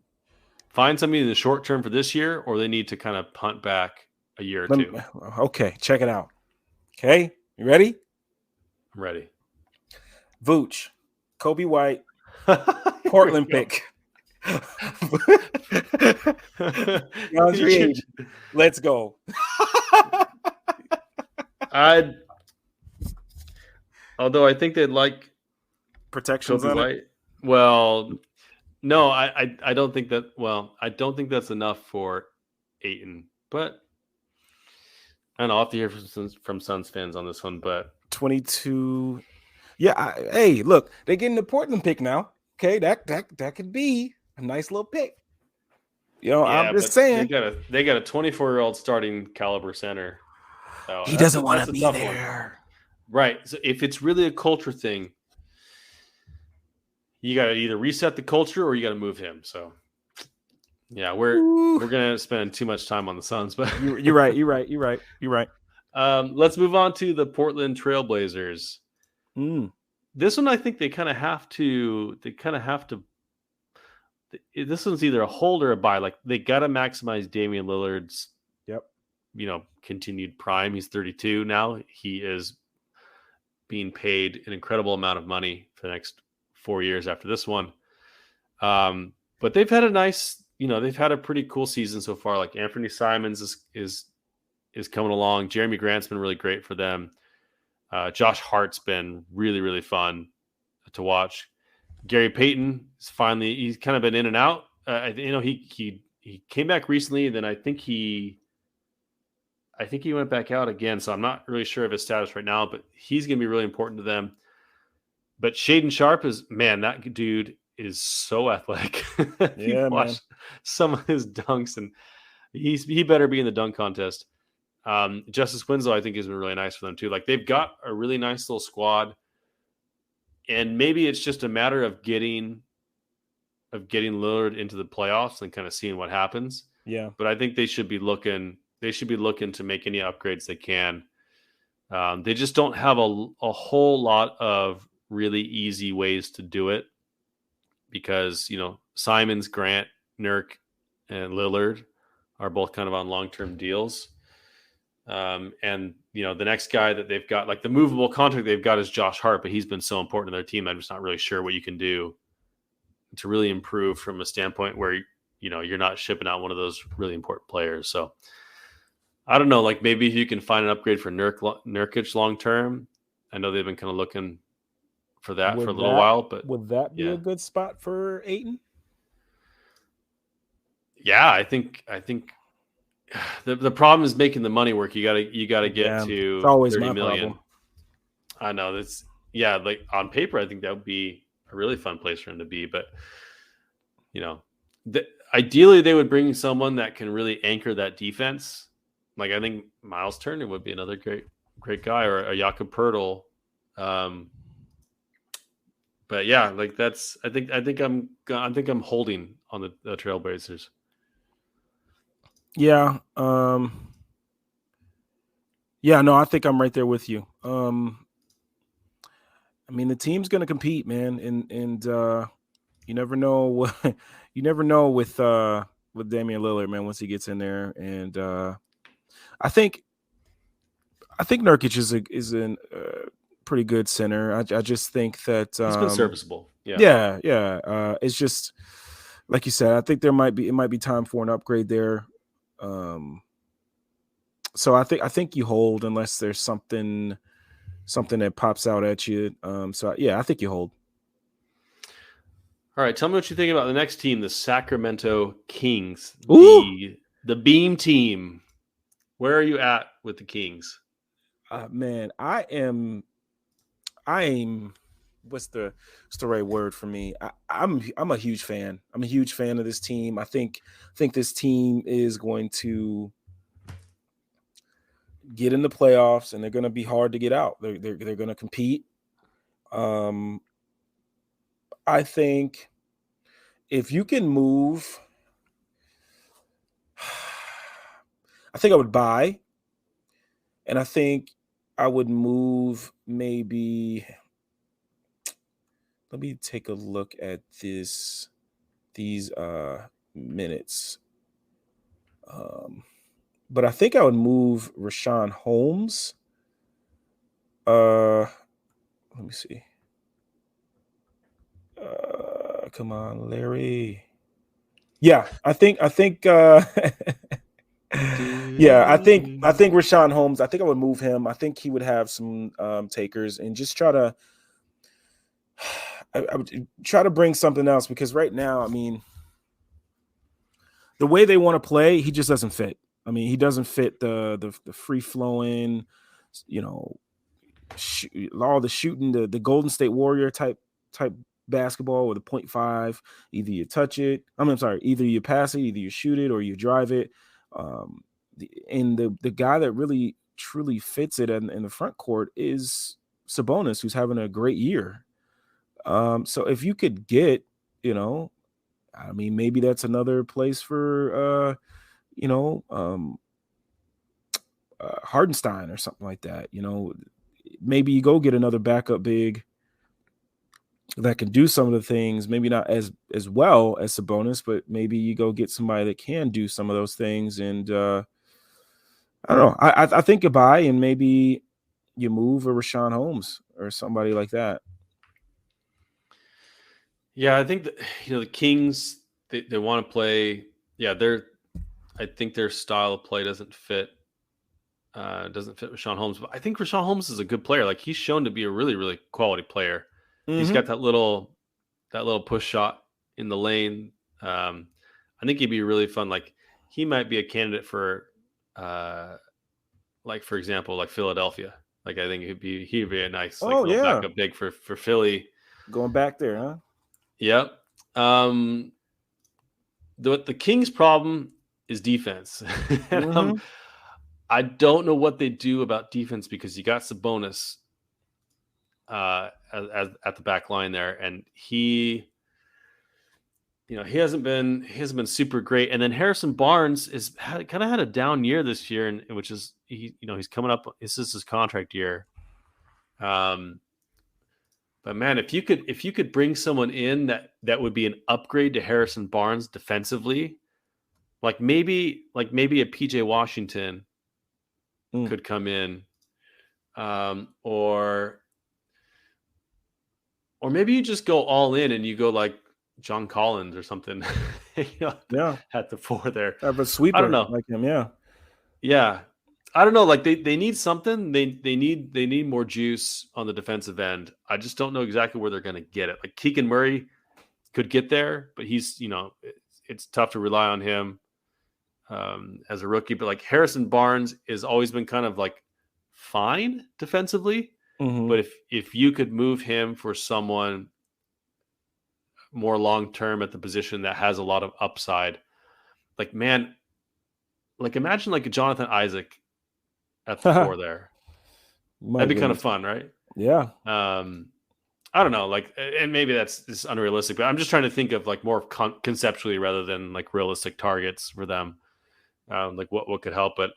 find somebody in the short term for this year or they need to kind of punt back a year or two. Okay, check it out. Okay, you ready? I'm ready. Vooch, Kobe White, Portland pick. Let's go. Although I think they'd like protections Kobe on White. it. Well, no, I don't think that. Well, I don't think that's enough for Ayton. But I don't know. I'll have to hear from Suns fans on this one. But 22. Yeah. Hey, look, they're getting the Portland pick now. Okay, that could be a nice little pick. I'm just saying they got a 24-year-old starting caliber center. So he doesn't want to be there. Right. So if it's really a culture thing, you got to either reset the culture or you got to move him. So, yeah, we're gonna spend too much time on the Suns, but you're right. Let's move on to the Portland Trailblazers. This one, I think they kind of have to. This one's either a hold or a buy. Like they got to maximize Damian Lillard's. Yep. Continued prime. He's 32 now. He is being paid an incredible amount of money for the next 4 years after this one. But they've had a nice, they've had a pretty cool season so far. Like Anthony Simons is coming along. Jeremy Grant's been really great for them. Josh Hart's been really, really fun to watch. Gary Payton is he's kind of been in and out. He came back recently, and then I think he went back out again. So I'm not really sure of his status right now, but he's going to be really important to them. But Shaden Sharp that dude is so athletic. Yeah, man. Some of his dunks, and he better be in the dunk contest. Justice Winslow, I think, has been really nice for them too. Like they've got a really nice little squad, and maybe it's just a matter of getting Lillard into the playoffs and kind of seeing what happens. Yeah, but I think they should be looking. They should be looking to make any upgrades they can. They just don't have a whole lot of really easy ways to do it because, Simons, Grant, Nurk, and Lillard are both kind of on long-term deals. And, the next guy that they've got, like the movable contract they've got is Josh Hart, but he's been so important to their team. I'm just not really sure what you can do to really improve from a standpoint where, you're not shipping out one of those really important players. So I don't know, like maybe if you can find an upgrade for Nurkic long-term. I know they've been kind of looking for that for a little while, but would that be a good spot for Ayton? Yeah, I think the problem is making the money work. You gotta get to it's always 30 my million. problem. I know that's like on paper, I think that would be a really fun place for him to be, but ideally they would bring someone that can really anchor that defense. Like I think Miles Turner would be another great guy, or a Jakob Poeltl. But yeah, like that's I think I'm holding on the Trailblazers. Yeah. Yeah, no, I think I'm right there with you. I mean, the team's going to compete, man, and you never know you never know with Damian Lillard, man, once he gets in there, and I think Nurkic is a pretty good center. I just think that he's been serviceable. Yeah. It's just like you said. I think it might be time for an upgrade there. So I think you hold unless there's something that pops out at you. So yeah, I think you hold. All right, tell me what you think about the next team, the Sacramento Kings, Ooh. the Beam team. Where are you at with the Kings? Man, I am what's the right word for me? I'm a huge fan. I'm a huge fan of this team. I think this team is going to get in the playoffs, and they're going to be hard to get out. They're going to compete. Um, I think if you can move, I think I would buy, and I think I would move maybe. Let me take a look at these minutes. But I think I would move Rashawn Holmes. Let me see. Come on, Larry. Yeah, I think yeah, I think Rashawn Holmes, I think I would move him. I think he would have some takers and just try to I would try to bring something else, because right now, I mean, the way they want to play, he just doesn't fit. I mean, he doesn't fit the free flowing, you know, all the shooting, the Golden State Warrior type basketball with a 0.5. Either you touch it. I'm sorry. Either you pass it, either you shoot it, or you drive it. And the guy that really truly fits it in the front court is Sabonis, who's having a great year. So if you could get, I mean, maybe that's another place for Hardenstein or something like that. Maybe you go get another backup big that can do some of the things, maybe not as well as Sabonis, but maybe you go get somebody that can do some of those things. And I don't know. I think you buy, and maybe you move a Rashawn Holmes or somebody like that. Yeah, I think that, the Kings, they want to play. Yeah, I think their style of play doesn't fit Rashawn Holmes. But I think Rashawn Holmes is a good player. Like, he's shown to be a really, really quality player. Mm-hmm. He's got that little push shot in the lane. I think he'd be really fun. Like, he might be a candidate for, like, for example, like Philadelphia. Like, I think he'd be a nice little backup big for Philly. Going back there, huh? Yep. The Kings' problem is defense. And I don't know what they do about defense, because you got Sabonis at the back line there, and he hasn't been super great. And then Harrison Barnes kind of had a down year this year, and which is he's coming up. This is his contract year. But man, if you could bring someone in that would be an upgrade to Harrison Barnes defensively, like maybe a PJ Washington could come in, or maybe you just go all in and you go like John Collins or something. At the 4 there. Have a sweeper. I don't know, like him. Yeah. I don't know. Like, they need something. They need more juice on the defensive end. I just don't know exactly where they're going to get it. Like, Keegan Murray could get there, but he's it's tough to rely on him as a rookie. But like, Harrison Barnes has always been kind of like fine defensively. Mm-hmm. But if you could move him for someone more long term at the position that has a lot of upside, like, man, like, imagine like a Jonathan Isaac at the 4 there. That'd be kind of fun, right? Yeah. I don't know, like, and maybe that's unrealistic, but I'm just trying to think of like more conceptually rather than like realistic targets for them. Like what could help, but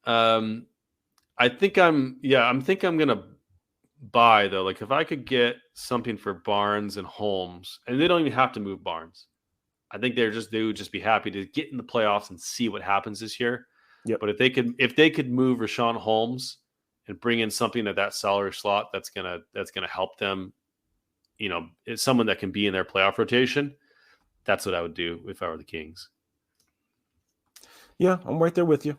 I think I'm gonna buy, though. Like, if I could get something for Barnes and Holmes, and they don't even have to move Barnes, I think they would just be happy to get in the playoffs and see what happens this year. Yep. But if they could move Rashawn Holmes and bring in something at that salary slot that's gonna help them, it's someone that can be in their playoff rotation, that's what I would do if I were the Kings. Yeah, I'm right there with you.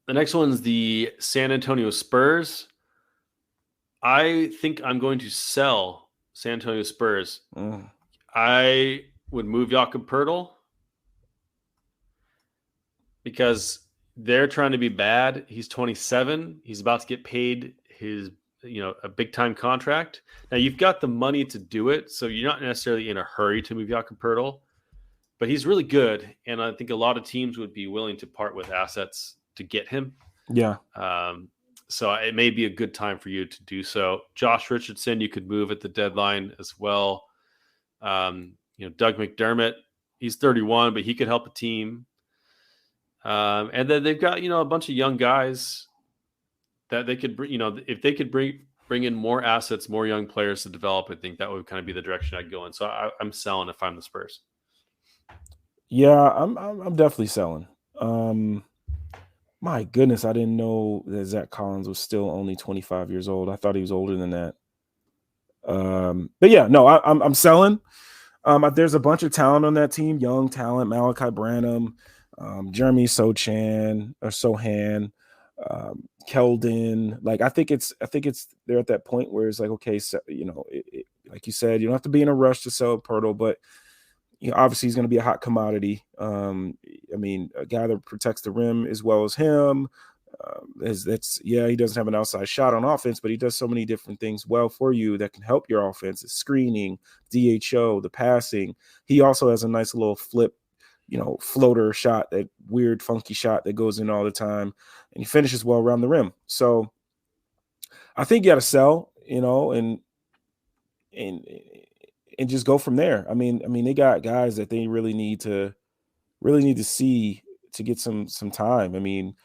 The next one's the San Antonio Spurs. I think I'm going to sell San Antonio Spurs. I would move Jakob Poeltl, because they're trying to be bad. He's 27. He's about to get paid his a big time contract. Now you've got the money to do it, so you're not necessarily in a hurry to move Jakob Poeltl, but he's really good, and I think a lot of teams would be willing to part with assets to get him. Yeah. So it may be a good time for you to do so. Josh Richardson, you could move at the deadline as well. Doug McDermott, he's 31, but he could help a team. And then they've got, a bunch of young guys that they could, if they could bring in more assets, more young players to develop, I think that would kind of be the direction I'd go in. So I'm selling if I'm the Spurs. Yeah, I'm definitely selling. My goodness, I didn't know that Zach Collins was still only 25 years old. I thought he was older than that. But yeah, no, I'm selling. There's a bunch of talent on that team, young talent, Malachi Branham, Jeremy Sohan, Keldon. Like I think it's they're at that point where it's like, okay, so, like you said, you don't have to be in a rush to sell Poeltl, but obviously he's going to be a hot commodity. A guy that protects the rim as well as him. He doesn't have an outside shot on offense, but he does so many different things well for you that can help your offense. The screening, DHO, the passing. He also has a nice little flip, floater shot, that weird, funky shot that goes in all the time, and he finishes well around the rim. So I think you got to sell, and just go from there. I mean, they got guys that they really need to see to get some time. I mean,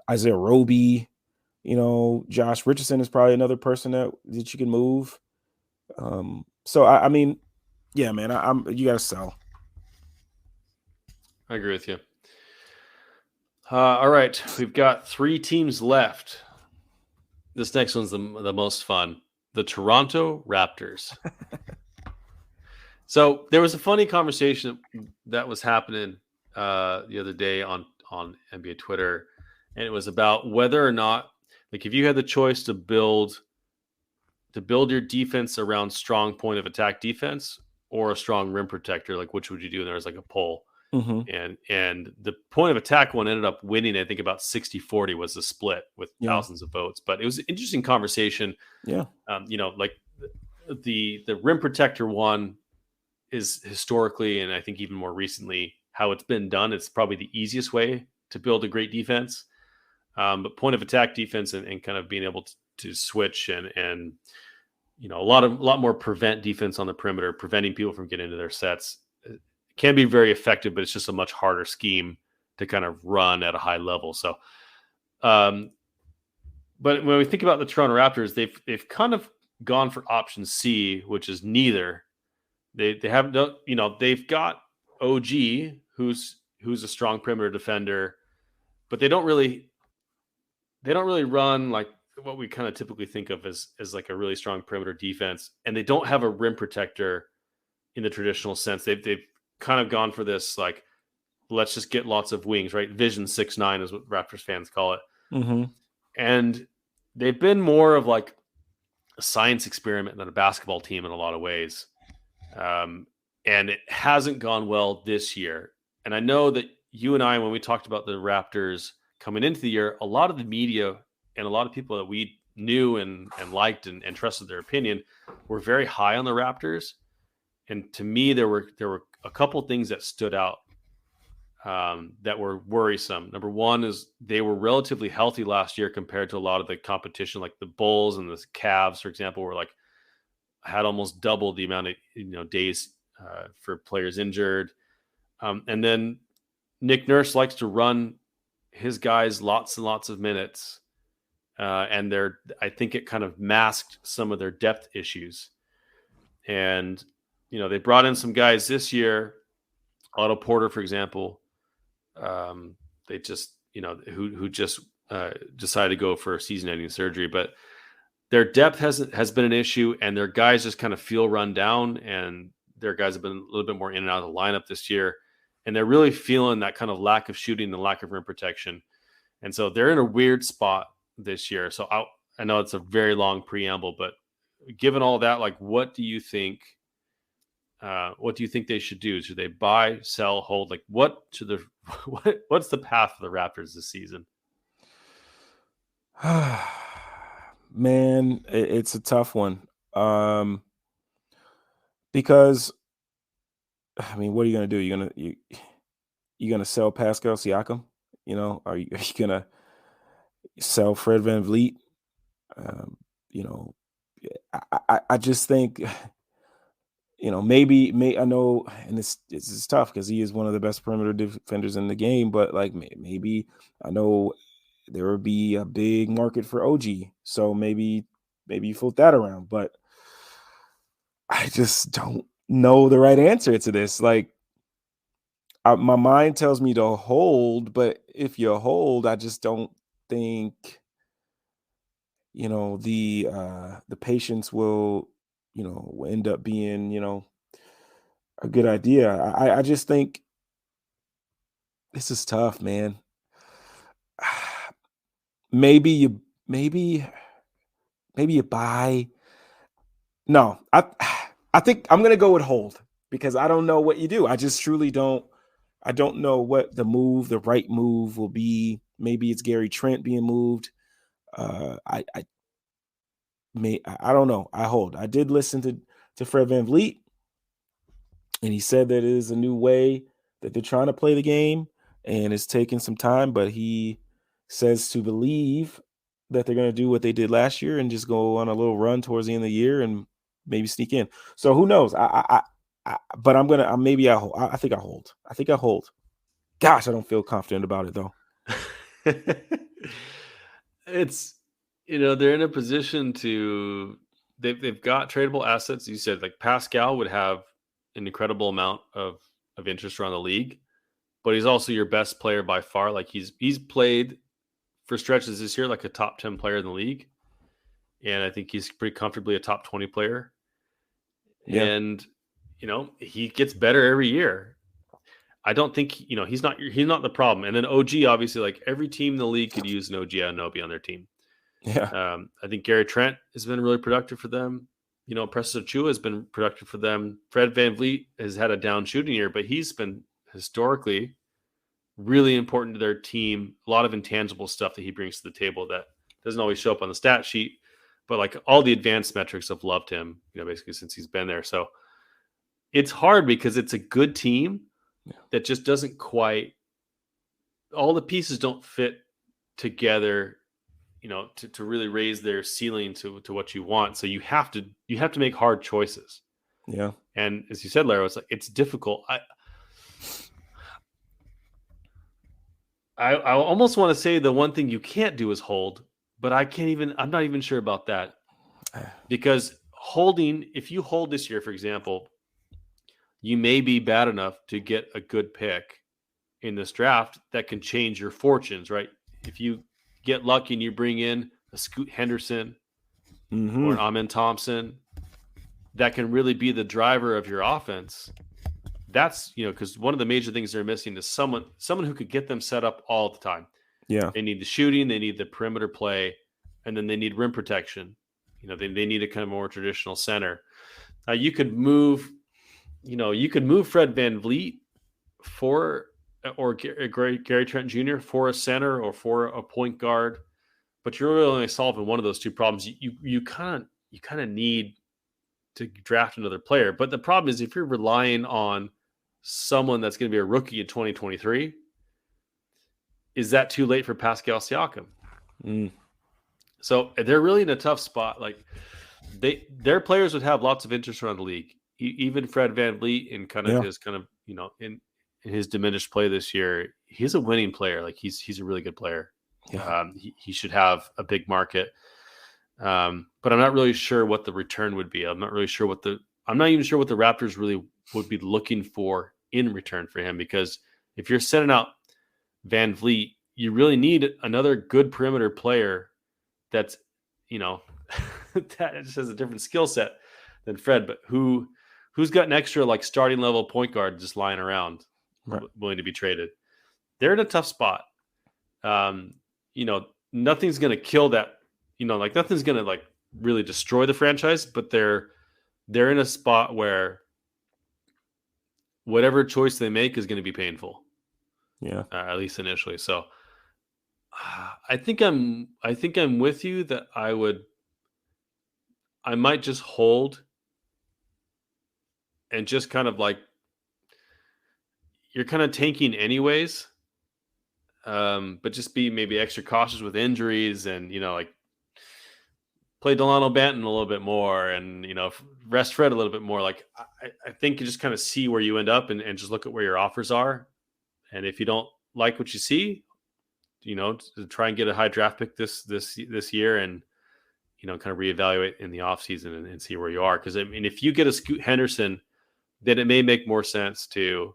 Isaiah Roby, Josh Richardson is probably another person that you can move. So I mean, yeah, man, you got to sell. I agree with you. All right, we've got 3 teams left. This next one's the most fun. The Toronto Raptors. So there was a funny conversation that was happening the other day on NBA Twitter, and it was about whether or not, like, if you had the choice to build your defense around strong point of attack defense or a strong rim protector, like which would you do? And there was like a poll. Mm-hmm. And the point of attack one ended up winning. I think about 60-40 was the split with thousands of votes, but it was an interesting conversation. Yeah. Like the rim protector one is historically, and I think even more recently, how it's been done. It's probably the easiest way to build a great defense. But point of attack defense and kind of being able to switch and a lot more prevent defense on the perimeter, preventing people from getting into their sets, can be very effective, but it's just a much harder scheme to kind of run at a high level. So, but when we think about the Toronto Raptors, they've kind of gone for option C, which is neither. They haven't done, they've got OG, who's a strong perimeter defender, but they don't really run like what we kind of typically think of as like a really strong perimeter defense, and they don't have a rim protector in the traditional sense. They've kind of gone for this, like, let's just get lots of wings, right? Vision 6'9" is what Raptors fans call it. Mm-hmm. And they've been more of like a science experiment than a basketball team in a lot of ways. And it hasn't gone well this year. And I know that you and I, when we talked about the Raptors coming into the year, a lot of the media and a lot of people that we knew and liked and trusted their opinion were very high on the Raptors. And to me, there were a couple things that stood out that were worrisome. Number one is they were relatively healthy last year compared to a lot of the competition, like the Bulls and the Cavs, for example, were like had almost double the amount of days for players injured. And then Nick Nurse likes to run his guys lots and lots of minutes, and I think it kind of masked some of their depth issues. And they brought in some guys this year, Otto Porter, for example. They just, who just decided to go for season-ending surgery, but their depth has been an issue, and their guys just kind of feel run down, and their guys have been a little bit more in and out of the lineup this year, and they're really feeling that kind of lack of shooting, the lack of rim protection, and so they're in a weird spot this year. So I know it's a very long preamble, but given all that, like, what do you think? What do you think they should do? Should they buy, sell, hold? Like, what's the path for the Raptors this season? Man, it's a tough one. Because I mean, what are you gonna do? You gonna sell Pascal Siakam? Are you gonna sell Fred Van Vliet? Um, you know, I just think maybe I know, and it's tough because he is one of the best perimeter defenders in the game. But like maybe I know there would be a big market for OG, so maybe you float that around. But I just don't know the right answer to this. Like my mind tells me to hold, but if you hold, I just don't think the patience will end up being a good idea. I just think this is tough, man. Maybe you maybe maybe you buy. No, I think I'm gonna go with hold because I don't know what you do. I just truly don't. I don't know what the right move will be. Maybe it's Gary Trent being moved. I don't know. I hold. I did listen to Fred Van Vliet, and he said that it is a new way that they're trying to play the game, and it's taking some time. But he says to believe that they're going to do what they did last year and just go on a little run towards the end of the year and maybe sneak in. So who knows? But I'm gonna. Maybe I hold. I think I hold. I think I hold. Gosh, I don't feel confident about it though. It's they're in a position to they've got tradable assets. You said like Pascal would have an incredible amount of interest around the league, but he's also your best player by far. Like he's played for stretches this year like a top 10 player in the league, and I think he's pretty comfortably a top 20 player. Yeah. And he gets better every year. I don't think he's not the problem. And then OG, obviously, like every team in the league could use an OG Anunoby on their team. Yeah. I think Gary Trent has been really productive for them. Preston Achua has been productive for them. Fred Van Vliet has had a down shooting year, but he's been historically really important to their team. A lot of intangible stuff that he brings to the table that doesn't always show up on the stat sheet, but like all the advanced metrics have loved him, basically since he's been there. So it's hard because it's a good team that just doesn't quite, all the pieces don't fit together, to really raise their ceiling to what you want. So you have to make hard choices. Yeah. And as you said, Larro, it's difficult. I almost want to say the one thing you can't do is hold, but I'm not even sure about that. Because if you hold this year, for example, you may be bad enough to get a good pick in this draft that can change your fortunes, right? If you get lucky and you bring in a Scoot Henderson or an Amen Thompson, that can really be the driver of your offense. That's, because one of the major things they're missing is someone who could get them set up all the time. Yeah. They need the shooting, they need the perimeter play, and then they need rim protection. They need a kind of more traditional center. You could move Fred Van Vliet or Gary Trent Jr. for a center or for a point guard, but you're really only solving one of those two problems. You kind of need to draft another player. But the problem is if you're relying on someone that's going to be a rookie in 2023, is that too late for Pascal Siakam? So they're really in a tough spot. Like their players would have lots of interest around the league. Even Fred Van Vliet in in his diminished play this year, he's a winning player. Like he's a really good player. Yeah. He should have a big market. But I'm not really sure what the return would be. I'm not even sure what the Raptors really would be looking for in return for him, because if you're sending out Van Vliet, you really need another good perimeter player that's, that just has a different skill set than Fred, but who's got an extra like starting level point guard just lying around, Right. willing to be traded. They're in a tough spot. Nothing's going to kill that, nothing's going to really destroy the franchise, but they're in a spot where whatever choice they make is going to be painful. Yeah. At least initially. So I think I'm with you that I would I might just hold and just kind of like you're kind of tanking anyways. But just be maybe extra cautious with injuries and, like play Delano Banton a little bit more and, rest Fred a little bit more. Like, I think you just kind of see where you end up and just look at where your offers are. And if you don't like what you see, to try and get a high draft pick this year and, kind of reevaluate in the offseason and see where you are. Because, I mean, if you get a Scoot Henderson, then it may make more sense to,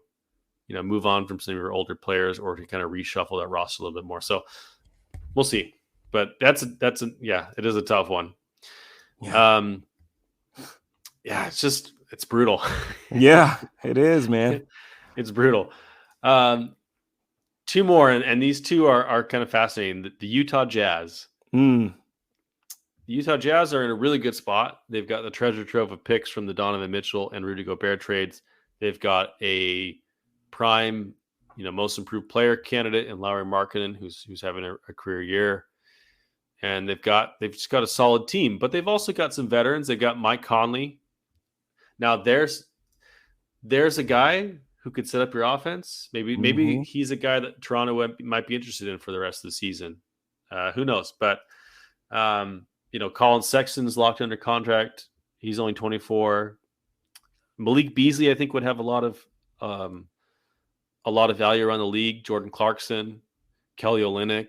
move on from some of your older players or to kind of reshuffle that roster a little bit more. So we'll see. But it is a tough one. Yeah. It's brutal. Yeah, it is, man. It's brutal. Two more, and these two are kind of fascinating. The Utah Jazz. The Utah Jazz are in a really good spot. They've got the treasure trove of picks from the Donovan Mitchell and Rudy Gobert trades. They've got a prime, most improved player candidate in Lauri Markkanen, who's having a career year. And they've just got a solid team, but they've also got some veterans. They've got Mike Conley. Now there's a guy who could set up your offense. Maybe he's a guy that Toronto might be interested in for the rest of the season. Who knows? But Colin Sexton's locked under contract. He's only 24. Malik Beasley, I think, would have a lot of value around the league. Jordan Clarkson, Kelly Olynyk,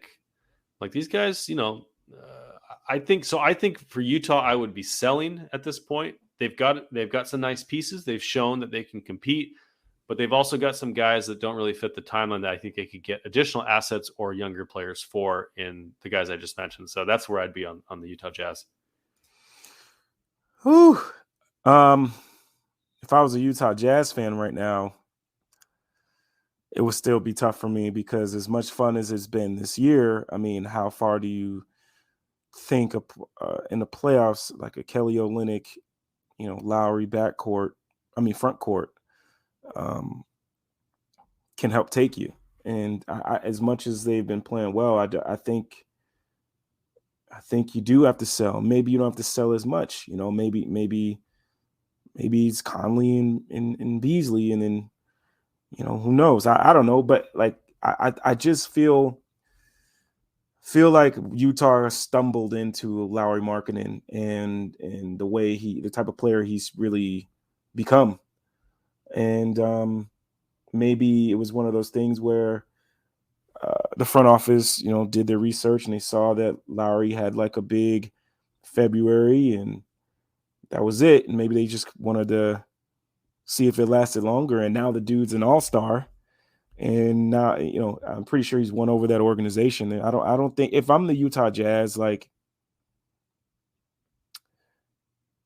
like these guys. I think so. I think for Utah, I would be selling at this point. They've got some nice pieces. They've shown that they can compete, but they've also got some guys that don't really fit the timeline that I think they could get additional assets or younger players for in the guys I just mentioned. So that's where I'd be on the Utah Jazz. Whew. If I was a Utah Jazz fan right now, it would still be tough for me because as much fun as it's been this year, I mean, how far do you think of in the playoffs, like a Kelly Olynyk, Lowry front court, can help take you. And I, as much as they've been playing well, I think you do have to sell. Maybe you don't have to sell as much. Maybe it's Conley and Beasley, and then who knows? I don't know, but like I just feel like Utah stumbled into Lauri Markkanen and the type of player he's really become. And maybe it was one of those things where the front office, did their research and they saw that Lauri had like a big February and that was it. And maybe they just wanted to see if it lasted longer. And now the dude's an all-star. And now, I'm pretty sure he's won over that organization. And I don't think, if I'm the Utah Jazz, like,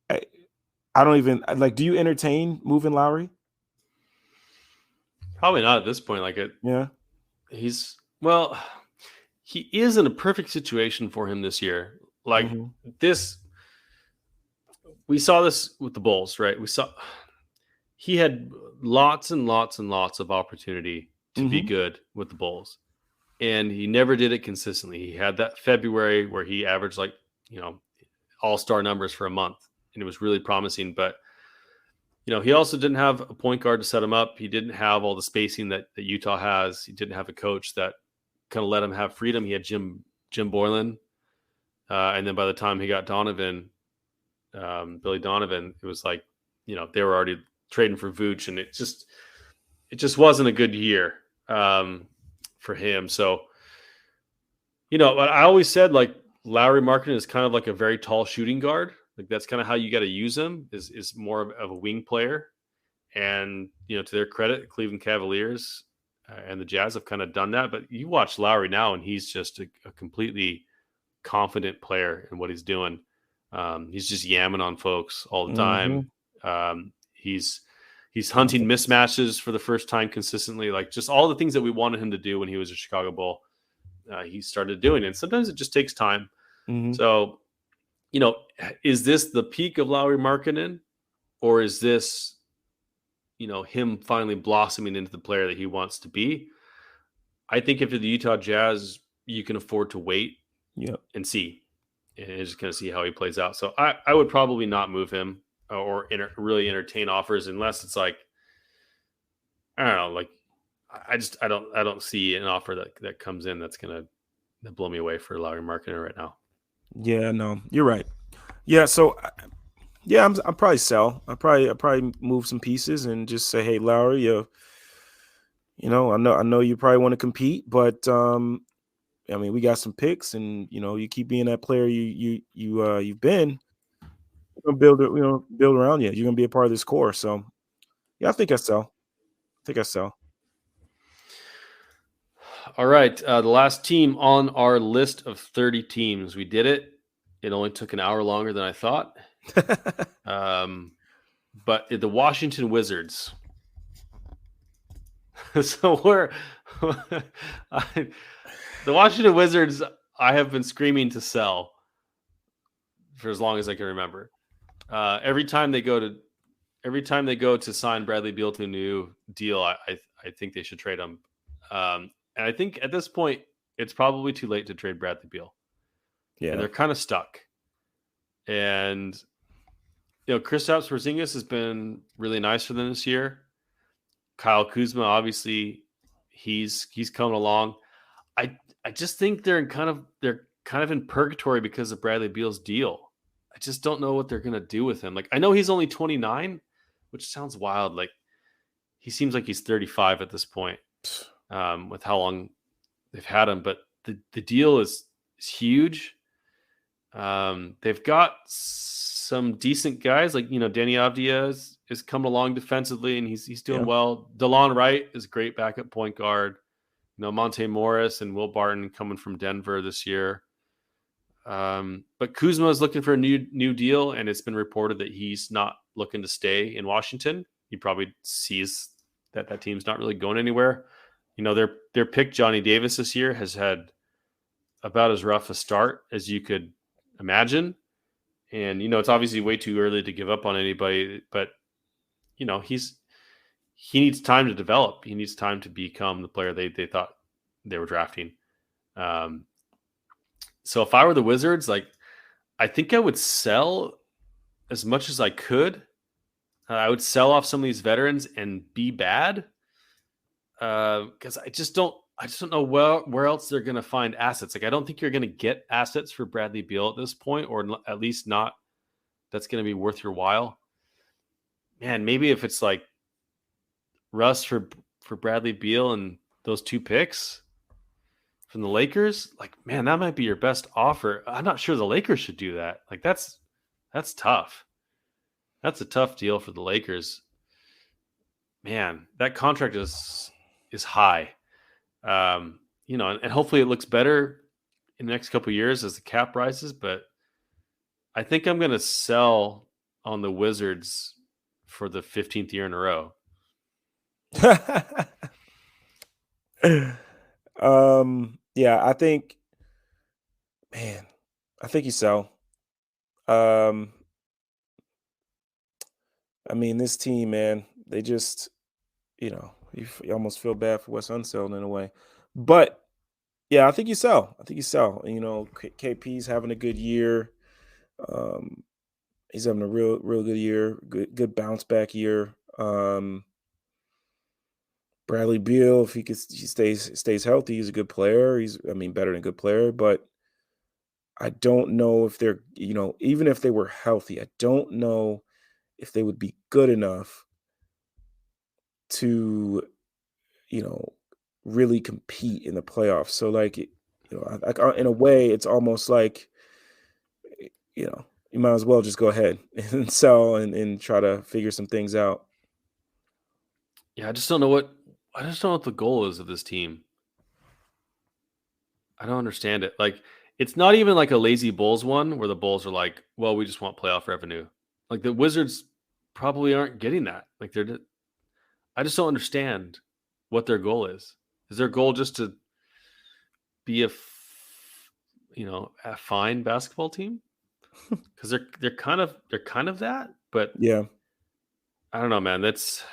I don't even like, do you entertain moving Lowry? Probably not at this point. Like it. Yeah. He is in a perfect situation for him this year. Like this, we saw this with the Bulls, right? He had lots and lots and lots of opportunity to be good with the Bulls. And he never did it consistently. He had that February where he averaged like, all-star numbers for a month. And it was really promising. But, he also didn't have a point guard to set him up. He didn't have all the spacing that Utah has. He didn't have a coach that kind of let him have freedom. He had Jim Boylan. And then by the time he got Donovan, Billy Donovan, it was like, they were already trading for Vooch, and it just wasn't a good year for him. So, but I always said like Lauri Markkanen is kind of like a very tall shooting guard. Like that's kind of how you got to use him is more of a wing player. And, to their credit, Cleveland Cavaliers and the Jazz have kind of done that. But you watch Lauri now, and he's just a completely confident player in what he's doing. He's just yamming on folks all the time. He's hunting mismatches for the first time consistently, like just all the things that we wanted him to do when he was a Chicago Bull. He started doing it. And sometimes it just takes time. So, is this the peak of Lauri Markkanen, or is this, him finally blossoming into the player that he wants to be? I think if you're the Utah Jazz, you can afford to wait and see. and just kind of see how he plays out. So I would probably not move him or really entertain offers unless it's like, I don't know, like I don't see an offer that comes in that's gonna blow me away for Lauri Markkinen right now. Yeah, no, you're right. Yeah, so yeah, I'm probably sell. I probably move some pieces and just say, hey, Lowry, I know you probably want to compete, but I mean, we got some picks, and you keep being that player you've been. We're gonna build around you. You're gonna be a part of this core. So yeah, I think I sell. I think I sell. All right, the last team on our list of 30 teams. We did it. It only took an hour longer than I thought. But the Washington Wizards. So the Washington Wizards, I have been screaming to sell for as long as I can remember. Every time they go to sign Bradley Beal to a new deal, I think they should trade him. And I think at this point, it's probably too late to trade Bradley Beal. Yeah, and they're kind of stuck. And Kristaps Porzingis has been really nice for them this year. Kyle Kuzma, obviously, he's coming along. I just think they're kind of in purgatory because of Bradley Beal's deal. I just don't know what they're gonna do with him. Like, I know he's only 29, which sounds wild. Like, he seems like he's 35 at this point, with how long they've had him. But the deal is huge. They've got some decent guys, like Danny Avdia is coming along defensively, and he's doing well. DeLon Wright is a great backup point guard. Monte Morris and Will Barton coming from Denver this year. But Kuzma is looking for a new deal, and it's been reported that he's not looking to stay in Washington. He probably sees that team's not really going anywhere. Their pick Johnny Davis this year has had about as rough a start as you could imagine. And, it's obviously way too early to give up on anybody, but he needs time to develop. He needs time to become the player they thought they were drafting. So if I were the Wizards, I think I would sell as much as I could. I would sell off some of these veterans and be bad. Because I just don't know where else they're going to find assets. I don't think you're going to get assets for Bradley Beal at this point, or at least not that's going to be worth your while. Man, maybe if it's like Russ for Bradley Beal and those two picks from the Lakers, man, that might be your best offer. I'm not sure the Lakers should do that. That's tough. That's a tough deal for the Lakers. Man, that contract is high. And hopefully it looks better in the next couple of years as the cap rises. But I think I'm going to sell on the Wizards for the 15th year in a row. Yeah, I think you sell. I mean, this team, man, they just, you almost feel bad for Wes Unseld in a way. But yeah, I think you sell. KP's having a good year. He's having a real good year, good bounce back year. Bradley Beal, if he stays healthy, he's a good player. He's better than a good player, but I don't know if they're, even if they were healthy, I don't know if they would be good enough to, really compete in the playoffs. So in a way, it's almost like, you might as well just go ahead and sell and try to figure some things out. Yeah, I just don't know what the goal is of this team. I don't understand it. It's not even like a lazy Bulls one where the Bulls are like, well, we just want playoff revenue. The Wizards probably aren't getting that. I just don't understand what their goal is. Is their goal just to be a fine basketball team? Because they're kind of that, but yeah, I don't know, man. It's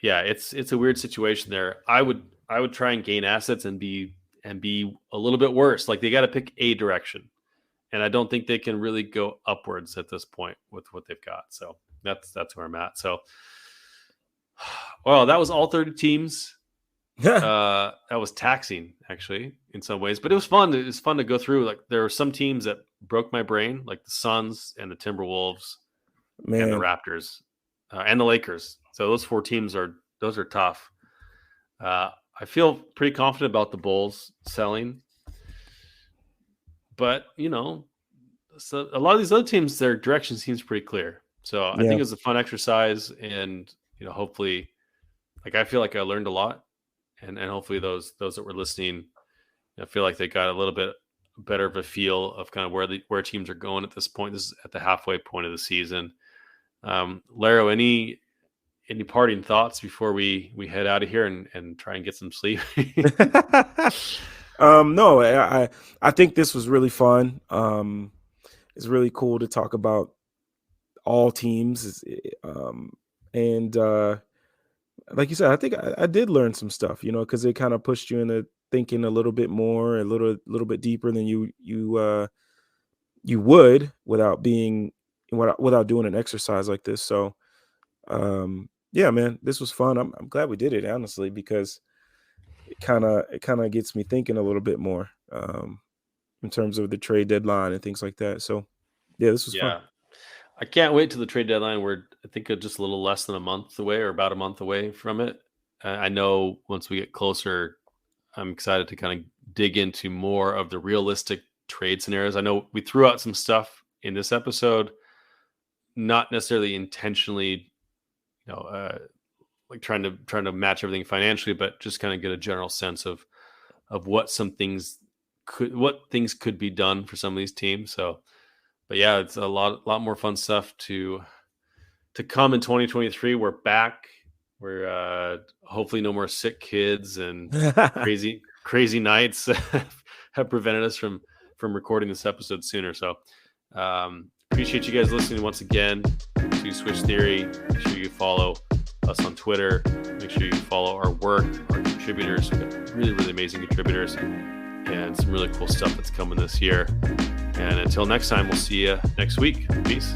a weird situation there. I would try and gain assets and be a little bit worse. They got to pick a direction, and I don't think they can really go upwards at this point with what they've got. So that's where I'm at. So, well, that was all 30 teams. That was taxing, actually, in some ways, but it was fun. It was fun to go through. Like, there were some teams that broke my brain, like the Suns and the Timberwolves and the Raptors and the Lakers. So those 4 teams are tough. I feel pretty confident about the Bulls selling, but so a lot of these other teams, their direction seems pretty clear. So I think it was a fun exercise, and hopefully, like, I feel like I learned a lot, and hopefully those that were listening, I feel like they got a little bit better of a feel of kind of where teams are going at this point. This is at the halfway point of the season. Larro, any parting thoughts before we head out of here and try and get some sleep? No, I think this was really fun. It's really cool to talk about all teams. And like you said, I think I did learn some stuff, because it kind of pushed you into thinking a little bit more, a little bit deeper than you would without doing an exercise like this. So, yeah, man, this was fun. I'm glad we did it, honestly, because it kind of gets me thinking a little bit more in terms of the trade deadline and things like that. So, yeah, this was fun. I can't wait to the trade deadline. We're, I think, just a little less than a month away, or about a month away from it. I know once we get closer, I'm excited to kind of dig into more of the realistic trade scenarios. I know we threw out some stuff in this episode, not necessarily intentionally, like trying to match everything financially, but just kind of get a general sense of what things could be done for some of these teams. So, but yeah, it's a lot more fun stuff to come in 2023. We're back. We're hopefully no more sick kids and crazy nights have prevented us from recording this episode sooner. So appreciate you guys listening once again to Switch Theory. Make sure you follow us on Twitter. Make sure you follow our work, our contributors. We've got really, really amazing contributors and some really cool stuff that's coming this year. And until next time, we'll see you next week. Peace.